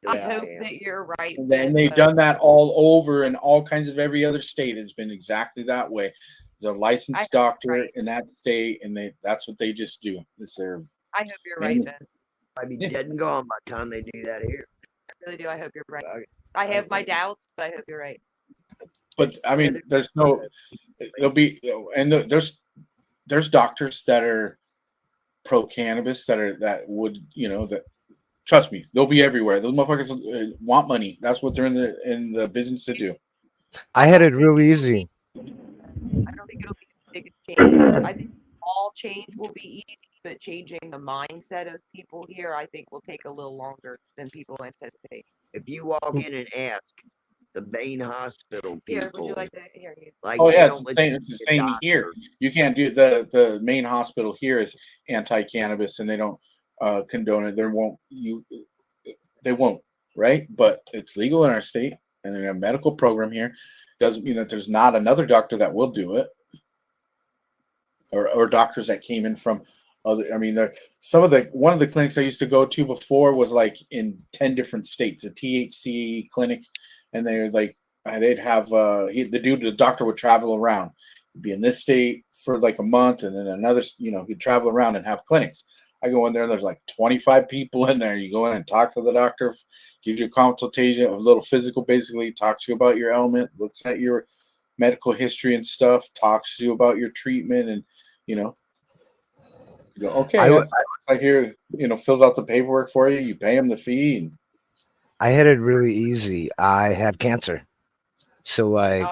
I hope that you're right. And then they've done that all over in all kinds of every other state. It's been exactly that way. There's a licensed doctor in that state, and that's what they just do. It's their. I hope you're right, Ben. I'd be dead and gone by the time they do that here. I really do. I hope you're right. I have my doubts, but I hope you're right. But I mean, there'll be, and there's doctors that are pro cannabis that would, that, trust me, they'll be everywhere. Those motherfuckers want money. That's what they're in the business to do. I had it real easy. I don't think it'll be the biggest change. I think all change will be easy, but changing the mindset of people here, I think, will take a little longer than people anticipate. If you walk in and ask the Bain Hospital people, here, would you like to hear you? Like, oh yeah, it's the same here. You can't do the main hospital here is anti-cannabis, and they don't condone it. They won't, right? But it's legal in our state, and they have a medical program here. Doesn't mean that there's not another doctor that will do it, or doctors that came in from other. I mean, one of the clinics I used to go to before was like in 10 different states, a THC clinic, and they'd have the doctor would travel around. He'd be in this state for like a month, and then another, he'd travel around and have clinics. I go in there, and there's like 25 people in there. You go in and talk to the doctor, gives you a consultation, a little physical, basically, talks to you about your ailment, looks at your medical history and stuff, talks to you about your treatment, and, you go, okay, I hear, fills out the paperwork for you. You pay him the fee. And I had it really easy. I had cancer. So, like,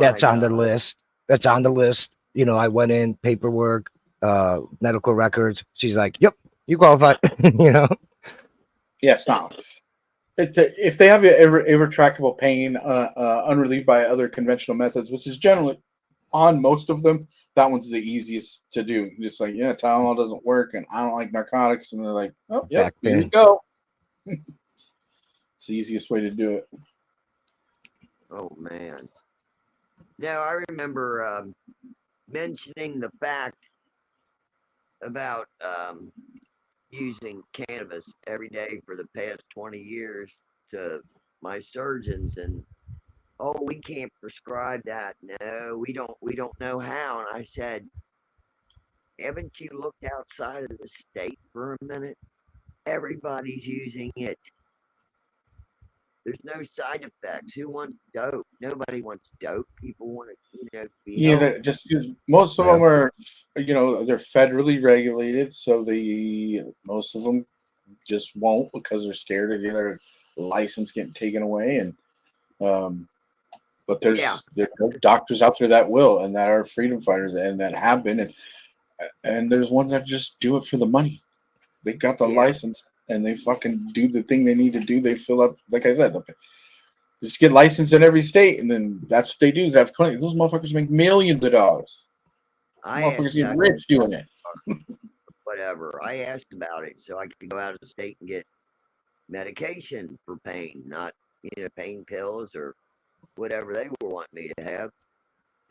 that's on the list. That's on the list. I went in, paperwork, medical records. She's like, yep, you qualify. Yes, not. If they have irretractable pain unrelieved by other conventional methods, which is generally on most of them, that one's the easiest to do. Just like, yeah, Tylenol doesn't work, and I don't like narcotics, and they're like, oh, yeah, here you go. It's the easiest way to do it. Oh man. Now I remember mentioning the fact about using cannabis every day for the past 20 years to my surgeons, and we can't prescribe that. No, we don't know how. And I said, haven't you looked outside of the state for a minute? Everybody's using it. There's no side effects. Who wants dope? Nobody wants dope. People want to, be healthy. Most of them are, they're federally regulated, so most of them just won't because they're scared of their license getting taken away. And but there are doctors out there that will, and that are freedom fighters, and that have been, and there's ones that just do it for the money. They got the license, and they fucking do the thing they need to do. They fill up, like I said, just get licensed in every state, and then that's what they do is have clinics. Those motherfuckers make millions of dollars. Motherfuckers get rich doing it. Whatever. I asked about it so I could go out of the state and get medication for pain, not pain pills or whatever they were wanting me to have.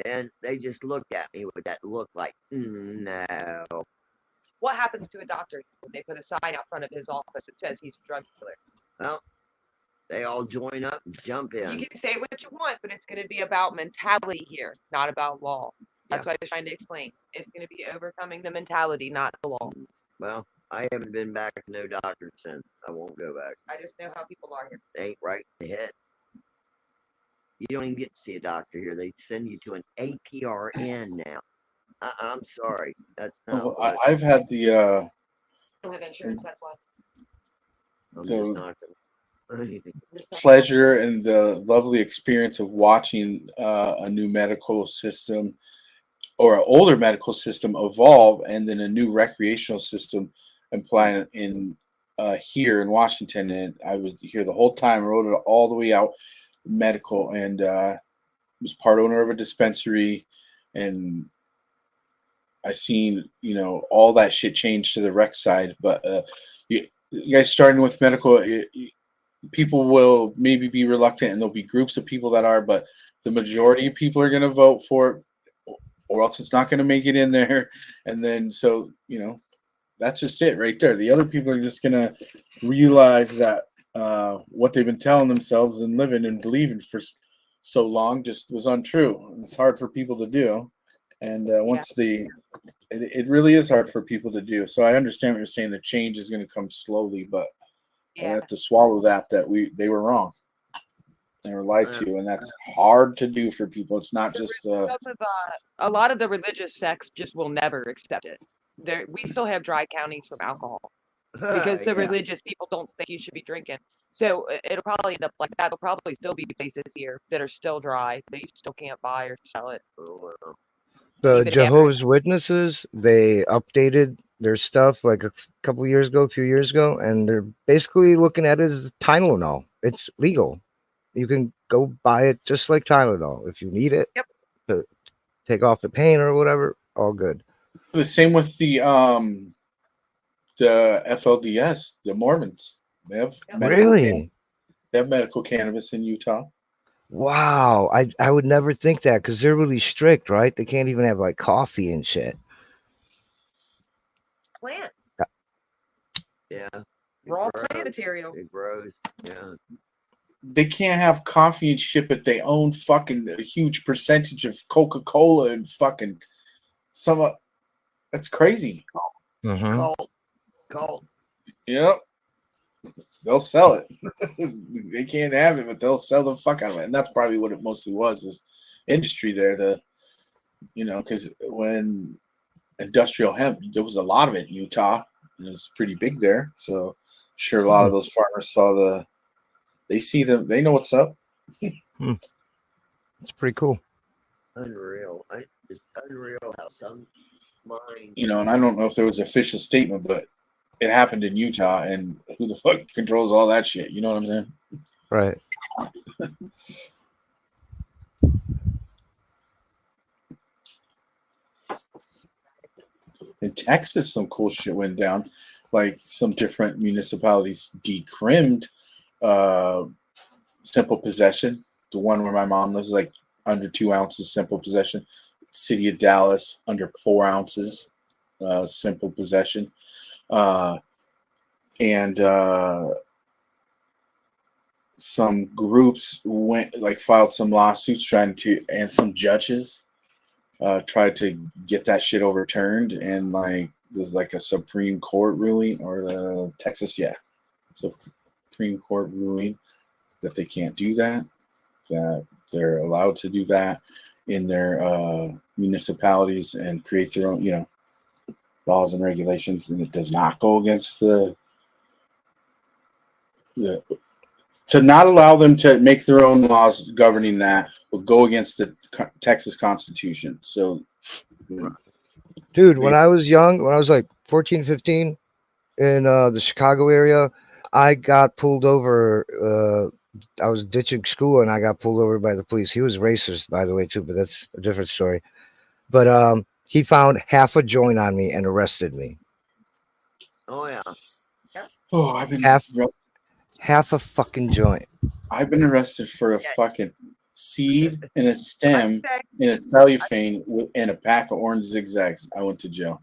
And they just looked at me with that look like, no. What happens to a doctor when they put a sign out front of his office that says he's a drug dealer? Well, they all join up and jump in. You can say what you want, but it's going to be about mentality here, not about law. That's what I was trying to explain. It's going to be overcoming the mentality, not the law. Well, I haven't been back to no doctor since. I won't go back. I just know how people are here. They ain't right in the head. You don't even get to see a doctor here. They send you to an APRN now. I'm sorry. That's not. I've had the. I don't have insurance. That's why. The pleasure and the lovely experience of watching a new medical system or an older medical system evolve, and then a new recreational system implying in here in Washington, and I would hear the whole time. I rode it all the way out medical, and was part owner of a dispensary, and I seen all that shit change to the rec side. But you guys starting with medical, people will maybe be reluctant, and there'll be groups of people that are, but the majority of people are going to vote for it, or else it's not going to make it in there. And then so that's just it right there. The other people are just going to realize that what they've been telling themselves and living and believing for so long just was untrue. It's hard for people to do. And once it really is hard for people to do. So I understand what you're saying. The change is going to come slowly, but I have to swallow that they were wrong. They were lied to, and that's hard to do for people. It's not just a lot of the religious sects just will never accept it. We still have dry counties from alcohol because the religious people don't think you should be drinking. So it'll probably end up like that. There'll probably still be places here that are still dry that you still can't buy or sell it. The Jehovah's Witnesses, they updated their stuff like a few years ago, and they're basically looking at it as Tylenol. It's legal. You can go buy it just like Tylenol if you need it. Yep. To take off the pain or whatever. All good. The same with the FLDS, the Mormons. They have Really? They have medical cannabis in Utah. Wow, I would never think that because they're really strict, right? They can't even have like coffee and shit. Plant. Yeah. Raw plant material. It grows. Yeah. They can't have coffee and shit, but they own fucking a huge percentage of Coca-Cola and fucking that's crazy. Mm-hmm. Cult. Yep. They'll sell it. They can't have it, but they'll sell the fuck out of it. And that's probably what it mostly was, is industry there because when industrial hemp, there was a lot of it in Utah, and it was pretty big there. So I'm sure a lot of those farmers they see them, they know what's up. It's pretty cool. Unreal. It's unreal how some mind. And I don't know if there was an official statement, but it happened in Utah, and who the fuck controls all that shit? You know what I'm saying? Right. In Texas, some cool shit went down. Like some different municipalities decrimmed simple possession. The one where my mom lives, like under 2 ounces simple possession. City of Dallas, under 4 ounces simple possession. And some groups filed some lawsuits and some judges tried to get that shit overturned, and there's a Supreme Court ruling, or the Texas, Supreme Court ruling that they can't do that they're allowed to do that in their municipalities and create their own laws and regulations, and it does not go against to not allow them to make their own laws governing that will go against the Texas Constitution. So, dude, when I was young, when I was like 14, 15 in the Chicago area, I got pulled over. I was ditching school and I got pulled over by the police. He was racist, by the way, too, but that's a different story. But he found half a joint on me and arrested me. Oh, yeah. Oh, I've been half a fucking joint. I've been arrested for a fucking seed and a stem and a cellophane and a pack of orange zigzags. I went to jail.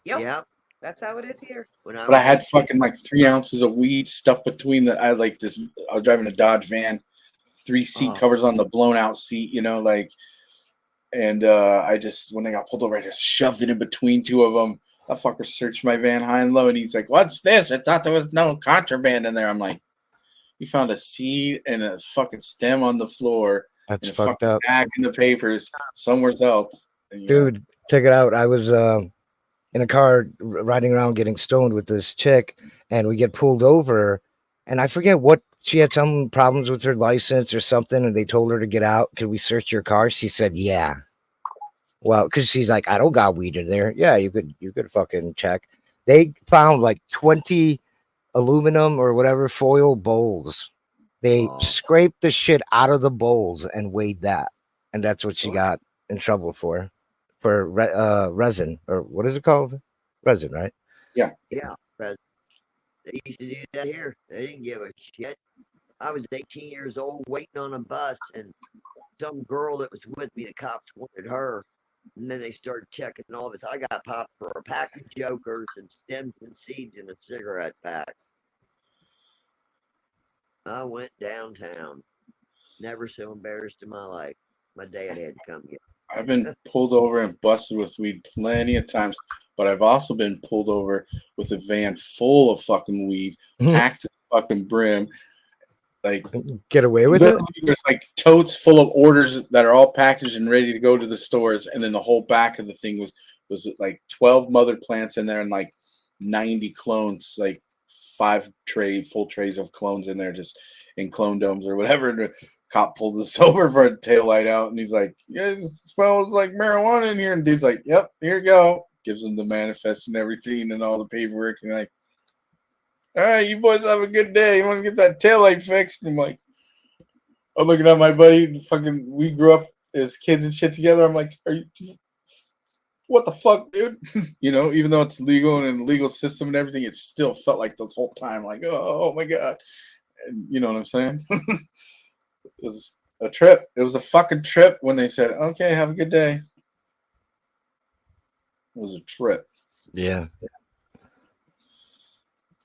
Yep. That's how it is here. But I had fucking 3 ounces of weed stuffed between I was driving a Dodge van, 3 seat covers on the blown out seat, and I just, when I got pulled over, I just shoved it in between 2 of them. That fucker searched my van high and low, and he's like, "What's this? I thought there was no contraband in there." I'm like, "You found a seed and a fucking stem on the floor. That's and fucked up. Bag in the papers somewhere else." And, dude, check it out. I was in a car riding around getting stoned with this chick, and we get pulled over, and I forget what, she had some problems with her license or something, and they told her to get out. Could we search your car? She said, yeah. Well, because she's like, I don't got weed in there. Yeah, you could fucking check. They found 20 aluminum or whatever foil bowls. They Oh. scraped the shit out of the bowls and weighed that, and that's what she What? got in trouble for resin, or what is it called? Resin, right? Yeah, but they used to do that here. They didn't give a shit. I was 18 years old waiting on a bus, and some girl that was with me, the cops wanted her. And then they started checking all this. I got popped for a pack of jokers and stems and seeds in a cigarette pack. I went downtown. Never so embarrassed in my life. My dad had to come get me. I've been pulled over and busted with weed plenty of times, but I've also been pulled over with a van full of fucking weed, packed to the fucking brim. Like, Get away with it? literally, there's like totes full of orders that are all packaged and ready to go to the stores, and then the whole back of the thing was like 12 mother plants in there and like 90 clones, like 5 full trays of clones in there, just in clone domes or whatever. And the cop pulled us over for a tail light out, and he's like, "Yeah, it smells like marijuana in here." And dude's like, "Yep, here you go." Gives him the manifest and everything and all the paperwork, and like, "All right, you boys have a good day. You want to get that taillight fixed?" And I'm looking at my buddy. Fucking, we grew up as kids and shit together. I'm like, "Are you? What the fuck, dude?" You know, even though it's legal and in the legal system and everything, it still felt like the whole time, like, oh my god. And you know what I'm saying? It was a trip. It was a fucking trip when they said, "Okay, have a good day." It was a trip. Yeah.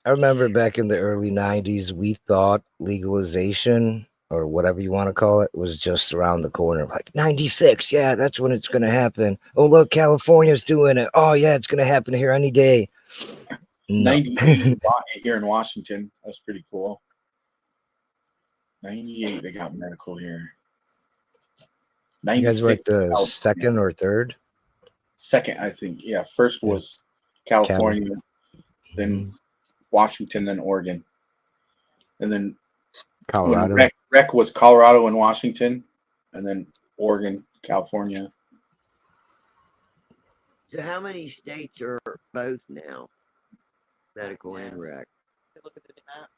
I remember back in the early 90s, we thought legalization, or whatever you want to call it, was just around the corner. Like 96, yeah, that's when it's going to happen. Oh, look, California's doing it. Oh, yeah, it's going to happen here any day. No. 98 here in Washington. That's pretty cool. 98, they got medical here. You guys were at 96, the California. second or third? Second, I think. Yeah, first was California, then Washington, then Oregon. And then Colorado. when rec was Colorado and Washington, and then Oregon, California. So how many states are both now? Medical and rec. Look at the map.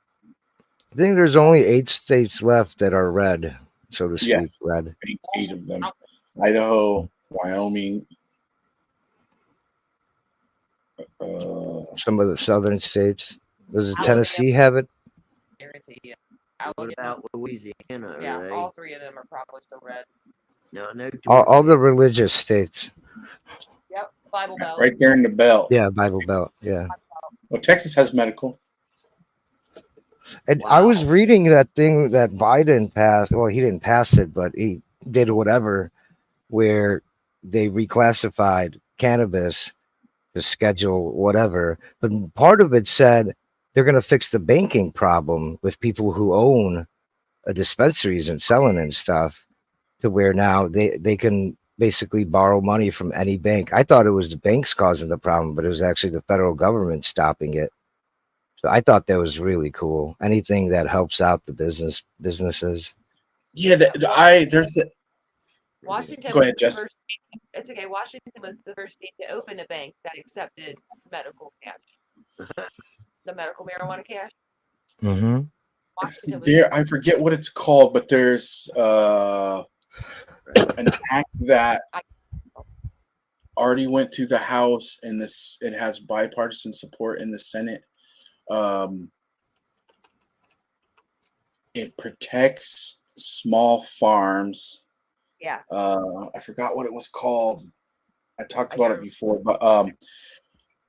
I think there's only 8 states left that are red, so to speak. Yes. Red. 8 of them. Idaho, Wyoming, Some of the southern states. Does Alabama. Tennessee have it? Guarantee. What about Louisiana? Yeah, Are they? all 3 of them are probably still red. No, no. All the religious states. Yep, Bible Belt. right there in the belt. Yeah, Bible Belt. Yeah. Well, Texas has medical. And Wow. I was reading that thing that Biden passed. Well, he didn't pass it, but he did whatever, where they reclassified cannabis to schedule whatever. But part of it said they're going to fix the banking problem with people who own dispensaries and selling and stuff, to where now they can basically borrow money from any bank. I thought it was the banks causing the problem, but it was actually the federal government stopping it. So I thought that was really cool. Anything that helps out the businesses. Yeah, there's the. Washington Go ahead, was Jess. the first state, it's okay. Washington was the first state to open a bank that accepted medical cash. The medical marijuana cash. Mm-hmm. Washington was There, I forget what it's called, but there's an act that already went through the House, and it has bipartisan support in the Senate. It protects small farms. Yeah. I forgot what it was called. I talked about it before, but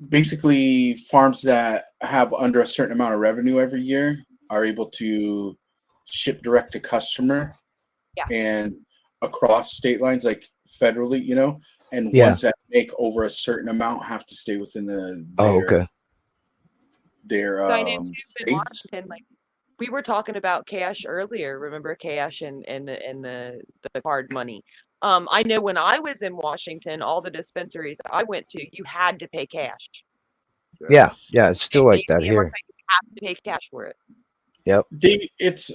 basically farms that have under a certain amount of revenue every year are able to ship direct to customer. Yeah. And across state lines, like federally, you know, and Yeah. ones that make over a certain amount have to stay within Okay. their So I know too in states. Washington, like we were talking about cash earlier. Remember cash and the card money. I know when I was in Washington, all the dispensaries I went to, you had to pay cash. Yeah, it's still like that ATM here. website, you have to pay cash for it. Yep. It's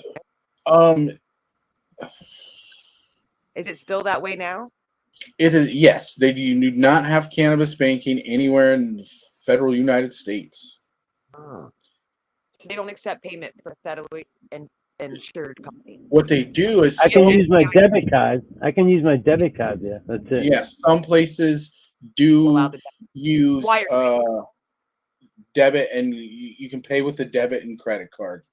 Is it still that way now? It is, yes. They do not have cannabis banking anywhere in the federal United States. Oh. So they don't accept payment for federally insured companies. What they do is I can So- use my debit card. I can use my debit card there. That's it. yes, some places allow do the use wire debit, and you can pay with a debit and credit card.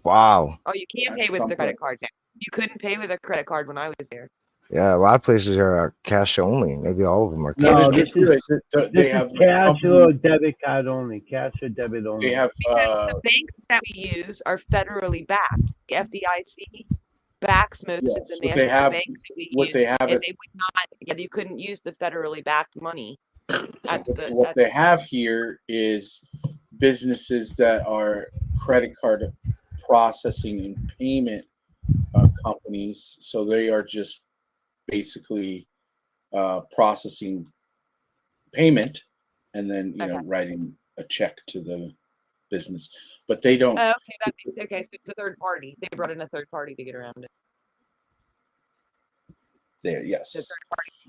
Wow. Oh, you can At pay with some the credit card places. now. You couldn't pay with a credit card when I was there. Yeah, a lot of places are cash only. Maybe all of them are No, cash. What this they do is they this have is like cash company- or debit card only. Cash or debit only. they have The banks that we use are federally backed. The FDIC backs most of yes, the what they national have banks that we what use, they have and is they would not. Yeah, you couldn't use the federally backed money. what they have here is businesses that are credit card processing and payment companies. So they are just basically processing payment and then writing a check to the business. But they don't. Oh, okay, that makes okay. So it's a third party. They brought in a third party to get around it. There, yes, The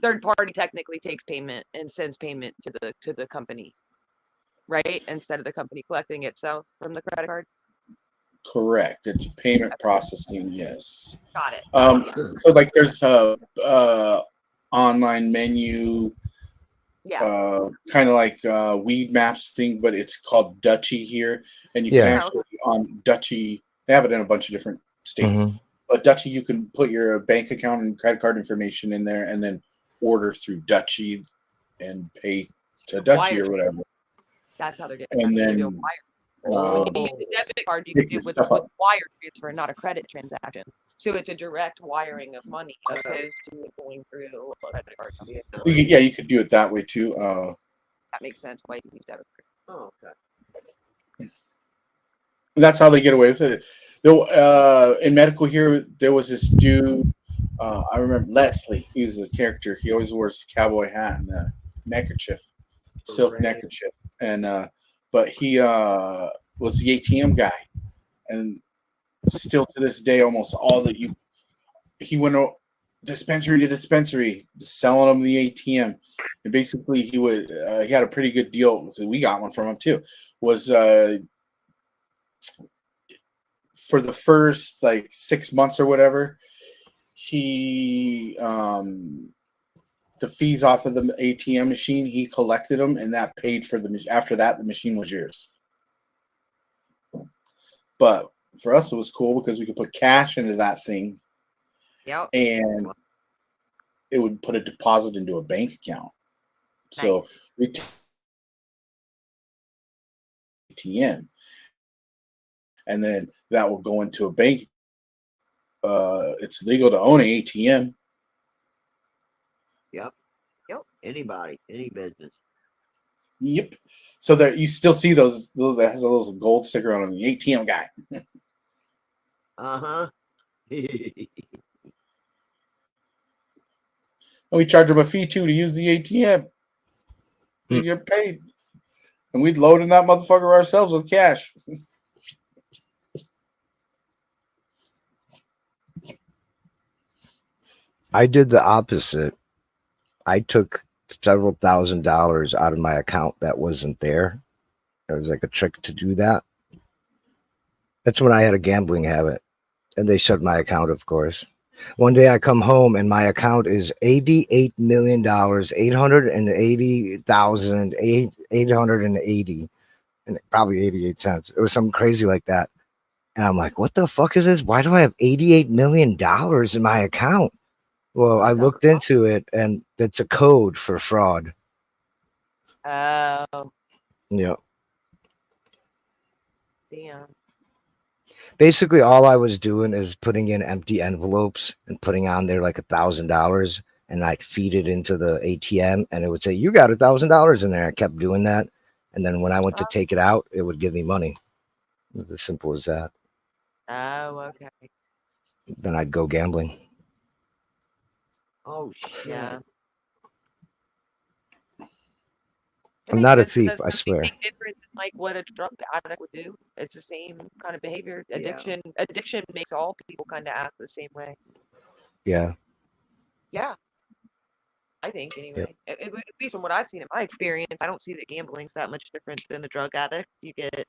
third party technically takes payment and sends payment to the company, right? Instead of the company collecting itself from the credit card. correct. It's payment processing. Yes. Got it. So like there's a online menu, Yeah. kind of like Weed Maps thing, but it's called Dutchy here, and you Yeah. can actually on Dutchy. They have it in a bunch of different states, Mhm. but Dutchy you can put your bank account and credit card information in there, and then order through Dutchy and pay to Dutchy or whatever. That's how they're getting. And They then do a wire. When you use a debit card, you can pick do your it with stuff up. wire transfer, not a credit transaction. So it's a direct wiring of money opposed to it going through a credit card company. You could do it that way too. That makes sense. Why you use debit card? Oh, okay. That's how they get away with it. Though in medical here, there was this dude. I remember Leslie. He was a character. He always wore his cowboy hat and a neckerchief, silk Right. neckerchief. And but he was the ATM guy, and still to this day, almost all that he went dispensary to dispensary selling them the ATM. And basically, he had a pretty good deal because we got one from him too. Was for the first like 6 months or whatever, he the fees off of the ATM machine, he collected them, and that paid for the. After that, the machine was yours. But for us, it was cool because we could put cash into that thing, Yep. and it would put a deposit into a bank account. So we ATM, and then that will go into a bank. It's legal to own an ATM. Yep. Yep. Anybody, any business. Yep. So that you still see those that has a little gold sticker on them, the ATM guy. Uh-huh. And we charge them a fee too to use the ATM. We get paid. And we'd load in that motherfucker ourselves with cash. I did the opposite. I took several $1,000s out of my account that wasn't there. It was like a trick to do that. That's when I had a gambling habit, and they shut my account, of course. One day I come home and my account is $88,000,000, 880,880, and probably 88 cents. It was something crazy like that. And I'm like, what the fuck is this? Why do I have $88,000,000 in my account? Well, I looked into it, and it's a code for fraud. Oh, Yeah. damn. Basically, all I was doing is putting in empty envelopes and putting on there like $1,000, and I'd feed it into the ATM, and it would say, "You got $1,000 in there." I kept doing that, and then when I went to take it out, it would give me money. It was as simple as that. Oh, okay. Then I'd go gambling. Oh, shit. Yeah. I'm not a Makes sense, 'cause thief, that's I nothing swear. different than like what a drug addict would do. It's the same kind of behavior. Yeah. Addiction makes all people kind of act the same way. Yeah. Yeah, I think anyway. At least from what I've seen in my experience, I don't see that gambling's that much different than the drug addict. You get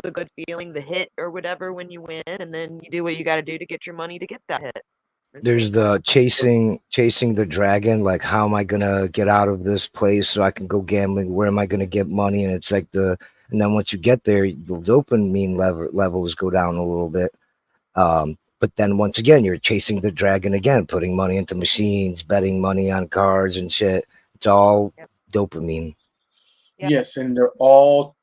the good feeling, the hit or whatever when you win, and then you do what you got to do to get your money to get that hit. It's There's simple. the chasing the dragon. Like, how am I gonna get out of this place so I can go gambling? Where am I gonna get money? And it's like and then once you get there, the dopamine levels go down a little bit. But then once again, you're chasing the dragon again, putting money into machines, betting money on cards and shit. It's all Yep. dopamine. Yep. Yes, and they're all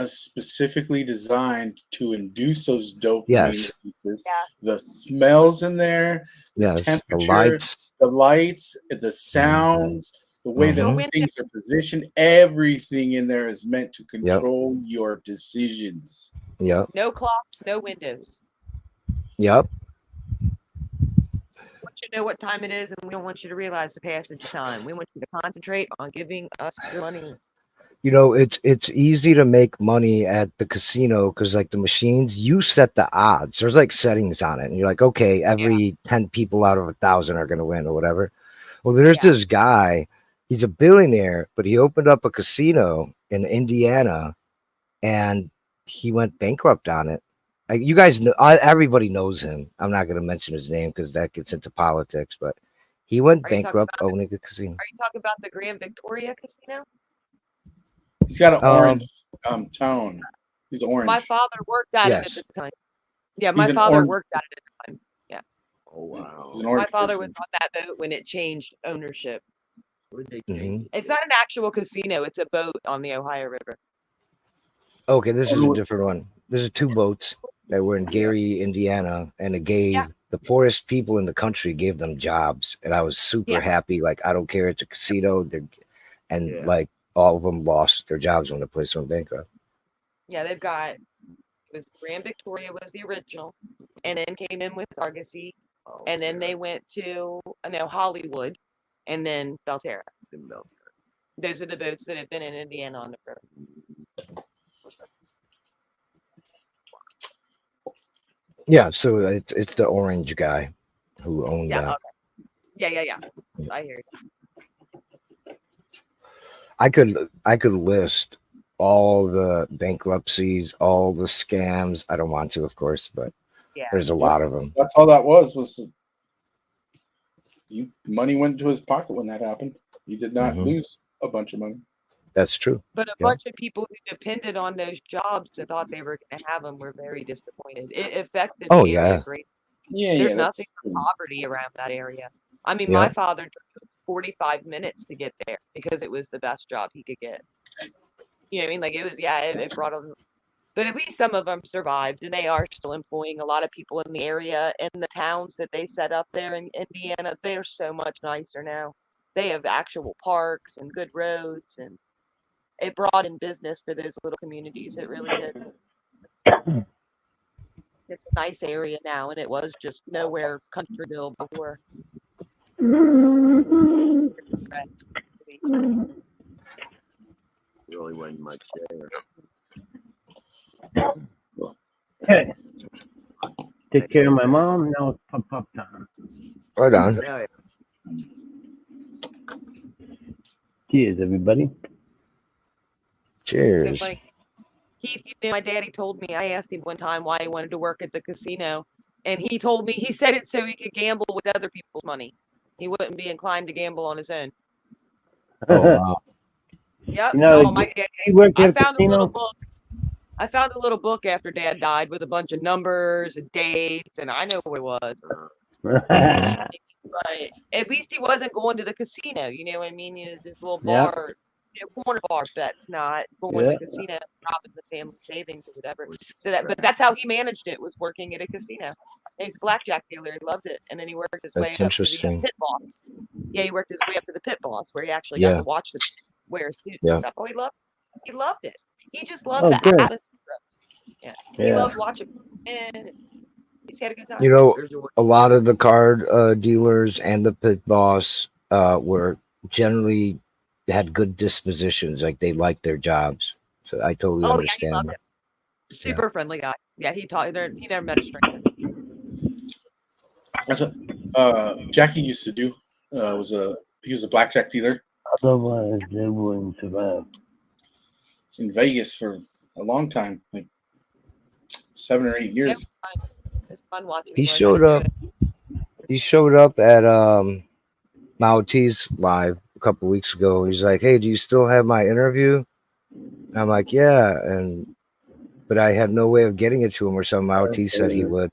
specifically designed to induce those dopamine Yes. releases. Yeah. The smells in there, the Yes, the temperature, lights. the sounds, the way that Mhm. things are positioned, everything in there is meant to Yep. control your decisions. Yep. No clocks, no windows. Yep. We want you to know what time it is, and we don't want you to realize the passage of time. We want you to concentrate on giving us your money. You know, it's easy to make money at the casino because like the machines, you set the odds. There's like settings on it, and you're like, okay, every 10 people out of 1,000 are gonna win or whatever. Well, there's Yeah. this guy, he's a billionaire, but he opened up a casino in Indiana and he went bankrupt on it. Like, you guys know, everybody knows him. I'm not gonna mention his name because that gets into politics, but he went Are you talking bankrupt about owning a casino. Are you talking about the Grand Victoria Casino? He's got an Um, orange tone. He's orange. My father worked at it Yes. at the time. Yeah, He's my an father orange- worked at it at the time. Oh wow. He's an My orange father person. was on that boat when it changed ownership. Where'd they Mhm. change? It's not an actual casino; it's a boat on the Ohio River. Okay, this is a Oh. different one. There's two boats that were in Gary, Indiana, and it gave Yeah. the poorest people in the country gave them jobs, and I was super Yeah. happy. Like, I don't care, it's a casino. And Yeah. like all of them lost their jobs when the place went bankrupt. Yeah, they've got. It was Grand Victoria was the original, and then came in with Argosy, Oh, and then yeah. they went to Hollywood, and then Belterra. In Bel- Those are the boats that have been in Indiana on the river. Yeah, so it's the orange guy who owned Yeah. that. Okay. Yeah. I hear you. I could list all the bankruptcies, all the scams. I don't want to, of course, but Yeah. there's a lot of them. That's all that was money went into his pocket when that happened. He did not Mhm. lose a bunch of money. That's true. But a Yeah. bunch of people who depended on those jobs and thought they were going to have them were very disappointed. It affected Oh, the area yeah. greatly. Yeah, There's yeah. nothing but poverty around that area. I mean, Yeah. my father drove 45 minutes to get there because it was the best job he could get. You know what I mean? Like, it was, yeah, it brought him. But at least some of them survived, and they are still employing a lot of people in the area. And the towns that they set up there in Indiana, they're so much nicer now. They have actual parks and good roads, and it brought in business for those little communities. It really did. It's a nice area now, and it was just nowhere Countryville before. Really wasn't much there. Okay. Take care of my mom. Now it's pop time. Right on. Yeah, Cheers, everybody. So Cheers. funny. Keith, my daddy told me, I asked him one time why he wanted to work at the casino, and he told me he said it so he could gamble with other people's money. He wouldn't be inclined to gamble on his own. Oh, wow. Yep. You know, No, my dad. he worked I at a found a little casino. book. I found a little book after Dad died with a bunch of numbers and dates, and I know what it was. But at least he wasn't going to the casino. You know what I mean? You know, this little Yeah. bar, corner bar bets, not going to the casino, robbing the family savings or whatever. So but that's how he managed it, was working at a casino. He's a blackjack dealer. He loved it, and then he worked his way That's up to the interesting. pit boss. Yeah, he worked his way up to the pit boss, where he actually Yeah. got to watch the wear a suit Yeah. and stuff. Oh, he loved it. He just loved Oh, the good. atmosphere. Yeah, he Yeah. loved watching, and he's had a good time. You know, there's a a lot of the card dealers and the pit boss were generally had good dispositions. Like, they liked their jobs. So I totally Oh, yeah, he understand. loved it. Super friendly guy. Yeah, he never met a stranger. That's what Jackie used to do. He was a blackjack dealer Otherwise, they wouldn't survive. in Vegas for a long time. Like 7 or 8 It years. was fun. It was fun watching. He him learn how to showed do up. it. He showed up at Maltese live a couple weeks ago. He's like, "Hey, do you still have my interview?" And I'm like, "Yeah," but I had no way of getting it to him, or some Maltese said he would.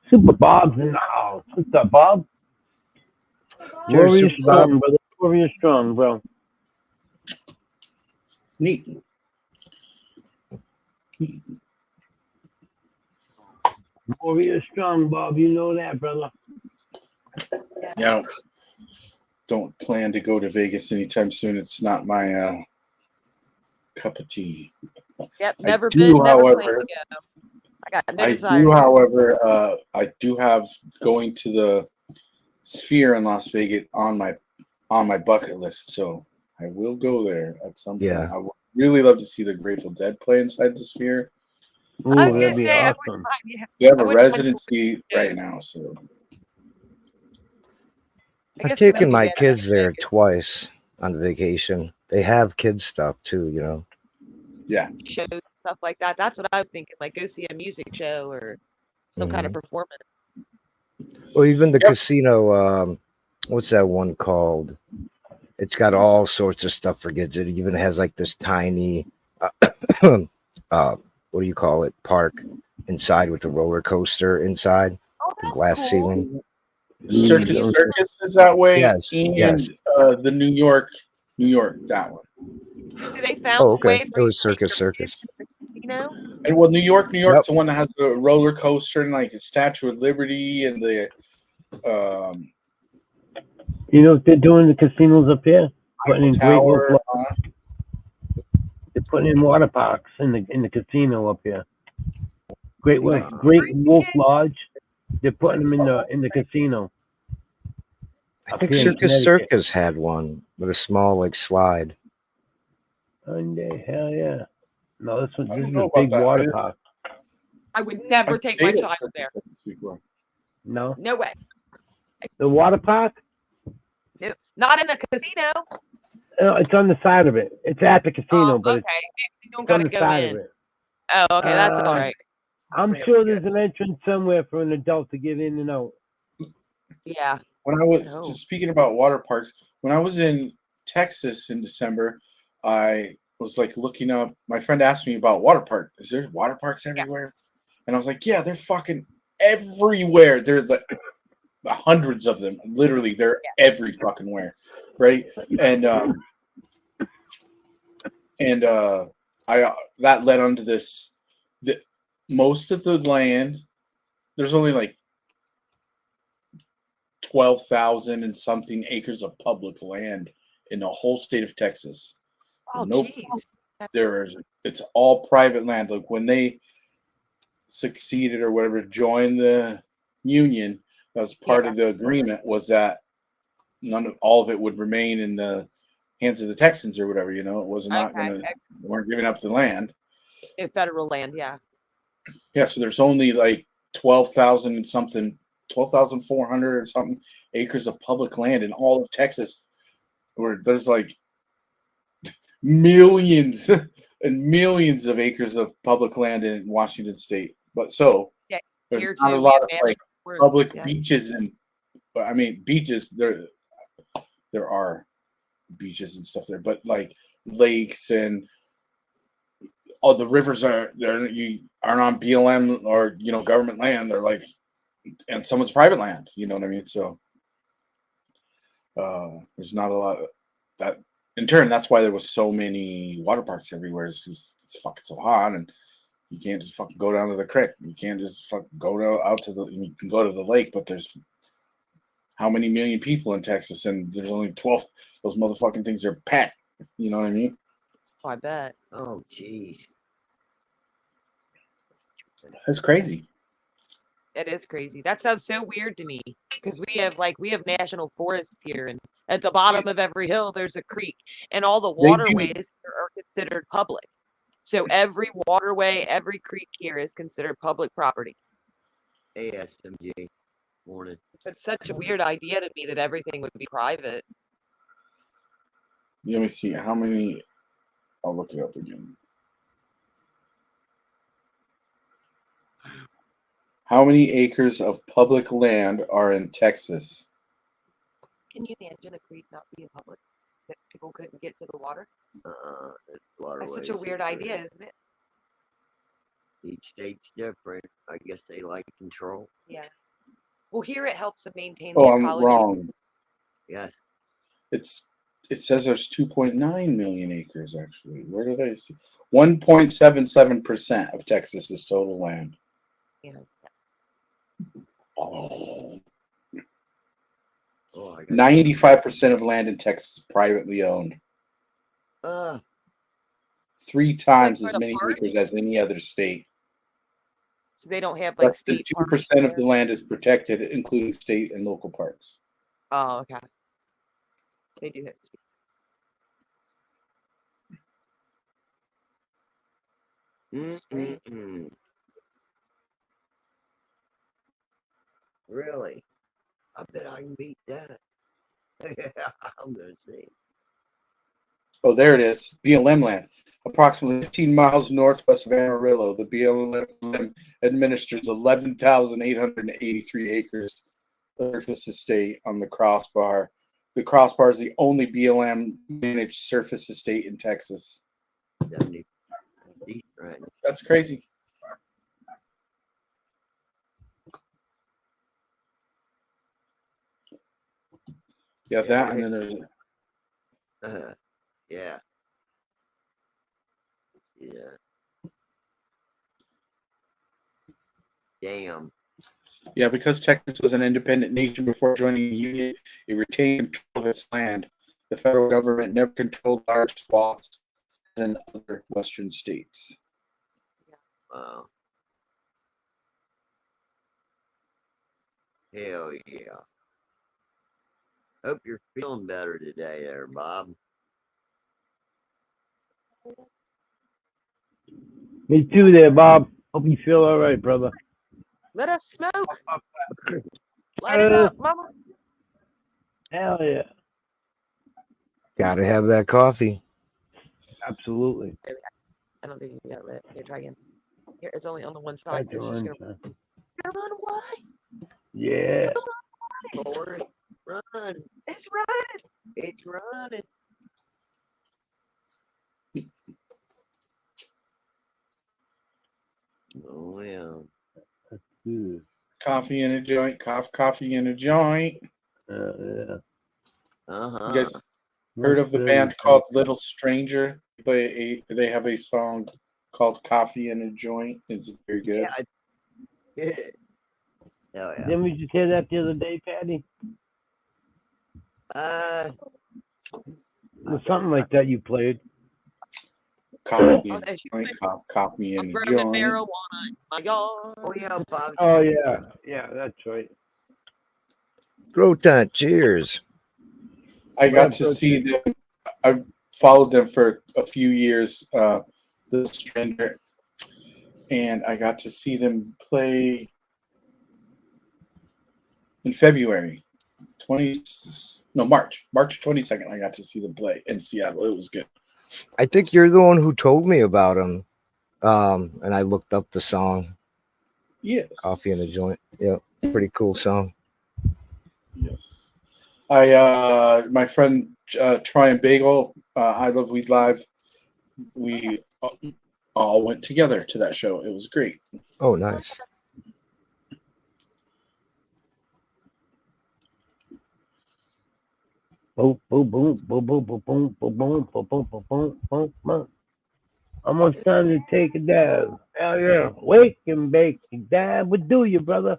Super Bob's in the house. What's up, Bob? Cheers, Warrior Super Bob. strong, brother. Warrior strong, bro. Neat. Warrior strong, Bob. You know that, brother. Yeah, don't plan to go to Vegas anytime soon. It's not my cup of tea. Yep, I never do, been, never planned however, to go. I got no I desire. do, to. however, I do have going to the Sphere in Las Vegas on my bucket list, so I will go there at some point. Yeah. I would really love to see the Grateful Dead play inside the Sphere. Ooh, I was that'd gonna be say I awesome. wouldn't mind. Yeah, They have I a wouldn't mind residency going. right now, so I I've guess taken my maybe, kids there Vegas twice on vacation. They have kids stuff too, you know. yeah. shows and stuff like that. That's what I was thinking. Like go see a music show or some kind of performance. Or even the Yep. casino. What's that one called? It's got all sorts of stuff for kids. It even has like this tiny, what do you call it? Park inside with the roller coaster inside, Oh, the that's glass cool. ceiling. Circus Mm, Circus is that way, Yes, and yes. the New York, that one. Do they found Oh, a okay. way It for you was to take Circus your Circus. kids to the casino? And well, New York's Yep. the one that has the roller coaster and like the Statue of Liberty and the You know what they're doing in the casinos up here? Putting in Eiffel Great Wolf Tower. Lodge. They're putting in water parks in the casino up here. Great Nice. Wolf Lodge. They're putting them in the casino. I Up think here in Circus Connecticut. Circus had one with a small like slide. Sunday, hell yeah. No, this I is don't a know about big that. water park. I would never I take my stayed at child Circus there. Circus before. No, No way. the water park. No, not in the casino. It's on the side of it. It's at the casino, but Okay. it's, Maybe we don't it's on gotta the go side in. of it. Oh, okay, that's all right. I'm sure there's an entrance somewhere for an adult to get in and out. Yeah. When I was Oh. just speaking about water parks, when I was in Texas in December, I was like looking up. My friend asked me about water park. Is there water parks everywhere? And I was like, yeah, they're fucking everywhere. They're like hundreds of them. Literally, they're every fucking where, right? And I that led onto this. That most of the land, there's only like 12,000 and something acres of public land in the whole state of Texas. Oh, Nope. jeez. It's all private land. Like when they succeeded or whatever, joined the union, that was part of the agreement, was that all of it would remain in the hands of the Texans or whatever. It was not Okay. they weren't giving up the land. In federal land, yeah. Yeah, so there's only like 12,000 and something, 12,400 or something acres of public land in all of Texas, where there's like millions and millions of acres of public land in Washington State. But Yeah, there's here not a too, lot yeah, of like man, public yeah. beaches and beaches. There are beaches and stuff there, but like lakes and all the rivers aren't on BLM or government land. They're like and someone's private land. You know what I mean? So there's not a lot of that. In turn, that's why there was so many water parks everywhere. Is because it's fucking so hot, and you can't just fucking go down to the creek. You can't just fucking go out to the. You can go to the lake, but there's how many million people in Texas, and there's only 12. Those motherfucking things are packed. You know what I mean? Oh, I bet. Oh, jeez. That's crazy. It is crazy. That sounds so weird to me because we have national forests here, and at the bottom of every hill there's a creek, and all the They do. waterways are considered public. So every waterway, every creek here is considered public property. ASMG. Morning. It's such a weird idea to me that everything would be private. Let me see how many. I'll look it up again. How many acres of public land are in Texas? Can you imagine a creek not being public? That people couldn't get to the water? It's That's such waterways a weird are idea, different. isn't it? Each state's different. I guess they like control. Yeah. Well, here it helps to maintain Oh, the I'm ecology. wrong. Yes. It says there's 2.9 million acres actually. Where did I see? 1.77% of Texas's total land. Yeah. Oh. Oh, I got 95% of land in Texas is privately owned. Uh, 3 times for as the many park? acres as any other state. So they don't have like Less than state parks 2% of there? the land is protected, including state and local parks. Oh, okay. They do have state. mm-mm-mm. Really? I bet I can beat that. I'm gonna see. Oh, there it is. BLM land. Approximately 15 miles northwest of Amarillo, the BLM administers 11,883 acres of surface estate on the Crossbar. The Crossbar is the only BLM managed surface estate in Texas. 70 deep right now. That's crazy. Yeah, that, and then there's Yeah. Yeah. Damn. yeah, because Texas was an independent nation before joining the Union, it retained control of its land. The federal government never controlled large swaths than other Western states. Wow. Hell yeah. Hope you're feeling better today there, Bob. Me too, there, Bob. Hope you feel all right, brother. Let us smoke. Light it up, mama. Hell yeah, Gotta have that coffee. absolutely. I don't think you got lit. Here, try again. Here, it's only on the one Try side. to It's just run, gonna. son. It's gonna run away. Yeah. Forrest, run. It's running. It's running. Oh, yeah. Good. Coffee in a joint, coffee in a joint. Yeah. Uh-huh. You guys heard of the band called Little Stranger? They have a song called Coffee in a Joint. It's very good. Yeah. Hell yeah. Didn't we just hear that the other day, Patty? It was something like that you played. Coffee in Oh, a as you joint, say, coffee in I'm a burning joint. marijuana in my yard. Oh, yeah, Bob. Oh yeah, yeah, that's right. Groton, cheers. I got to see them. I followed them for a few years, the Stranger, and I got to see them play in February. March 22nd. I got to see them play in Seattle. It was good. I think you're the one who told me about him. And I looked up the song. Yes. Coffee in a Joint. Yeah, pretty cool song. Yes. My friend Troy and Bagel, I Love Weed Live. We all went together to that show. It was great. Oh, nice. Boom, boom, boom, boom, boom, boom, boom, boom, boom, boom, boom, boom, boom, boom, boom. Almost time to take a dab. Hell yeah. Wake and bake and dab would do you, brother.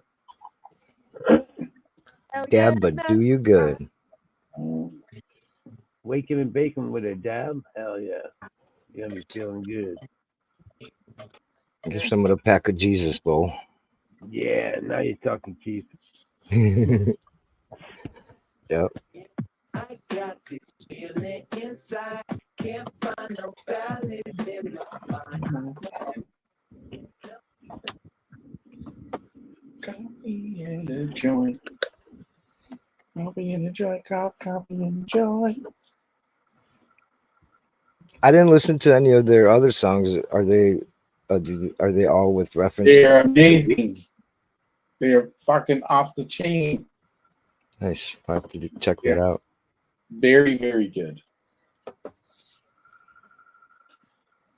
Dab, but do you good. Waking and baking with a dab? Hell yeah. You're gonna be feeling good. Give some of the pack of Jesus, Bo. Yeah, now you're talking, Chief. Yep. I got this feeling inside, can't find no balance in my mind. Coffee in a joint. Coffee in a joint. Coffee in a joint. I didn't listen to any of their other songs. Are they all with reference? They're amazing. They are fucking off the chain. Nice. I have to check Yeah. that out. Very, very good.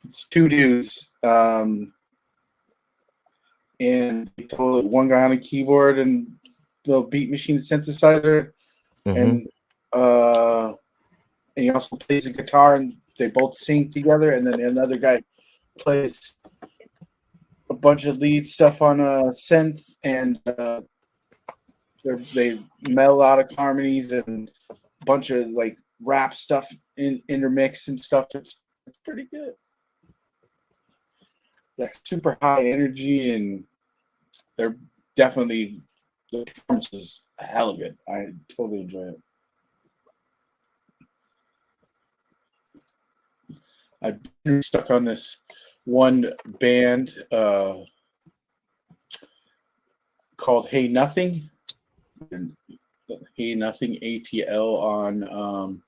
It's two dudes. And they told one guy on a keyboard and the beat machine synthesizer, Mhm. and he also plays the guitar, and they both sing together. And then another guy plays a bunch of lead stuff on a synth, and they melodic harmonies and a bunch of like rap stuff intermixed and stuff. It's pretty good. They're super high energy, and they're definitely, the performance is hella good. I totally enjoy it. I've been stuck on this one band called Hey Nothing. And Hey Nothing, ATL, on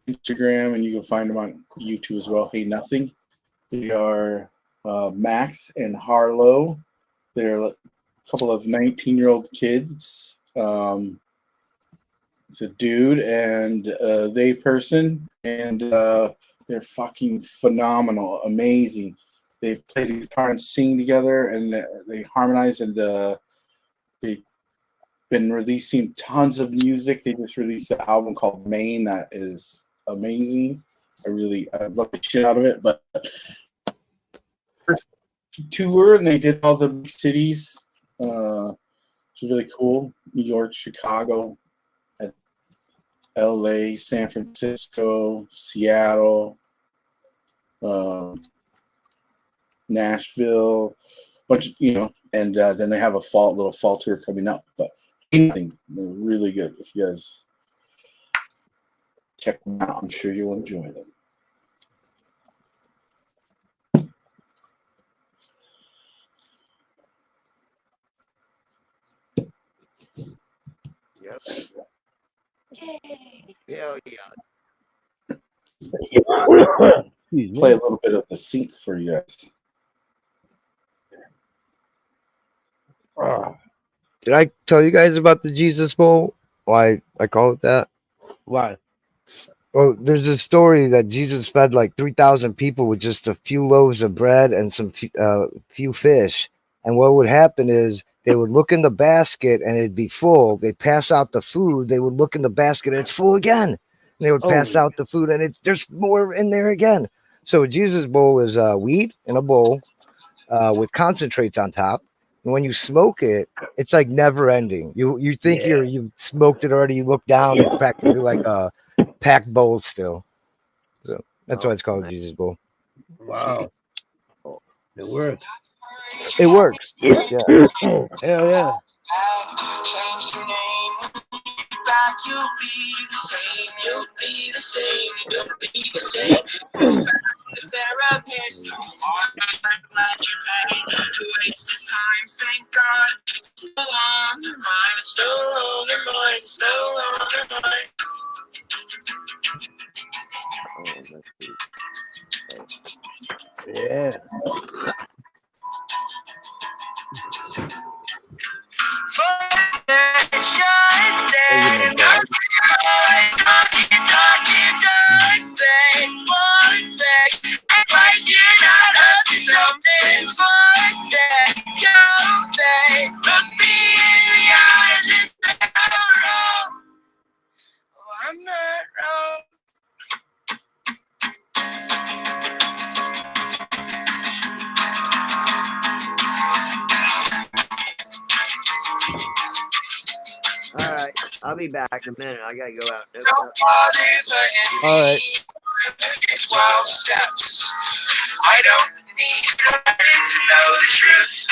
Instagram, and you can find them on YouTube as well. Hey Nothing. They are Max and Harlow. They're a couple of 19-year-old kids. It's a dude and they person, and they're fucking phenomenal, amazing. They play the guitar and sing together, and they harmonize, and they've been releasing tons of music. They just released an album called Maine that is amazing. I love the shit out of it. But first tour, and they did all the big cities. It's really cool. New York, Chicago, LA, San Francisco, Seattle, Nashville, bunch, and then they have a little fall tour coming up. But anything, they're really good. If you guys check them out, I'm sure you'll enjoy them. Yep. Yay. Hell yeah. Excuse Play a me. little bit of the sync for you guys. Did I tell you guys about the Jesus Bowl? Why I call it that? Why? Well, there's a story that Jesus fed like 3,000 people with just a few loaves of bread and some few fish. And what would happen is they would look in the basket and it'd be full. They'd pass out the food. They would look in the basket and it's full again. And they would pass out the food and there's more in there again. So a Jesus Bowl is wheat in a bowl with concentrates on top. And when you smoke it, it's like never ending. You think you've smoked it already. You look down, it's practically like a packed bowl still. So that's why it's called Jesus Bowl. Wow. It works. It works. Yeah. Hell yeah. Change your name. Back, you'll be the same. You'll be the same. You'll be the same. Therapist, I'm glad you paid to waste this time. Thank God. It's no longer mine. It's no longer mine. It's no longer mine. Yeah. I'm not wrong. All right, I'll be back in a minute. I gotta go out. Don't bother putting All right. 12 steps. I don't need to know the truth.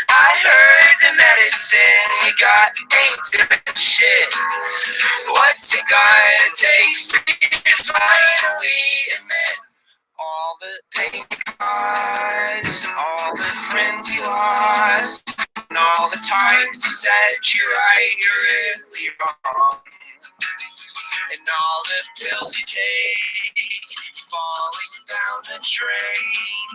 I heard the medicine you got ain't good shit. What's it gonna take for you to finally admit all the pain you caused, all the friends you lost, and all the times you said you're right, you're really wrong, and all the pills you take falling down the drain.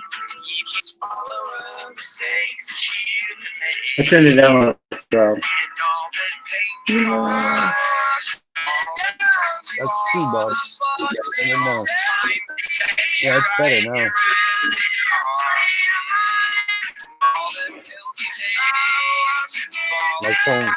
You just follow the mistakes that you've made. I turned it down. Bro. And all that pain caused. That's too bad. Yeah, it's better now. My phone.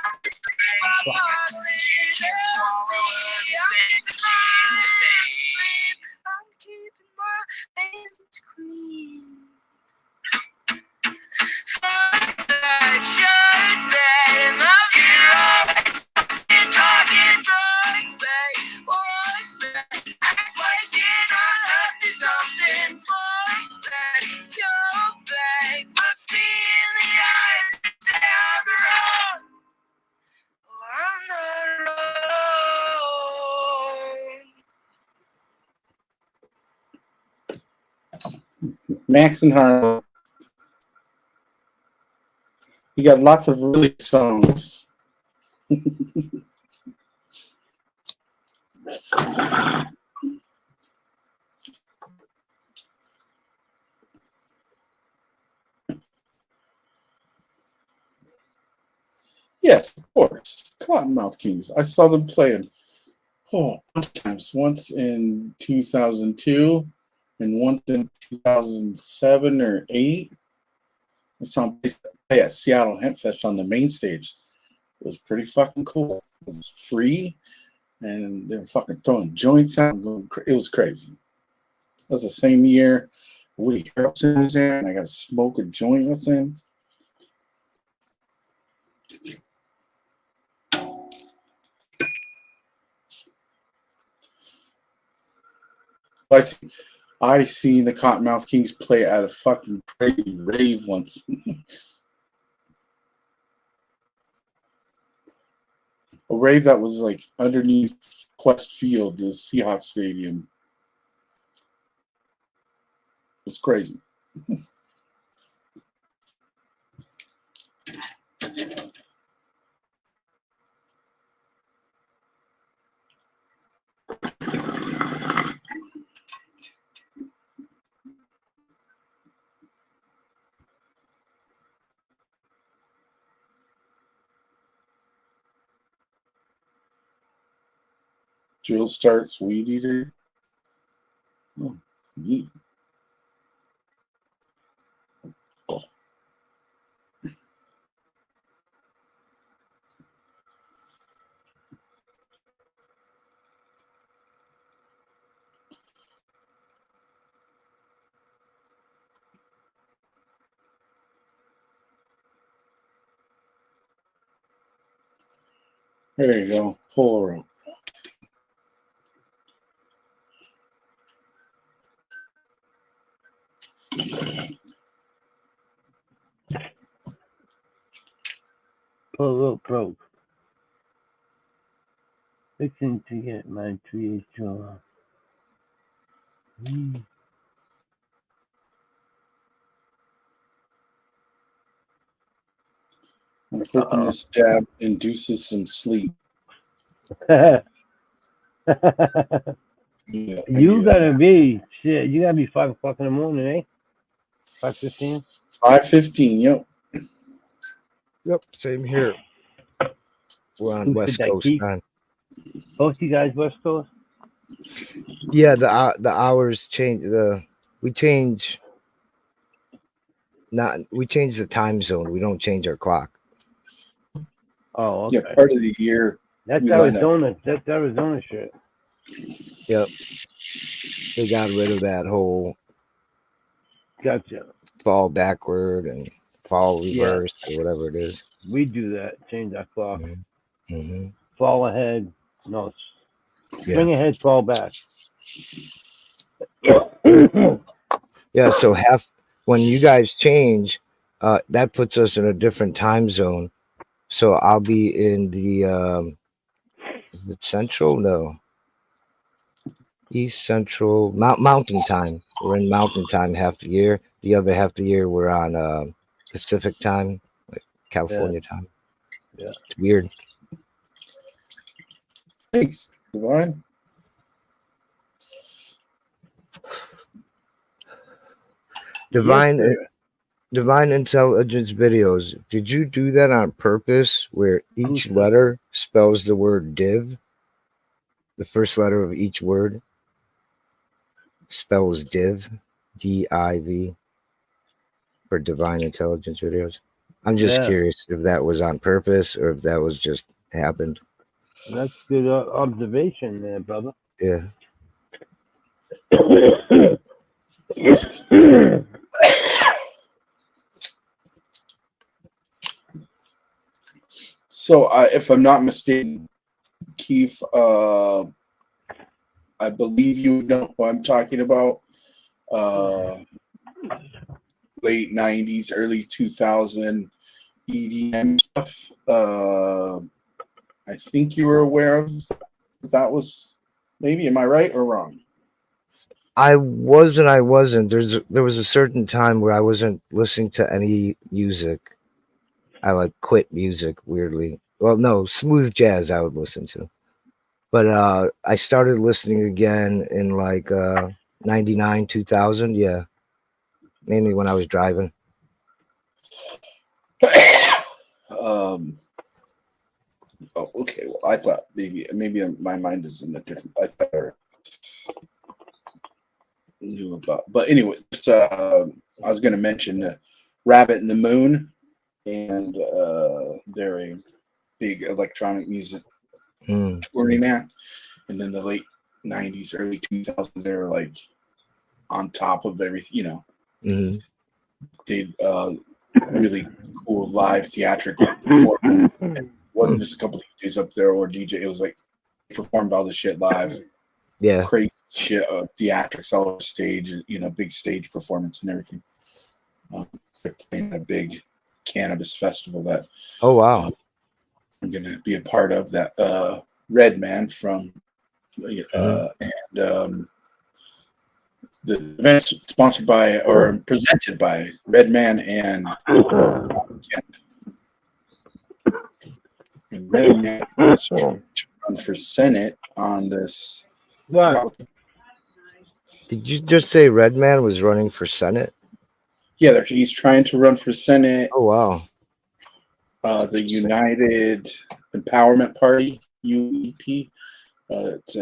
Max and Harlow. You got lots of really good songs. Yes, of course. Cottonmouth Kings. I saw them playing times. Once in 2002 and once in 2007 or 8. I saw them play at Seattle Hemp Fest on the main stage. It was pretty fucking cool. It was free, and they were fucking throwing joints out. It was crazy. It was the same year Woody Harrelson was there, and I got to smoke a joint with him. I seen the Cottonmouth Kings play at a fucking crazy rave once. A rave that was like underneath Quest Field, the Seahawks Stadium. It was crazy. Drill starts, Weed Eater. Oh, yeah. Oh. There you go. Polaroid. Pull up broke. Fixing to get my 3 job. I'm hoping this jab induces some sleep. Yeah, You gotta be 5 o'clock in the morning, eh? 5:15. 5:15. Yep. Yep, same here. We're on Who West said that, Coast Keith? time. Both you guys West Coast? Yeah, the hours change. We change the time zone. We don't change our clock. Oh, okay. Yeah, part of the year. That's we line up. Arizona. That's Arizona shit. Yep. They got rid of that whole Gotcha. fall backward and fall Yeah. reverse or whatever it is. We do that. Change our clock. Mm-hmm. Fall ahead. No. Yeah. Swing ahead, fall back. Yeah, so when you guys change, that puts us in a different time zone. So I'll be in the is it central? No. East Central Mountain Time. We're in Mountain Time half the year. The other half the year we're on Pacific Time, like California time. Yeah. It's weird. Thanks, Divine. Divine Yes, sir. Divine Intelligence videos. Did you do that on purpose where each letter spells the word div? The first letter of each word spells div, DIV, for Divine Intelligence videos. I'm just Yeah, curious if that was on purpose or if that was just happened. that's good observation there, brother. Yeah. So, if I'm not mistaken, Keith, I believe you know what I'm talking about. Late 90s, early 2000 EDM stuff. I think you were aware of that. Was maybe, am I right or wrong? I wasn't. There was a certain time where I wasn't listening to any music. I like quit music weirdly. Well, no, smooth jazz I would listen to. But I started listening again in like 99, 2000, yeah. Mainly when I was driving. Oh, okay. Well, I thought maybe my mind is in a different. I thought I knew about, but anyway, I was going to mention Rabbit in the Moon, and they're a big electronic music touring act. And then the late 90s, early 2000s, they were like on top of everything, you know. Mm-hmm. Did really cool live theatrical performance. It wasn't just a couple of DJs up there or DJ. It was like performed all the shit live. Yeah. Crazy shit, theatrics all over stage, you know, big stage performance and everything. They're playing a big cannabis festival that Oh wow. I'm gonna be a part of. That Redman from and the event's sponsored by or presented by Redman and Redman is trying to run for Senate on this. What? Did you just say Redman was running for Senate? Yeah, he's trying to run for Senate. Oh wow. The United Empowerment Party, UEP. It's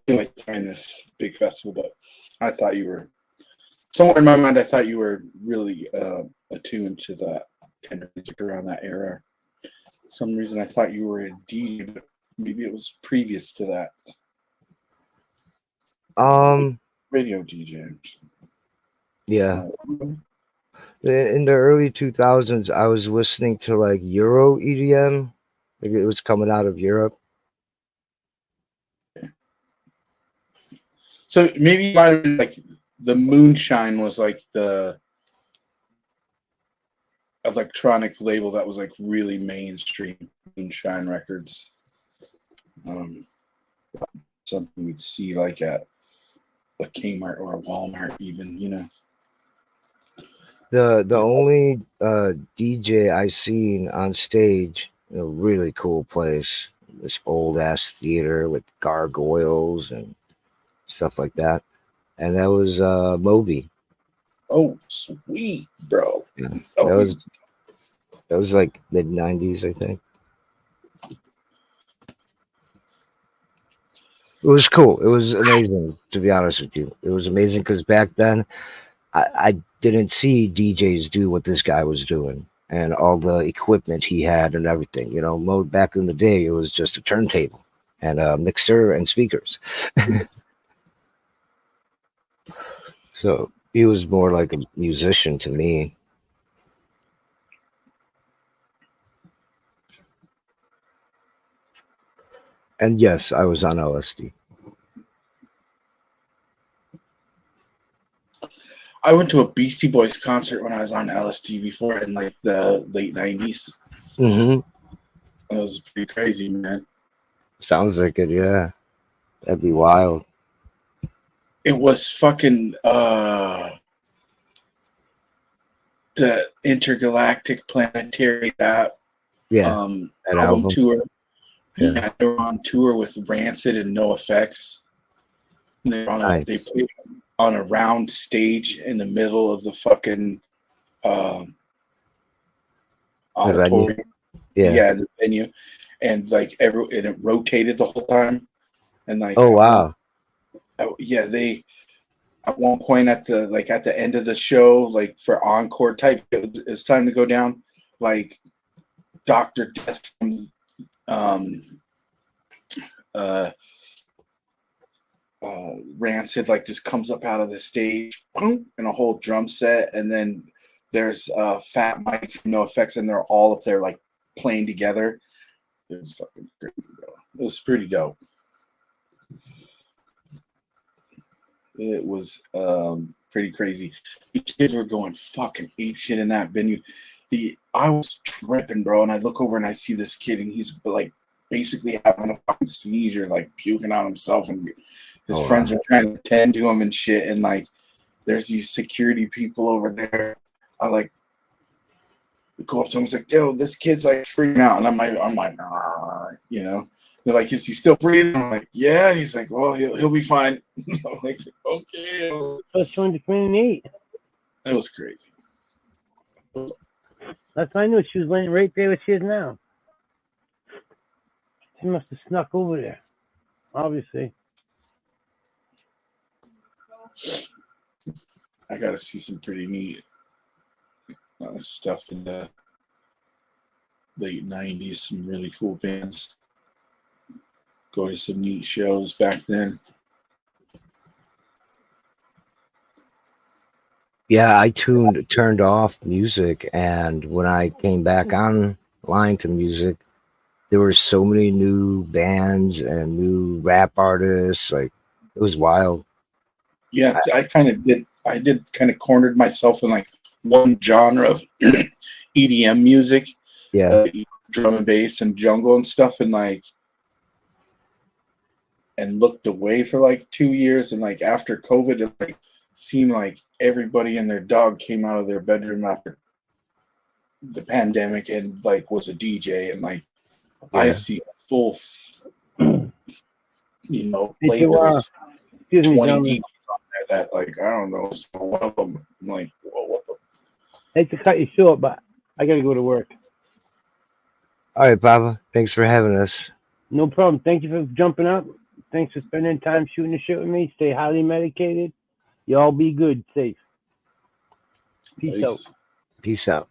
anyway, during this big festival, but I thought you were somewhere in my mind. I thought you were really attuned to that kind of music around that era. For some reason, I thought you were a DJ, but maybe it was previous to that. Radio DJ. Yeah. In the early 2000s, I was listening to like Euro EDM. Like it was coming out of Europe. So maybe it might have been like the Moonshine was like the electronic label that was like really mainstream. Moonshine Records. Something we'd see like at a Kmart or a Walmart, even, you know. The only DJ I seen on stage, a really cool place, this old ass theater with gargoyles and stuff like that, and that was Moby. Oh, sweet, bro. Yeah. Oh, That was like mid 90s, I think. It was cool. It was amazing, to be honest with you. It was amazing because back then I didn't see DJs do what this guy was doing and all the equipment he had and everything. You know, back in the day, it was just a turntable and a mixer and speakers. So he was more like a musician to me. And yes, I was on LSD. I went to a Beastie Boys concert when I was on LSD before in like the late 90s. Mm-hmm. It was pretty crazy, man. Sounds like it, yeah. That'd be wild. It was fucking the Intergalactic Planetary that album tour. Yeah, they were on tour with Rancid and No Effects. And they played on a round stage in the middle of the fucking auditorium. The venue, and like and it rotated the whole time. And like, they at one point at the end of the show, like for encore type, it's time to go down. Like Dr. Death from Rancid like just comes up out of the stage and a whole drum set, and then there's Fat Mike from No Effects, and they're all up there like playing together. It was fucking crazy, bro. It was pretty dope. It was pretty crazy. The kids were going fucking ape shit in that venue. I was tripping, bro, and I look over and I see this kid, and he's like basically having a fucking seizure, like puking on himself, and his friends are trying to tend to him and shit. And like, there's these security people over there. I like go up to him. It's like, yo, this kid's like freaking out, and I'm like, you know. They're like, is he still breathing? I'm like, yeah. And he's like, well, he'll be fine. I'm like, okay. That's 28. It was crazy. That's why I knew she was laying right there where she is now. She must have snuck over there, obviously. I gotta see some pretty neat stuff in the late 90s, some really cool bands. Go to some neat shows back then. Yeah, I turned off music, and when I came back online to music, there were so many new bands and new rap artists. Like, it was wild. Yeah, I did kind of cornered myself in like one genre of EDM music. Yeah. Drum and bass and jungle and stuff, and looked away for like 2 years, and like after COVID, it like seemed like everybody and their dog came out of their bedroom after the pandemic and like was a DJ, and like I see full labels, 20 DJs on there that like I don't know, so one of them I'm like, whoa, what the? I hate to cut you short, but I gotta go to work. All right, Papa. Thanks for having us. No problem. Thank you for jumping up. Thanks for spending time shooting the shit with me. Stay highly medicated. Y'all be good, safe. Peace out. Peace out.